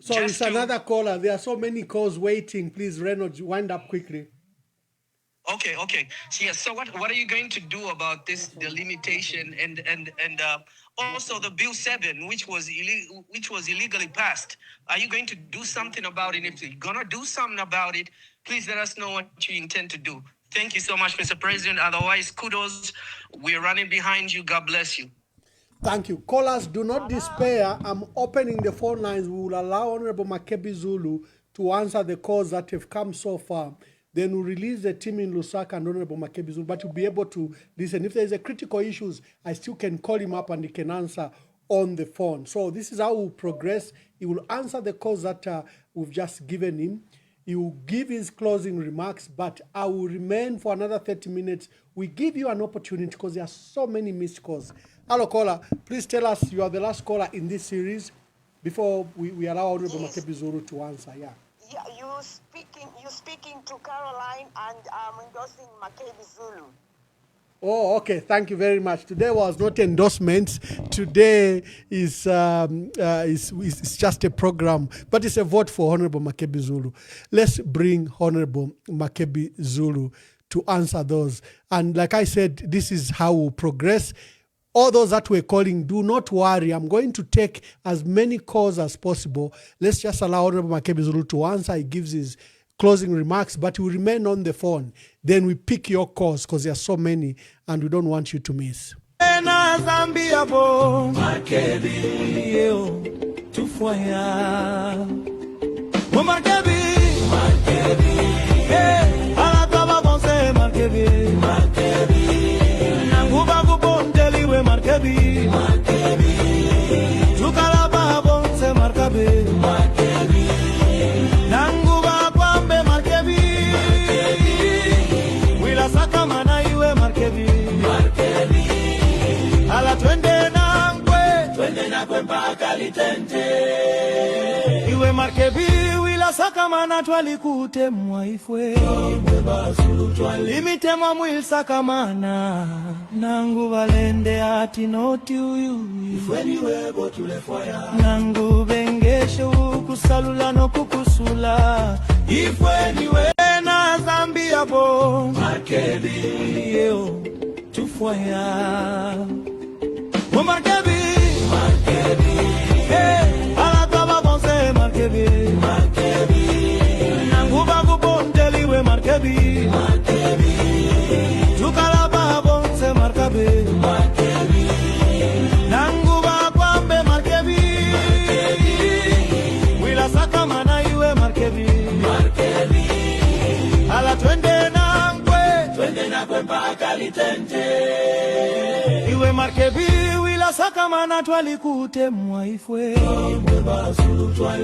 So it's another caller. There are so many calls waiting. Please, Reynolds, wind up quickly. Okay. So, yes. So what are you going to do about this delimitation and also the Bill 7, which was illegally passed? Are you going to do something about it? If you're gonna do something about it, please let us know what you intend to do. Thank you so much, Mr. President. Otherwise, kudos. We're running behind you. God bless you. Thank you. Callers, do not despair. I'm opening the phone lines. We will allow Honorable MAKEBI ZULU to answer the calls that have come so far. Then we'll release the team in Lusaka and Honorable MAKEBI ZULU, but you'll be able to listen. If there's a critical issues, I still can call him up and he can answer on the phone. So this is how we'll progress. He will answer the calls that we've just given him. He will give his closing remarks, but I will remain for another 30 minutes. We give you an opportunity because there are so many missed calls. Hello, caller. Please tell us you are the last caller in this series before we allow Honorable MAKEBI ZULU to answer. Yeah. Yeah, you speaking to Caroline, and I'm endorsing MAKEBI ZULU. Oh, okay. Thank you very much. Today was not endorsements. Today is just a program, but it's a vote for Honorable MAKEBI ZULU. Let's bring Honorable MAKEBI ZULU to answer those. And like I said, this is how we'll progress. All those that we're calling, do not worry. I'm going to take as many calls as possible. Let's just allow Honorable MAKEBI ZULU to answer. He gives his closing remarks, but he will remain on the phone. Then we pick your calls because there are so many and we don't want you to miss. Iwe MAKEBI wila sakamana twalikute mwaifwe limitema mwil sakamana nangu valende ati noti uyu nangu bengeshe ukusalula no kukusula ifwe na Zambia bo MAKEBI yeo tufwaya MAKEBI alataba bonse MAKEBI nanguba kubondeliwe MAKEBI tukalaba bonse MAKEBI nanguba kwambe MAKEBI wila sakamana iwe MAKEBI ala twende nakwe mpaka litente iwe MAKEBI sakamana twalikute mwaifwe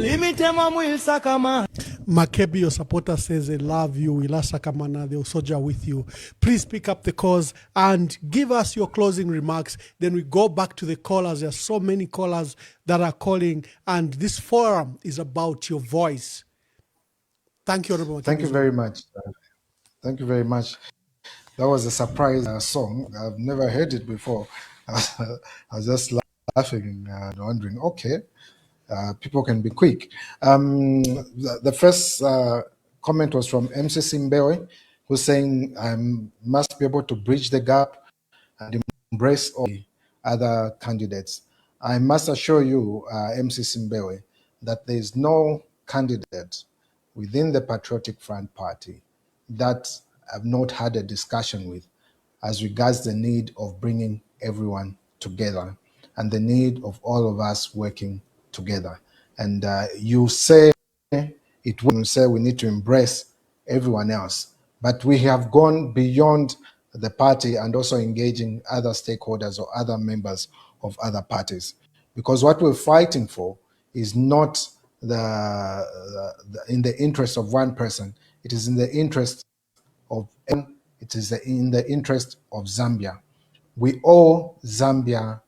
limitema mwil sakamana. MAKEBI, your supporter says they love you. Ila Sakamana, they'll soldier with you. Please pick up the calls and give us your closing remarks. Then we go back to the callers. There are so many callers that are calling, and this forum is about your voice. Thank you, everyone. Thank you very much. Thank you very much. That was a surprise song. I've never heard it before. I was just laughing and wondering, okay, people can be quick. The first comment was from MC Simbewe, who's saying I must be able to bridge the gap and embrace all the other candidates. I must assure you, MC Simbewe, that there is no candidate within the Patriotic Front Party that I've not had a discussion with as regards the need of bringing everyone together and the need of all of us working together. And you say it will say we need to embrace everyone else, but we have gone beyond the party and also engaging other stakeholders or other members of other parties, because what we're fighting for is not in the interest of one person. It is in the interest of in the interest of Zambia. We owe Zambia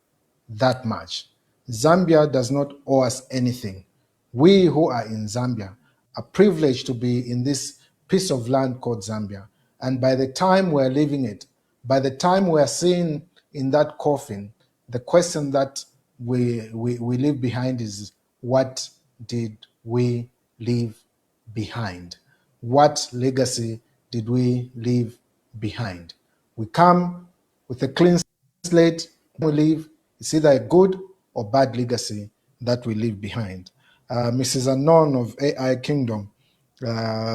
that much. Zambia does not owe us anything. We who are in Zambia are privileged to be in this piece of land called Zambia. And by the time we're leaving it, by the time we're seeing in that coffin, the question that we leave behind is, what did we leave behind? What legacy did we leave behind? We come with a clean slate. We leave, it's either a good or bad legacy that we leave behind. Mrs. Anon of AI Kingdom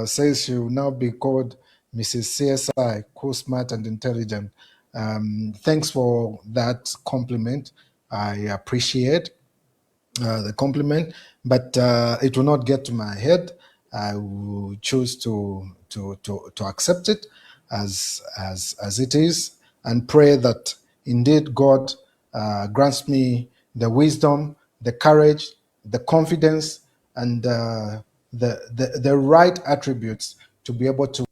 says she will now be called Mrs. CSI, cool, smart, and intelligent. Thanks for that compliment. I appreciate the compliment, but it will not get to my head. I will choose to accept it as it is, and pray that indeed God grants me the wisdom, the courage, the confidence, and the right attributes to be able to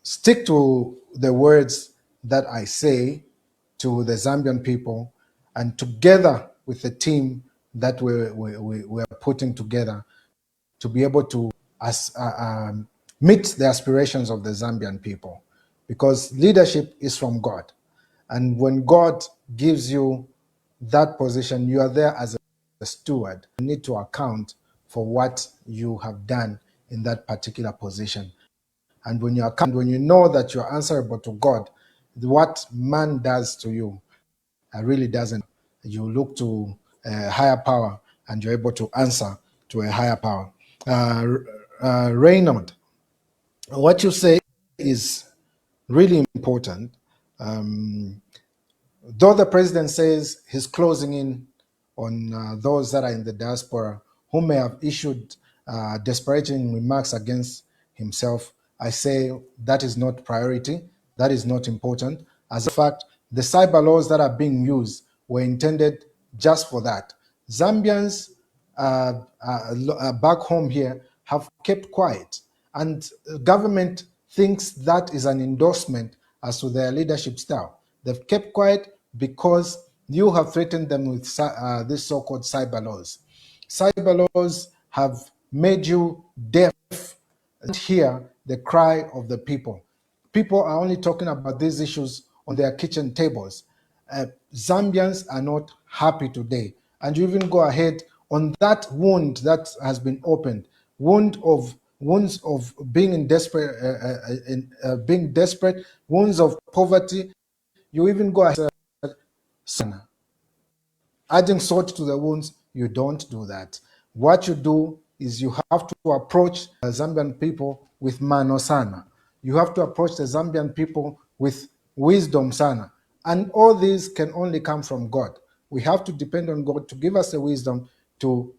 stick to the words that I say to the Zambian people, and together with the team that we're putting together, to be able to meet the aspirations of the Zambian people. Because leadership is from God. And when God gives you that position, you are there as a steward. You need to account for what you have done in that particular position. And when you know that you're answerable to God, what man does to you really doesn't. You look to a higher power, and you're able to answer to a higher power. Reynold, what you say is really important. Though the president says he's closing in on those that are in the diaspora who may have issued disparaging remarks against himself, I say that is not priority. That is not important. As a fact, the cyber laws that are being used were intended just for that. Zambians back home here have kept quiet, and government thinks that is an endorsement as to their leadership style. They've kept quiet because you have threatened them with these so-called cyber laws. Cyber laws have made you deaf and hear the cry of the people. People are only talking about these issues on their kitchen tables. Zambians are not happy today. And you even go ahead on that wound that has been opened, wounds of being desperate, wounds of poverty. You even go ahead, adding salt to the wounds. You don't do that. What you do is you have to approach the Zambian people with mano sana. You have to approach the Zambian people with wisdom sana. And all these can only come from God. We have to depend on God to give us the wisdom to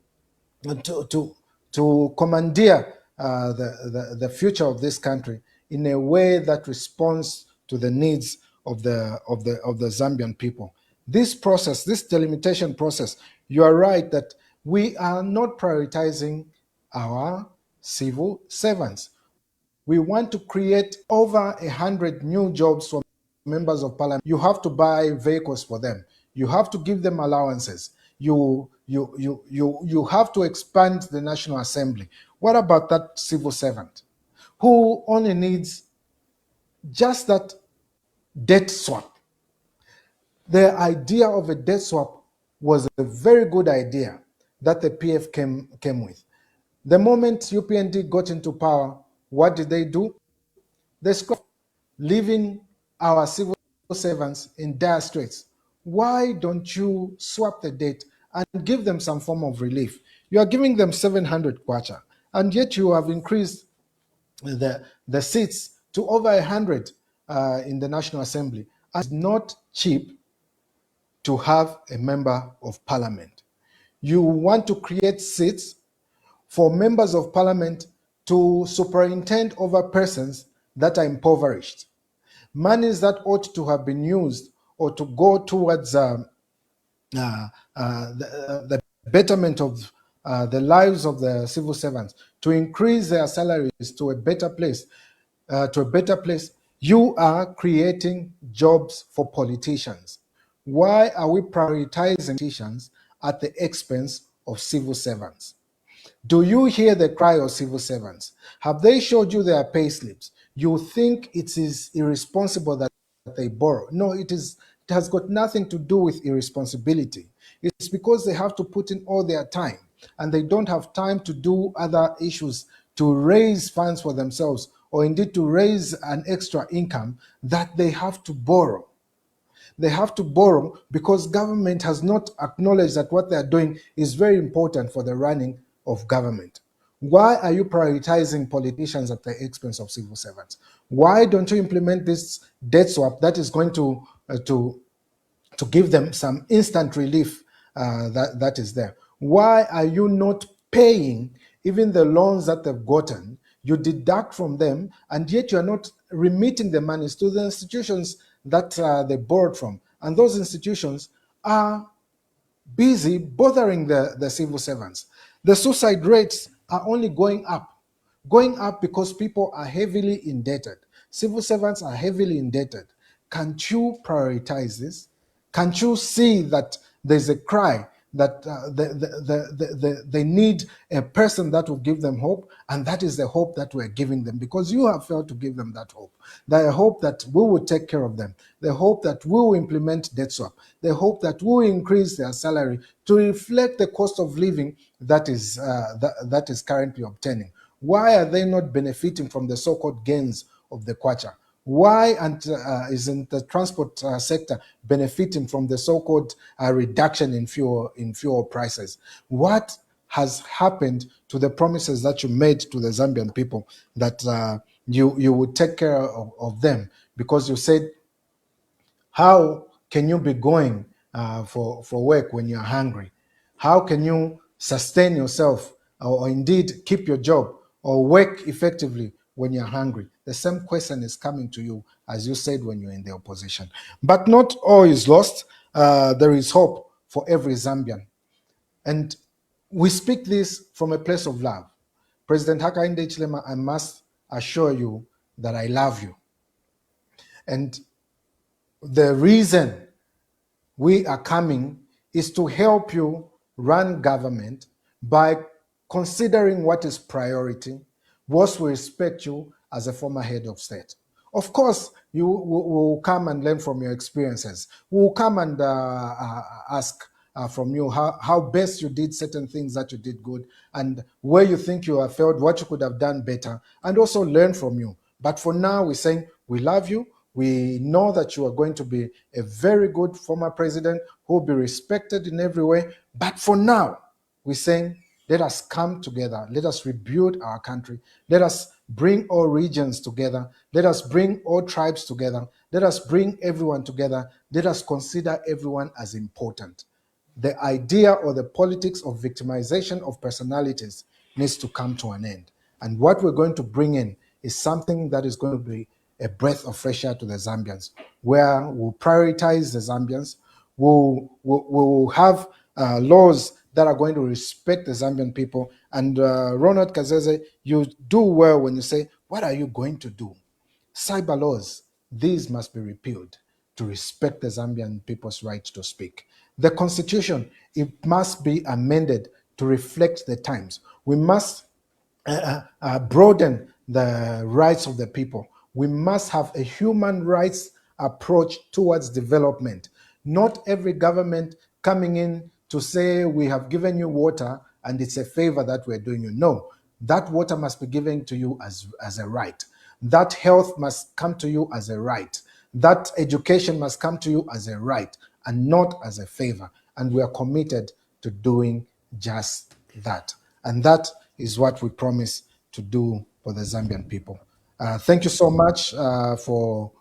commandeer the future of this country in a way that responds to the needs of the Zambian people. This process, this delimitation process, you are right that we are not prioritizing our civil servants. We want to create over 100 new jobs for members of parliament. You have to buy vehicles for them. You have to give them allowances. You have to expand the National Assembly. What about that civil servant who only needs just that debt swap? The idea of a debt swap was a very good idea that the PF came with. The moment UPND got into power, what did they do? They scrapped, leaving our civil servants in dire straits. Why don't you swap the debt and give them some form of relief? You are giving them 700 kwacha, and yet you have increased the seats to over 100 in the National Assembly. And it's not cheap to have a member of parliament. You want to create seats for members of parliament to superintend over persons that are impoverished. Monies that ought to have been used or to go towards the betterment of the lives of the civil servants, to increase their salaries to a better place, you are creating jobs for politicians. Why are we prioritizing politicians at the expense of civil servants? Do you hear the cry of civil servants? Have they showed you their pay slips? You think it is irresponsible that they borrow. No, it has got nothing to do with irresponsibility. It's because they have to put in all their time and they don't have time to do other issues, to raise funds for themselves or indeed to raise an extra income, that they have to borrow. They have to borrow because government has not acknowledged that what they are doing is very important for the running of government. Why are you prioritizing politicians at the expense of civil servants? Why don't you implement this debt swap that is going to give them some instant relief that is there? Why are you not paying even the loans that they've gotten? You deduct from them, and yet you're not remitting the monies to the institutions that they borrowed from. And those institutions are busy bothering the civil servants. The suicide rates are only going up because people are heavily indebted. Civil servants are heavily indebted. Can't you prioritize this? Can't you see that there's a cry that they need a person that will give them hope? And that is the hope that we're giving them, because you have failed to give them that hope. The hope that we will take care of them, the hope that we will implement debt swap, the hope that we will increase their salary to reflect the cost of living that is currently obtaining. Why are they not benefiting from the so-called gains of the kwacha? Why isn't the transport sector benefiting from the so-called reduction in fuel prices? What has happened to the promises that you made to the Zambian people that you would take care of them? Because you said, how can you be going for work when you're hungry? How can you sustain yourself or indeed keep your job or work effectively when you're hungry? The same question is coming to you as you said when you're in the opposition. But not all is lost. There is hope for every Zambian. And we speak this from a place of love. President Hakainde Hichilema, I must assure you that I love you. And the reason we are coming is to help you run government by considering what is priority, what will respect you as a former head of state. Of course, you will come and learn from your experiences. We will come and ask from you how best you did certain things that you did good, and where you think you have failed, what you could have done better, and also learn from you. But for now, we're saying we love you. We know that you are going to be a very good former president who will be respected in every way. But for now, we're saying, let us come together. Let us rebuild our country. Let us bring all regions together. Let us bring all tribes together. Let us bring everyone together. Let us consider everyone as important. The idea or the politics of victimization of personalities needs to come to an end. And what we're going to bring in is something that is going to be a breath of fresh air to the Zambians, where we'll prioritize the Zambians. We'll have laws that are going to respect the Zambian people. And Ronald Kazeze, you do well when you say, what are you going to do? Cyber laws, these must be repealed to respect the Zambian people's right to speak. The constitution, it must be amended to reflect the times. We must broaden the rights of the people. We must have a human rights approach towards development. Not every government coming in to say we have given you water and it's a favor that we're doing you. No, that water must be given to you as a right. That health must come to you as a right. That education must come to you as a right and not as a favor. And we are committed to doing just that. And that is what we promise to do for the Zambian people. Thank you so much for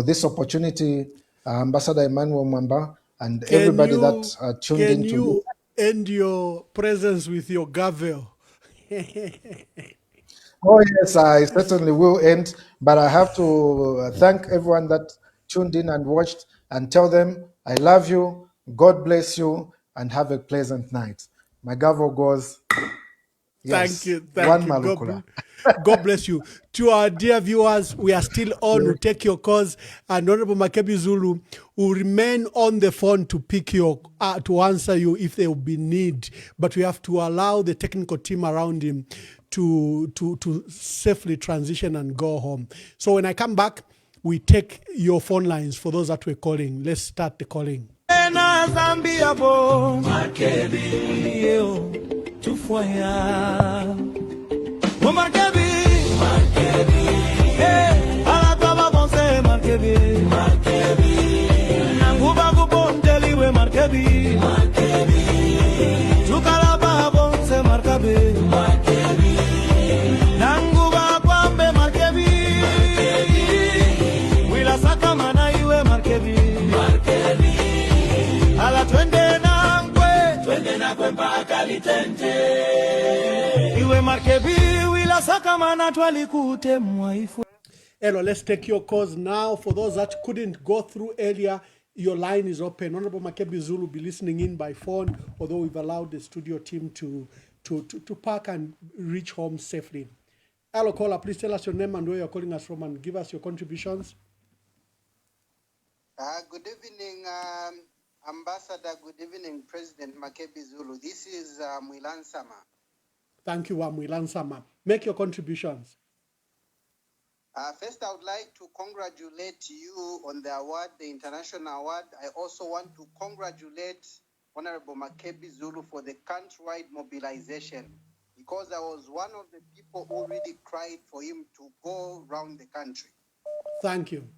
this opportunity, Ambassador Emmanuel Mwamba, and everybody that tuned in. Can you end your presence with your gavel? Oh yes, I certainly will end, but I have to thank everyone that tuned in and watched and tell them I love you, God bless you, and have a pleasant night. My gavel goes. Thank Yes, you. one Thank you. Malukula. God bless you. To our dear viewers, we are still on. We'll take your calls. And Honorable MAKEBI Zulu will remain on the phone to pick your, to answer you if there will be need. But we have to allow the technical team around him to safely transition and go home. So when I come back, we take your phone lines for those that were calling. Let's start the calling. Na Zambia bo Makebi yo tufoya Bo Makebi eh ala taba bonse Makebi Nanguba kubondeli we Makebi Tukalaba bonse Makebi Nanguba kwambe Makebi Wila saka mana iwe Makebi ala twende na kwe mpaka litente iwe Makebi wila sakamana twalikute mwaifu. Hello, let's take your calls now. For those that couldn't go through earlier, your line is open. Honorable MAKEBI Zulu will be listening in by phone, although we've allowed the studio team to park and reach home safely. Hello, caller, please tell us your name and where you're calling us from and give us your contributions. Good evening, Ambassador. Good evening, President MAKEBI Zulu. This is Mwilan Sama. Thank you, Mwilan Sama. Make your contributions. First, I would like to congratulate you on the award, the international award. I also want to congratulate Honorable MAKEBI Zulu for the countrywide mobilization, because I was one of the people who really cried for him to go around the country. Thank you.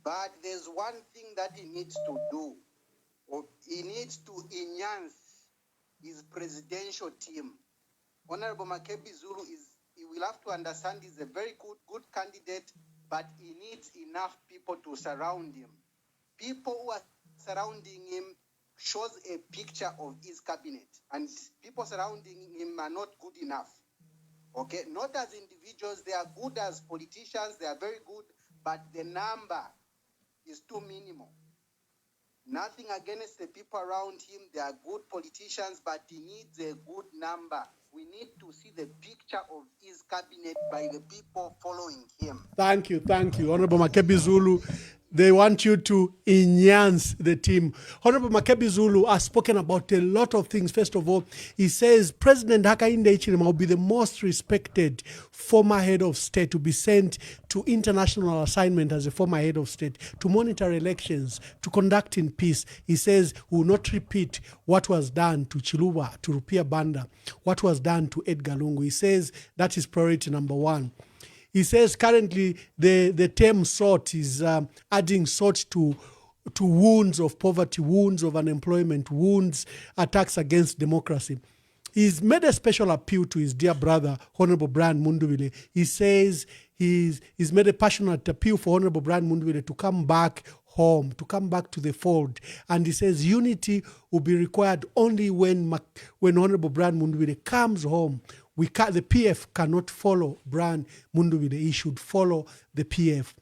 But there's one thing that he needs to do. He needs to enhance his presidential team. Honorable MAKEBI Zulu he will have to understand he's a very good candidate, but he needs enough people to surround him. People who are surrounding him shows a picture of his cabinet, and people surrounding him are not good enough. Okay, not as individuals, they are good as politicians, they are very good, but the number is too minimal. Nothing against the people around him. They are good politicians, but he needs a good number. We need to see the picture of his cabinet by the people following him. Thank you. Honorable MAKEBI Zulu. They want you to enhance the team. Honorable MAKEBI Zulu has spoken about a lot of things. First of all, he says President Hakainde Hichilema will be the most respected former head of state to be sent to international assignment as a former head of state to monitor elections, to conduct in peace. He says we will not repeat what was done to Chiluba, to Rupia Banda, what was done to Edgar Lungu. He says that is priority number one. He says currently the term salt is adding salt to wounds of poverty, wounds of unemployment, wounds, attacks against democracy. He's made a special appeal to his dear brother, Honorable Brian Munduvile. He says he's made a passionate appeal for Honorable Brian Munduvile to come back home, to come back to the fold. And he says unity will be required only when Honorable Brian Munduvile comes home. The PF cannot follow Brian Munduvile. He should follow the PF.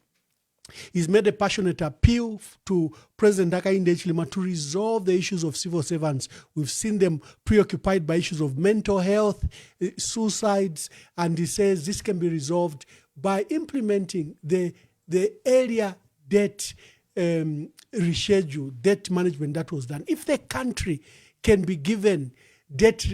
He's made a passionate appeal to President Hakainde Hichilema to resolve the issues of civil servants. We've seen them preoccupied by issues of mental health, suicides, and he says this can be resolved by implementing the area debt reschedule, debt management that was done. If the country can be given debt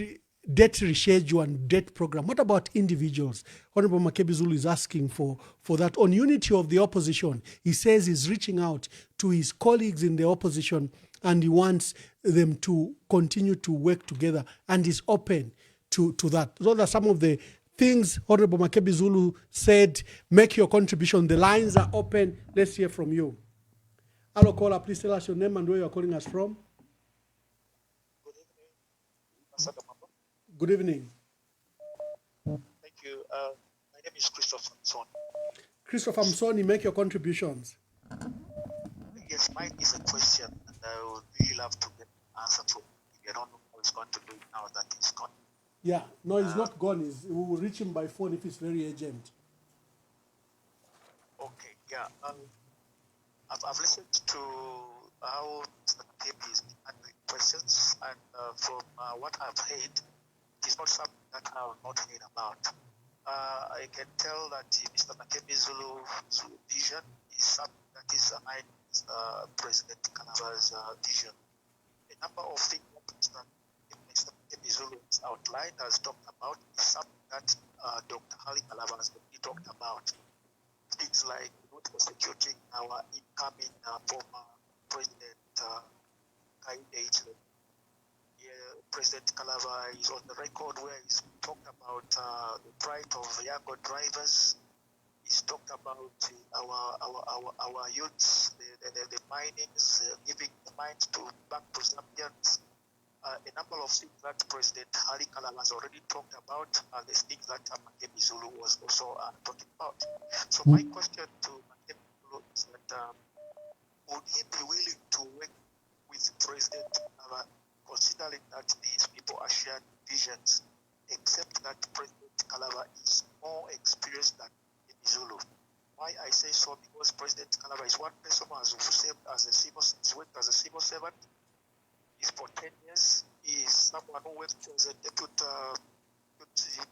reschedule and debt program, what about individuals? Honorable MAKEBI Zulu is asking for that. On unity of the opposition, he says he's reaching out to his colleagues in the opposition and he wants them to continue to work together and is open to that. Those are some of the things Honorable MAKEBI Zulu said. Make your contribution. The lines are open. Let's hear from you. Hello, caller. Please tell us your name and where you're calling us from. Good evening. Thank you. My name is Christopher Msoni. Christopher Msoni, make your contributions. Yes, mine is a question, and I would really love to get an answer to it. I don't know how he's going to do it now that he's gone. Yeah, no, he's not gone. We will reach him by phone if it's very urgent. Okay, yeah. I've listened to how Mr. MAKEBI is answering questions, and from what I've heard, it is not something that I have not heard about. I can tell that Mr. MAKEBI Zulu's vision is something that is aligned with President Kalava's vision. A number of things that Mr. MAKEBI Zulu has outlined, has talked about, is something that Dr. Hari Kalava has already talked about. Things like not prosecuting our incoming former president candidate. President Kalava is on the record where he's talked about the right of younger drivers. He's talked about our youths, the minings, giving the mines back to Zambians. A number of things that President Hari Kalava has already talked about are the things that MAKEBI Zulu was also talking about. So my question to MAKEBI Zulu is that would he be willing to work with President Kalava, considering that these people are shared visions, except that President Kalava is more experienced than MAKEBI Zulu? Why I say so, because President Kalava is one person who has served as a civil, worked as a civil servant. He's for 10 years. He is someone who worked as a deputy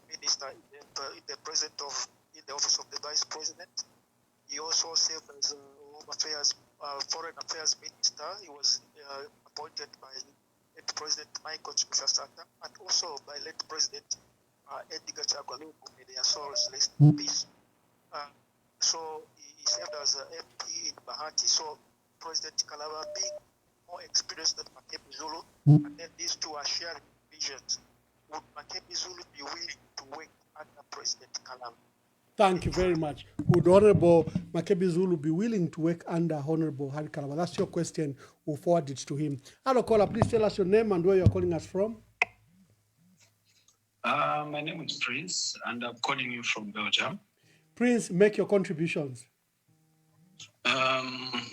minister in the office of the vice president. He also served as a foreign affairs minister. He was appointed by late President Michael Chikusasata and also by late President Edgar Chagwalungu in their souls rest in peace. So he served as an MP in Bahati. So President Kalava being more experienced than MAKEBI Zulu, and then these two are sharing visions. Would MAKEBI Zulu be willing to work under President Kalava? Thank you very much. Would Honorable MAKEBI Zulu be willing to work under Honorable Hari Kalava? That's your question. We'll forward it to him. Hello, caller. Please tell us your name and where you're calling us from. My name is Prince, and I'm calling you from Belgium. Prince, make your contributions.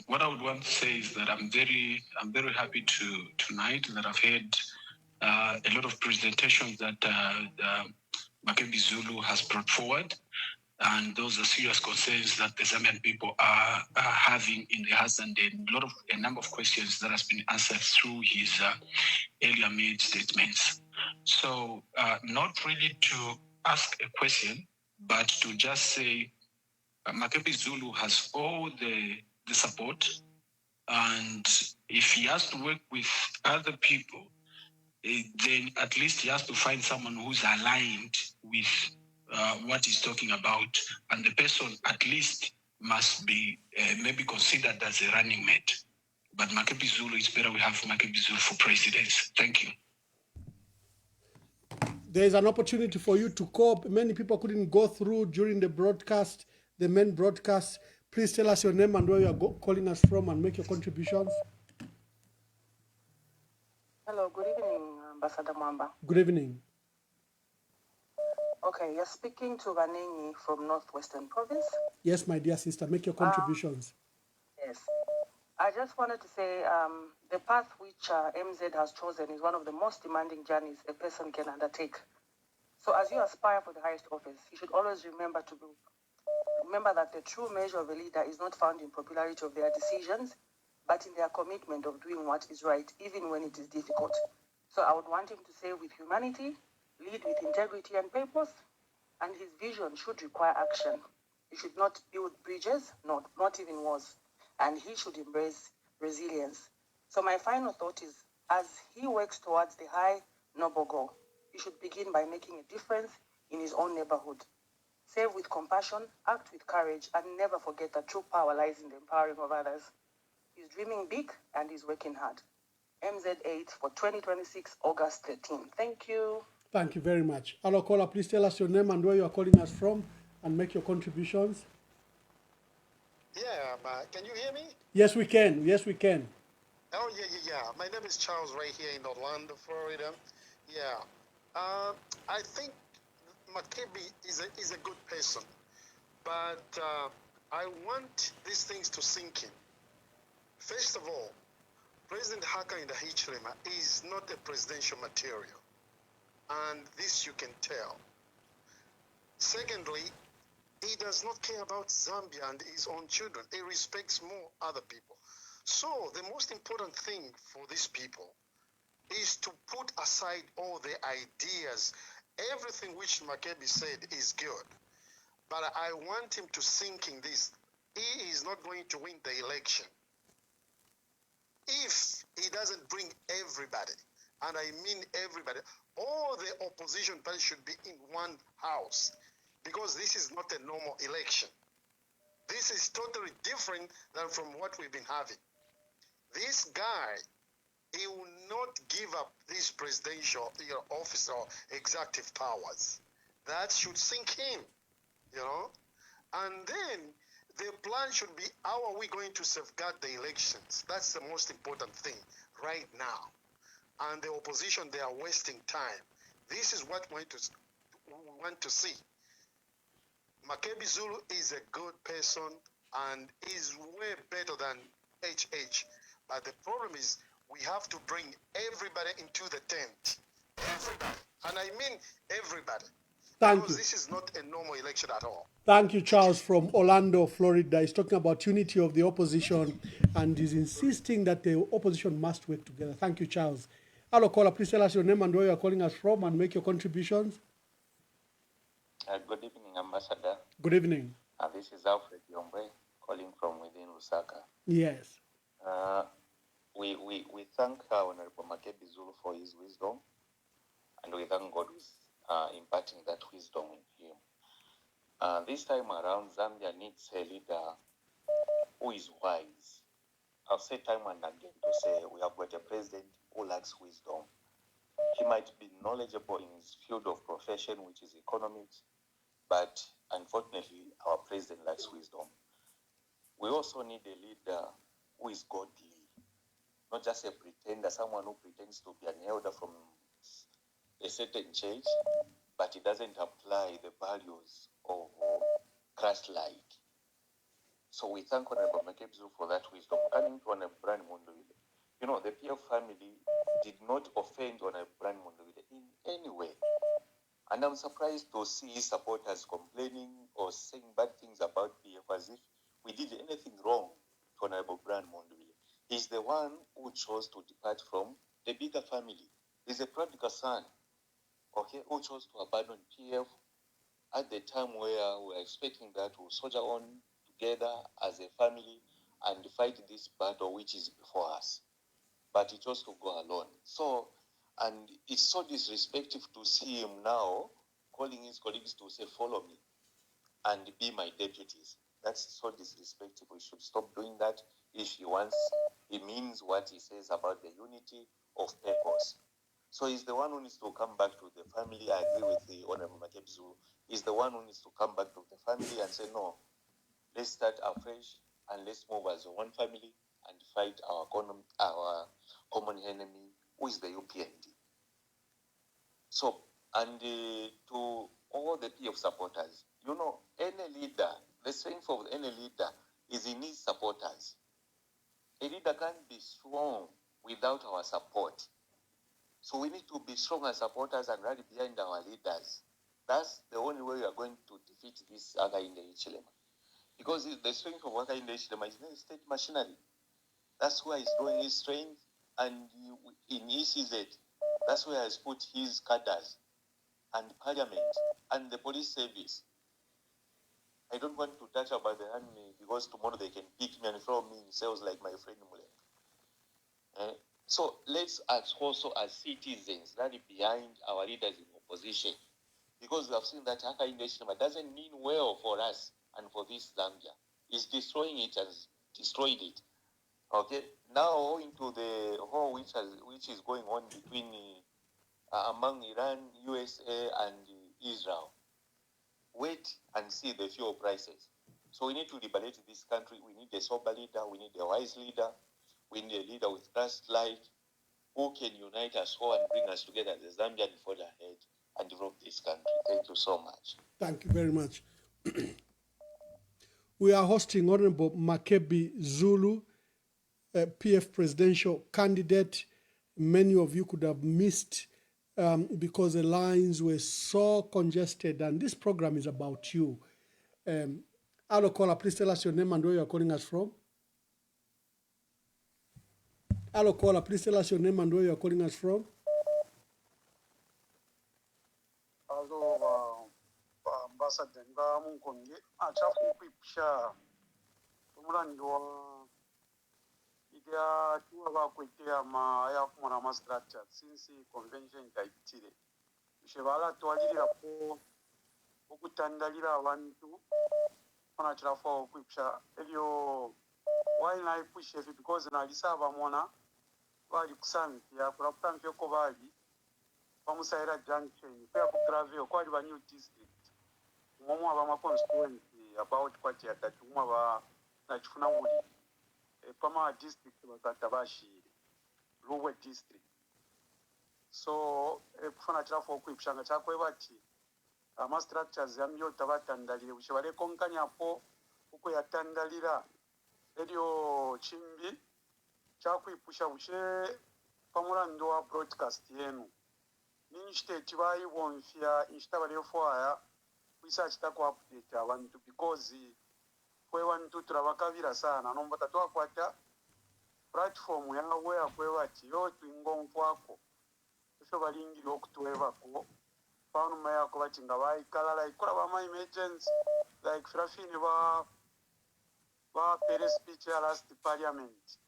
What I would want to say is that I'm very happy tonight that I've heard a lot of presentations that MAKEBI Zulu has brought forward, and those are serious concerns that the Zambian people are having in their hearts, and a number of questions that has been answered through his earlier made statements. So not really to ask a question, but to just say MAKEBI Zulu has all the support, and if he has to work with other people, then at least he has to find someone who's aligned with what he's talking about, and the person at least must be maybe considered as a running mate. But MAKEBI Zulu, it's better we have MAKEBI Zulu for president. Thank you. There's an opportunity for you to call. Many people couldn't go through during the broadcast, the main broadcast. Please tell us your name and where you are calling us from and make your contributions. Hello, good evening, Ambassador Mwamba. Good evening. Okay, you're speaking to Vanenyi from Northwestern Province. Yes, my dear sister, make your contributions. Yes. I just wanted to say the path which MZ has chosen is one of the most demanding journeys a person can undertake. So as you aspire for the highest office, you should always remember that the true measure of a leader is not found in popularity of their decisions, but in their commitment of doing what is right, even when it is difficult. So I would want him to say with humanity, lead with integrity and purpose, and his vision should require action. He should not build bridges, not even walls, and he should embrace resilience. So my final thought is, as he works towards the high noble goal, he should begin by making a difference in his own neighborhood. Serve with compassion, act with courage, and never forget that true power lies in the empowering of others. He's dreaming big and he's working hard. MZ8 for 2026, August 13. Thank you. Thank you very much. Hello, caller, please tell us your name and where you are calling us from and make your contributions. Yeah, can you hear me? Yes, we can. Yes, we can. Oh, yeah. My name is Charles right here in Orlando, Florida. Yeah. I think MAKEBI is a good person, but I want these things to sink in. First of all, President Hakainde Hichilema is not a presidential material, and this you can tell. Secondly, he does not care about Zambia and his own children. He respects more other people. So the most important thing for these people is to put aside all the ideas. Everything which MAKEBI said is good, but I want him to sink in this. He is not going to win the election if he doesn't bring everybody, and I mean everybody. All the opposition parties should be in one house, because this is not a normal election. This is totally different than from what we've been having. This guy, he will not give up this presidential office or executive powers. That should sink in, you know. And then the plan should be, how are we going to safeguard the elections? That's the most important thing right now. And the opposition, they are wasting time. This is what we want to see. MAKEBI Zulu is a good person and is way better than HH. But the problem is we have to bring everybody into the tent. Everybody. And I mean everybody. Thank because you. This is not a normal election at all. Thank you, Charles from Orlando, Florida. He's talking about unity of the opposition and is insisting that the opposition must work together. Thank you, Charles. Hello, caller. Please tell us your name and where you are calling us from and make your contributions. Good evening, Ambassador. Good evening. This is Alfred Yombe calling from within Lusaka. Yes. We thank Honorable MAKEBI Zulu for his wisdom, and we thank God who is imparting that wisdom in him. This time around, Zambia needs a leader who is wise. I've said time and again to say we have got a president who lacks wisdom. He might be knowledgeable in his field of profession, which is economics, but unfortunately, our president lacks wisdom. We also need a leader who is godly, not just a pretender, someone who pretends to be an elder from a certain church, but he doesn't apply the values of Christ-like. So we thank Honorable MAKEBI Zulu for that wisdom. Coming to Honorable Brian Mundubile, you know, the PF family did not offend Honorable Brian Mundubile in any way. And I'm surprised to see his supporters complaining or saying bad things about PF as if we did anything wrong to Honorable Brian Mundubile. He's the one who chose to depart from the bigger family. He's a prodigal son, okay, who chose to abandon PF at the time where we were expecting that we'll soldier on together as a family and fight this battle which is before us. But he chose to go alone. So, and it's so disrespectful to see him now calling his colleagues to say, follow me and be my deputies. That's so disrespectful. He should stop doing that if he means what he says about the unity of purpose. So he's the one who needs to come back to the family. I agree with the Honorable MAKEBI Zulu. He's the one who needs to come back to the family and say, no, let's start afresh and let's move as one family and fight our common enemy, who is the UPND. So, and to all the PF supporters, you know, any leader, the strength of any leader is in his supporters. A leader can't be strong without our support. So we need to be strong as supporters and rally behind our leaders. That's the only way we are going to defeat this Hakainde Hichilema. Because the strength of Hakainde Hichilema is in the state machinery. That's where he's drawing his strength, and in ECZ, that's where he's put his cadres and parliament and the police service. I don't want to touch about the army because tomorrow they can pick me and throw me in cells like my friend Mulek. So let's also as citizens rally behind our leaders in opposition, because we have seen that Hakainde Hichilema doesn't mean well for us and for this Zambia. It's destroying it, has destroyed it. Okay, now into the war which is going on between among Iran, USA, and Israel. Wait and see the fuel prices. So we need to liberate this country. We need a sober leader. We need a wise leader. We need a leader with Christ-like who can unite us all and bring us together as Zambia and forge ahead and develop this country. Thank you so much. Thank you very much. We are hosting Honorable MAKEBI Zulu, a PF presidential candidate. Many of you could have missed because the lines were so congested, and this program is about you. Hello, caller, please tell us your name and where you are calling us from. Hello, caller. Please tell us your name and where you are calling us from. Hello, Ambassador Ngamunkonge. Achafu kuipsha. Umulando idia tuwa bakwetea ya kumona ma structure since convention taitire. Shebala twalira ko okutandalira abantu ona chirafa kuipsha. Elio why na push it because na lisaba mona bali kusanti ya kulakutanke ko bali bamusaira junction kwa kugrave ko ali ba new district mumwe aba constituency about kwati atatu mumwe aba nachifuna muli pama district bakatabashire Ruwe district so kufuna chirafa okuipshanga chakwe bati ama structures yamyo tabatandalire ushibale konkanyapo uko yatandalira elio chimbi chakuipusha ushe pamulando wa broadcast yenu ninchite bayibonfya inchitabalefoaya kuisa chitako update abantu because kwe bantu turabakabira sana nombata twakwata platform yawe akwebati yo twingonkwako so balingiri okutwebako pano mayako bati nga bayikala like kola bama emergency like frafini ba pere speech ya last parliament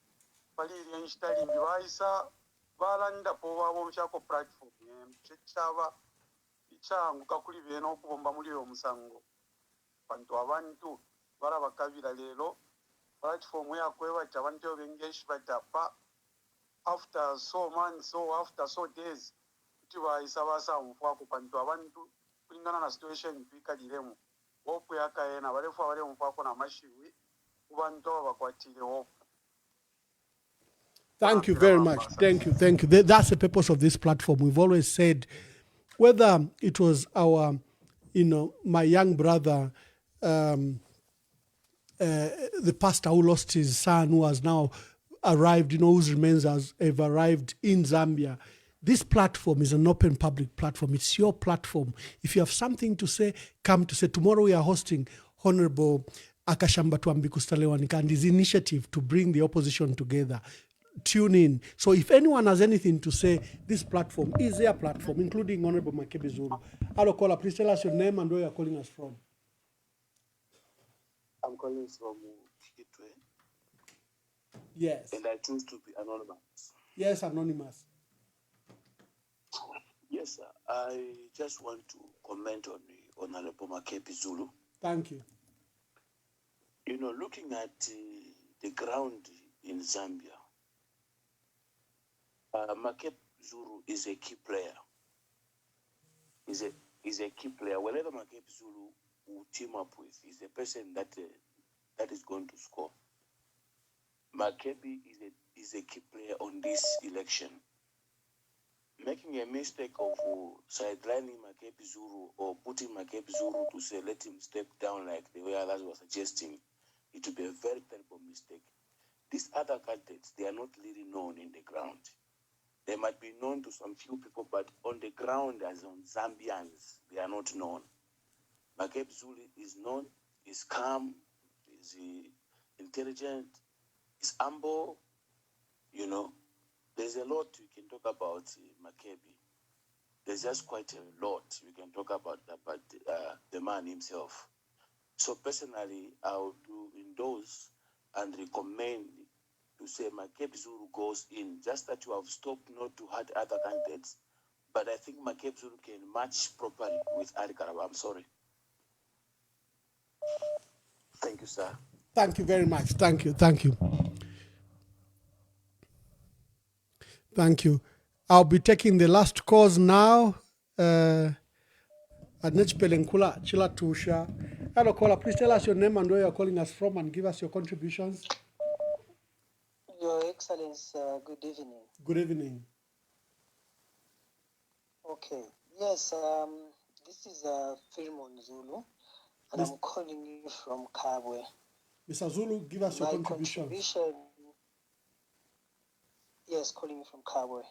baliri enchitalimbi baisa balanda po babo mchako platform chechaba ichanguka kuli beno okubomba muri yo musango bantu abantu barabakabira lero platform yakweba abantu bengeshi batapa after so months so after so days tiba isabasa mfwako bantu abantu kulingana na situation twikaliremo hope yakaena balefu abale mfwako na mashiwi kubantu abakwatire hope. Thank you very much. Thank you. Thank you. That's the purpose of this platform. We've always said, whether it was our, my young brother, the pastor who lost his son, who has now arrived, whose remains have arrived in Zambia. This platform is an open public platform. It's your platform. If you have something to say, come to say. Tomorrow we are hosting Honorable Akashamba Twambikustalewanika and his initiative to bring the opposition together. Tune in. So if anyone has anything to say, this platform is their platform, including Honorable MAKEBI ZULU. Hello, caller. Please tell us your name and where you're calling us from. I'm calling from Kitwe. Yes. And I choose to be anonymous. Yes, anonymous. Yes, sir. I just want to comment on the Honorable MAKEBI ZULU. Thank you. Looking at the ground in Zambia, MAKEBI ZULU is a key player. Is a key player. Whenever MAKEBI ZULU will team up with, is a person that is going to score. MAKEBI is a key player on this election. Making a mistake of sidelining MAKEBI ZULU or putting MAKEBI ZULU to say let him step down like the way others were suggesting, it would be a very terrible mistake. These other candidates, they are not really known in the ground. They might be known to some few people, but on the ground, as on Zambians, they are not known. MAKEBI ZULU is known, is calm, is intelligent, is humble. There's a lot we can talk about MAKEBI. There's just quite a lot we can talk about the man himself. So personally, I would endorse and recommend to say MAKEBI ZULU goes in. Just that you have stopped not to hurt other candidates, but I think MAKEBI ZULU can match properly with Ali Karaba. I'm sorry. Thank you, sir. Thank you very much. Thank you. Thank you. Thank you. I'll be taking the last calls now. Hello, caller. Please tell us your name and where you're calling us from and give us your contributions. Your Excellency, good evening. Good evening. Okay. Yes, this is Philemon Zulu, and I'm calling you from Kabwe. Mr. Zulu, give us your contribution. Yes, calling you from Kabwe.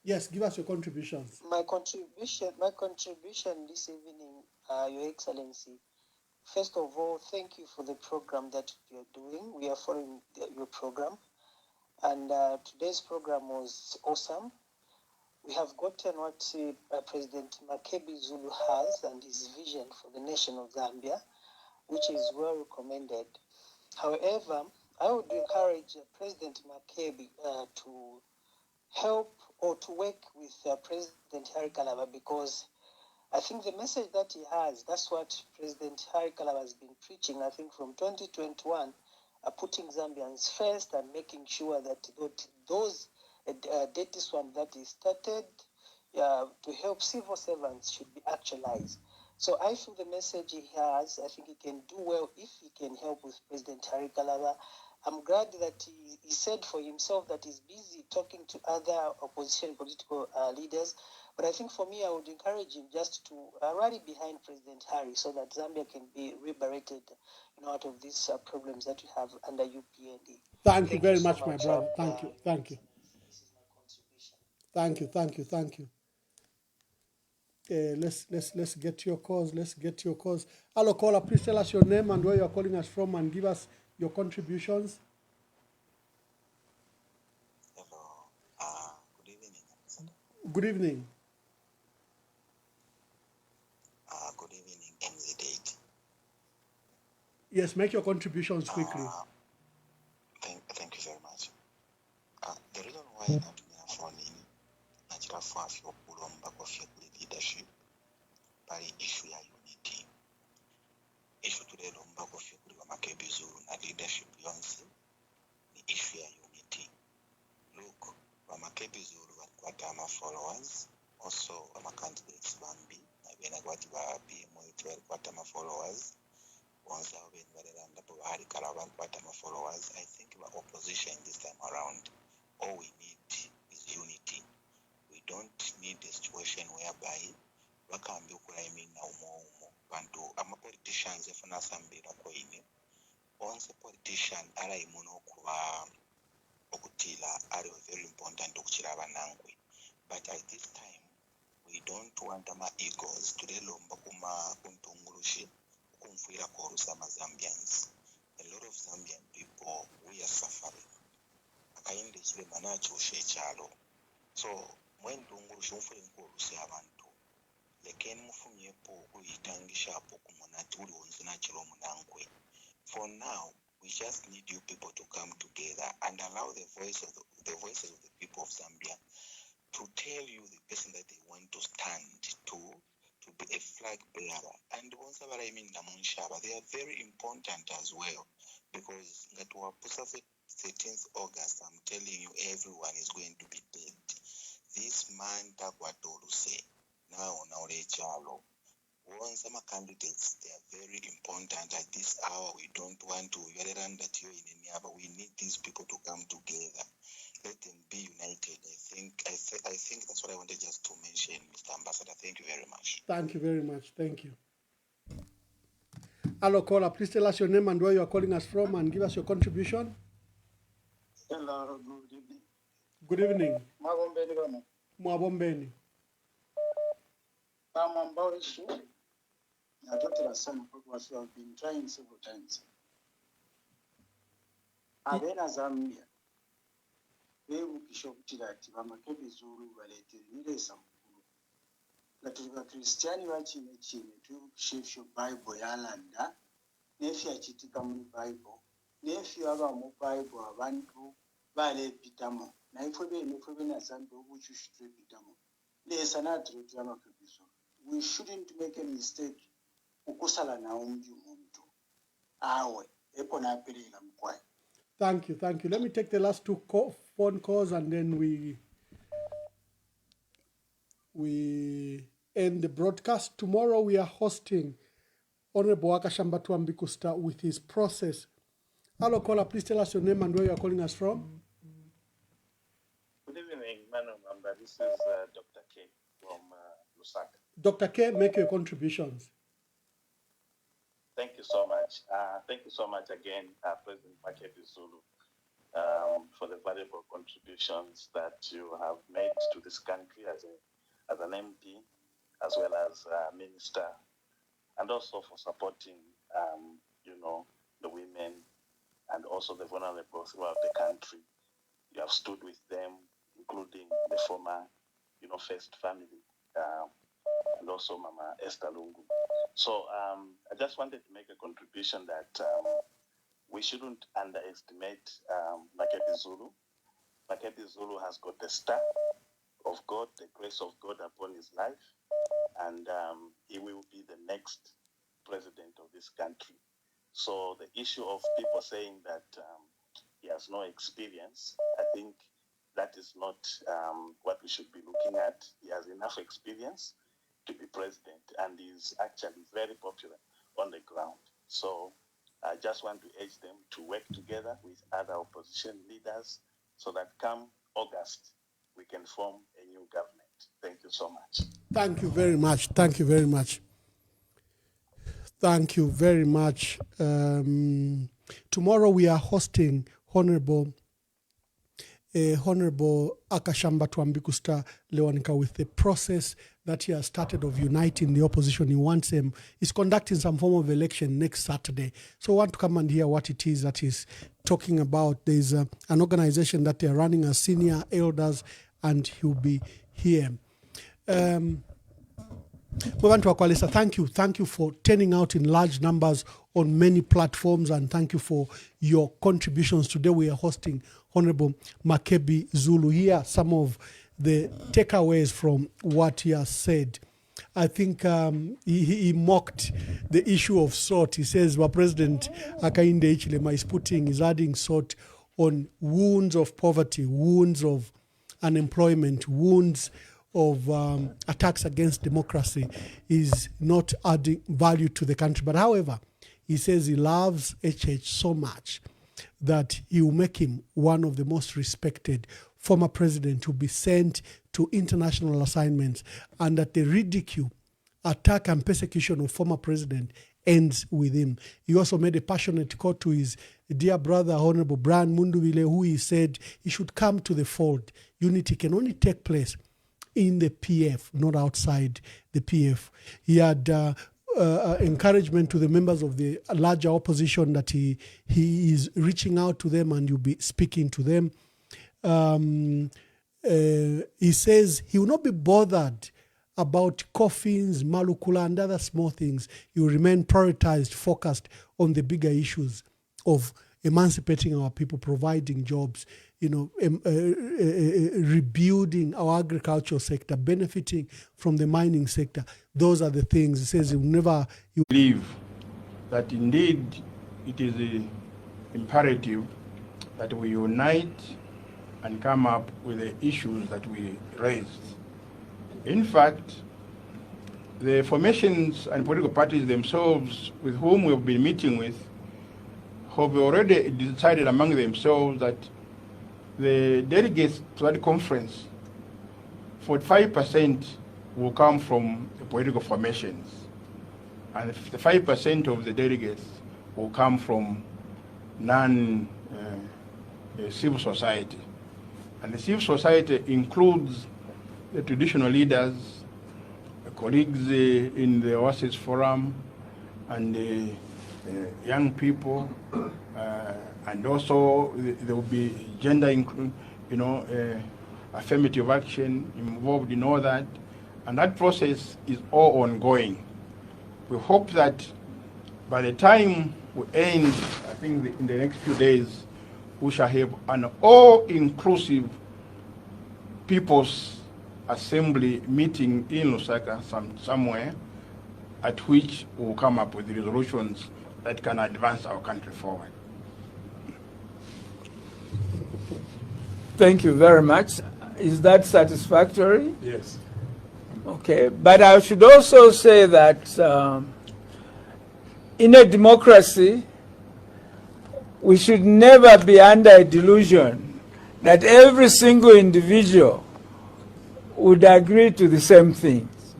Yes, give us your contributions. My contribution this evening, Your Excellency. First of all, thank you for the program that you are doing. We are following your program. And today's program was awesome. We have gotten what President MAKEBI ZULU has and his vision for the nation of Zambia, which is well recommended. However, I would encourage President MAKEBI to help or to work with President Harry Kalaba, because I think the message that he has, that's what President Harry Kalaba has been preaching, I think from 2021, putting Zambians first and making sure that those dirty swamp that is started to help civil servants should be actualized. So I feel the message he has, I think he can do well if he can help with President Harry Kalaba. I'm glad that he said for himself that he's busy talking to other opposition political leaders. But I think for me, I would encourage him just to rally behind President Harry so that Zambia can be liberated out of these problems that we have under UPND. Thank you very so much, my brother. Thank you. Thank you. Thank you. Thank you. Thank you. Let's get your cause. Let's get your cause. Hello, caller. Please tell us your name and where you're calling us from, and give us your contributions. Hello. Good evening. Good evening. Good evening, MZ8. Yes, make your contributions quickly. Thank you very much. The reason why I'm not phoning natural for your Kulomba of your leadership by issue ya unity. Issue to the Lomba of your MAKEBI ZULU and leadership yonse the issue ya unity. Look, MAKEBI ZULU and Kwatama followers, also my candidates Bambi, when I got to be more Kwatama followers. Once I've been better than the Buhari Caravan Kwatama followers, I think our opposition this time around, all we need is unity. We don't need a situation whereby wakambi ukulaimi na umo bantu ama politicians efuna sambira koine. Once a politician ala imuno kuwa okutila are very important okutila banangwe. But at this time, we don't want ama egos to the lomba kuma kuntungulushi. Zambians. A lot of Zambian people, we are suffering. So, when Dunguru Shufre Nkurusi Avanto, the Ken Mufumyepo, who is Tangisha Pokumonaturi Natural Munankwe. For now, we just need you people to come together and allow the voices of the people of Zambia to tell you the person that they want to stand to be a flag bearer. And once I mean Namunshaba, they are very important as well, because that was 13th August, I'm telling you, everyone is going to be dead. This man Dagwatolu say now Chalo. Once some candidates, they are very important at this hour. We don't want to that you in any other. We need these people to come together. Let them be united. I think that's what I wanted just to mention, Mr. Ambassador. Thank you very much. Thank you very much. Thank you. Hello, caller. Please tell us your name and where you are calling us from, and give us your contribution. Hello, good evening. Good evening. Mabombeni. Mwabombeni. About issue. I don't understand what we have been trying several times. Abena Zambia. Beebukisha okutira ati bamakebi ZULU baleeterera esamukulu nga tuli bakristiani bakine twebukisha efyo Bible yalanda n'efyo yakitika muri Bible n'efyo aba mu Bible abantu baleepitamu naye ffe bena Zambia obukyushi twepitamu leesa naatuleetera amakebi ZULU. We shouldn't make a mistake ukusala nawo omuju omuntu awe eko n'aperera mukwaye. Thank you. Let me take the last two phone calls and then we end the broadcast. Tomorrow we are hosting Honorable Wakashamba Twambikusta with his process. Hello, caller. Please tell us your name and where you are calling us from. Good evening, Manu Mamba. This is Dr. K from Lusaka. Dr. K, make your contributions. Thank you so much. Thank you so much again, President MAKEBI ZULU, for the valuable contributions that you have made to this country as an MP, as well as a minister, and also for supporting, the women and also the vulnerable throughout the country. You have stood with them, including the former, First family, and also Mama Esther Lungu. So I just wanted to make a contribution that we shouldn't underestimate MAKEBI ZULU. MAKEBI ZULU has got the star of God, the grace of God upon his life, and he will be the next president of this country. So the issue of people saying that he has no experience, I think that is not what we should be looking at. He has enough experience to be president, and he's actually very popular on the ground. So I just want to urge them to work together with other opposition leaders so that come August, we can form a new government. Thank you so much. Thank you very much. Thank you very much. Thank you very much. Tomorrow we are hosting Honorable Akashamba Twambikusta Lewanika with the process that he has started of uniting the opposition. He wants him. He's conducting some form of election next Saturday. So I want to come and hear what it is that he's talking about. There's an organization that they're running as senior elders, and he'll be here. Thank you. Thank you for turning out in large numbers on many platforms, and thank you for your contributions. Today we are hosting Honorable MAKEBI ZULU. Here are some of the takeaways from what he has said. I think he mocked the issue of salt. He says, well, President Hakainde Hichilema is adding salt on wounds of poverty, wounds of unemployment, wounds of attacks against democracy, is not adding value to the country. But however, he says he loves HH so much that he will make him one of the most respected former president to be sent to international assignments, and that the ridicule, attack, and persecution of former president ends with him. He also made a passionate call to his dear brother, Honorable Brian Mundubile, who he said he should come to the fold. Unity can only take place in the PF, not outside the PF. He had encouragement to the members of the larger opposition that he is reaching out to them and you'll be speaking to them. He says he will not be bothered about coffins, malukula, and other small things. He will remain prioritized, focused on the bigger issues of emancipating our people, providing jobs, rebuilding our agricultural sector, benefiting from the mining sector. Those are the things. He says he will never... believe that indeed it is imperative that we unite and come up with the issues that we raised. In fact, the formations and political parties themselves with whom we've been meeting with have already decided among themselves that the delegates to that conference, 45% will come from the political formations, and 5% of the delegates will come from non-civil society. And the civil society includes the traditional leaders, the colleagues in the Oasis Forum, and the young people, and also there will be gender, affirmative action involved in all that, and that process is all ongoing. We hope that by the time we end, I think in the next few days, we shall have an all-inclusive People's Assembly meeting in Lusaka somewhere, at which we will come up with resolutions that can advance our country forward. Thank you very much. Is that satisfactory? Yes. Okay, but I should also say that in a democracy, we should never be under a delusion that every single individual would agree to the same things.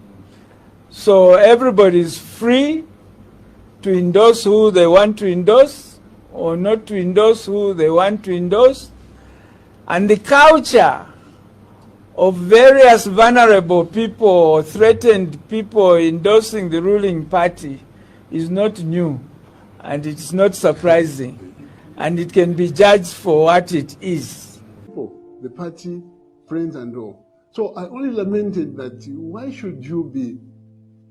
So everybody is free to endorse who they want to endorse or not to endorse who they want to endorse. And the culture of various vulnerable people or threatened people endorsing the ruling party is not new, and it's not surprising, and it can be judged for what it is. the party, friends and all. So I only lamented that why should you be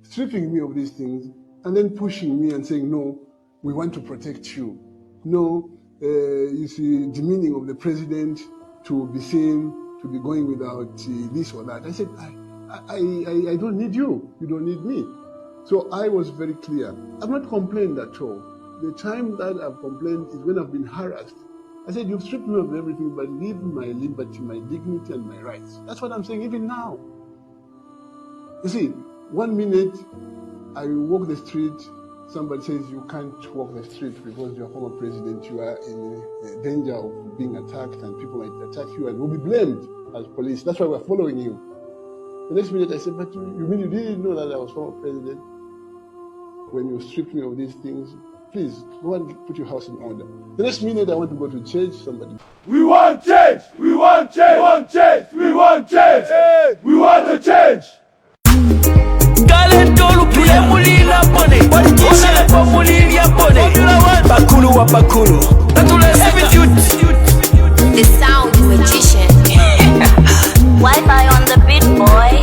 stripping me of these things and then pushing me and saying, no, we want to protect you. No, you see, demeaning of the president to be seen, to be going without this or that. I said, I don't need you. You don't need me. So I was very clear. I've not complained at all. The time that I've complained is when I've been harassed. I said, you've stripped me of everything, but leave my liberty, my dignity, and my rights. That's what I'm saying even now. You see, 1 minute I walk the street, somebody says you can't walk the street because you're former president, you are in danger of being attacked and people might attack you and will be blamed as police. That's why we're following you. The next minute I said, but you mean you didn't know that I was former president when you stripped me of these things? Please, go and put your house in order. The next minute I want to go to church, somebody. We want change! We want change! We want change! We want change! We want to change! Bakulu wa bakulu. The sound magician. Wi-Fi on the beat, boy.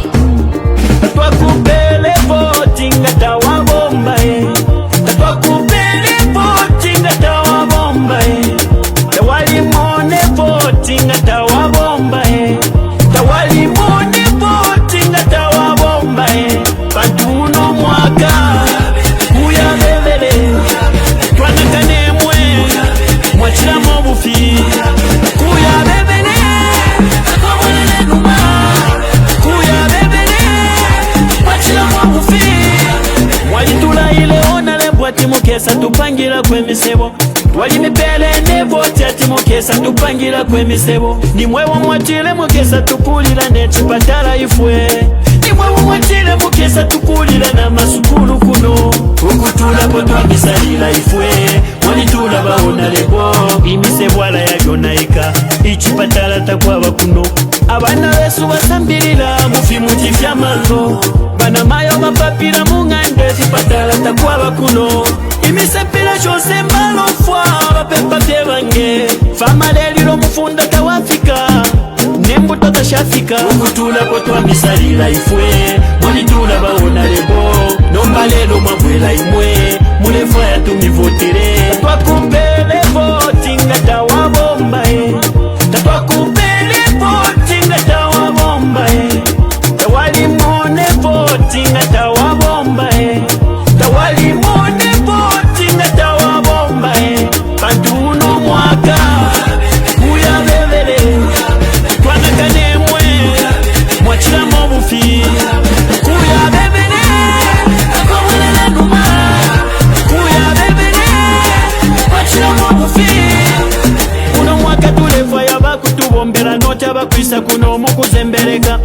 Twakupele voting atawa bomba Twakupele voting atawa bomba Tawali mone voting atawa bomba Tawali mone voting atawa bomba Bantuno mwaka Kuya bebele Twanakane mwe Mwachila mobufi Kuya bebele Twabonele numa Kuya bebele Mwachila mobufi Mwalitula ile ona lebwa timukesa tupangira kwemisebo Wali mipele nevoti atimukesa tupangira kwemisebo Nimwewo mwachile mukesa tukulila nechipatala ifwe Nimwewo mwachile mukesa tukulila na masukulu kuno Ukutula potwa misalila ifwe Mwalitula baona lebo Imisebo ala ya yonaika Ichipatala takwaba kuno Abana besu basambilila mufi mutifya mango Bana mayo mapapira mungande Chipatala takwaba kuno Imisepila chose malofwa Bapepa vyevange Fama lelilo mufunda kawafika Nembuto tashafika Ukutula potwa misalila ifwe Mwalitula baona lebo Nomba lelo mwabwela imwe Mulefwa ya tumivotere Twakupele voting atawa bomba Twakupele voting atawa bomba Tawali mone voting atawa bomba Tawali mone voting atawa bomba Bantuno mwaka Kuya bebele Twanakane mwe Mwachila mobufi Kuya bebele Twabonele numa Kuya bebele Mwachila mobufi Uno mwaka tulefwa yabakutubombera Nocha bakwisa kuno mukuzembereka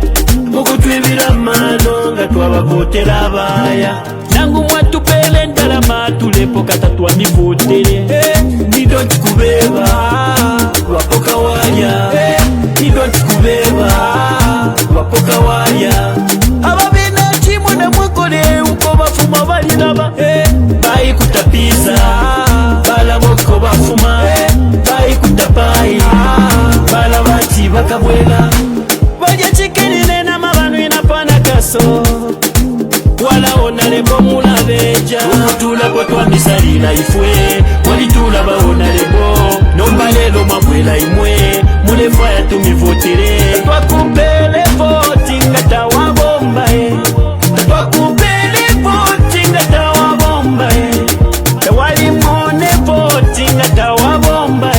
Mukutwibira mano nga twabavotera abaya Nangu mwatupele ndalama tulepo katatwa mivotere Nidonti kubeba Wapoka waya Nidonti kubeba Wapoka waya Ababina chimu na mwekole Uko bafuma balilaba Bayi kutapiza Bala moko bafuma Bayi kutapai Bala bati bakabwela Baja chikini nena mabanu inapana kaso Wala ona lebo mulabeja Ukutula potwa misalila ifwe Walitula baona lebo Nomba lelo mabwela imwe Mulefwa ya tumivotere Twakupele voting atawa bomba Twakupele voting atawa bomba Tawali mone voting atawa bomba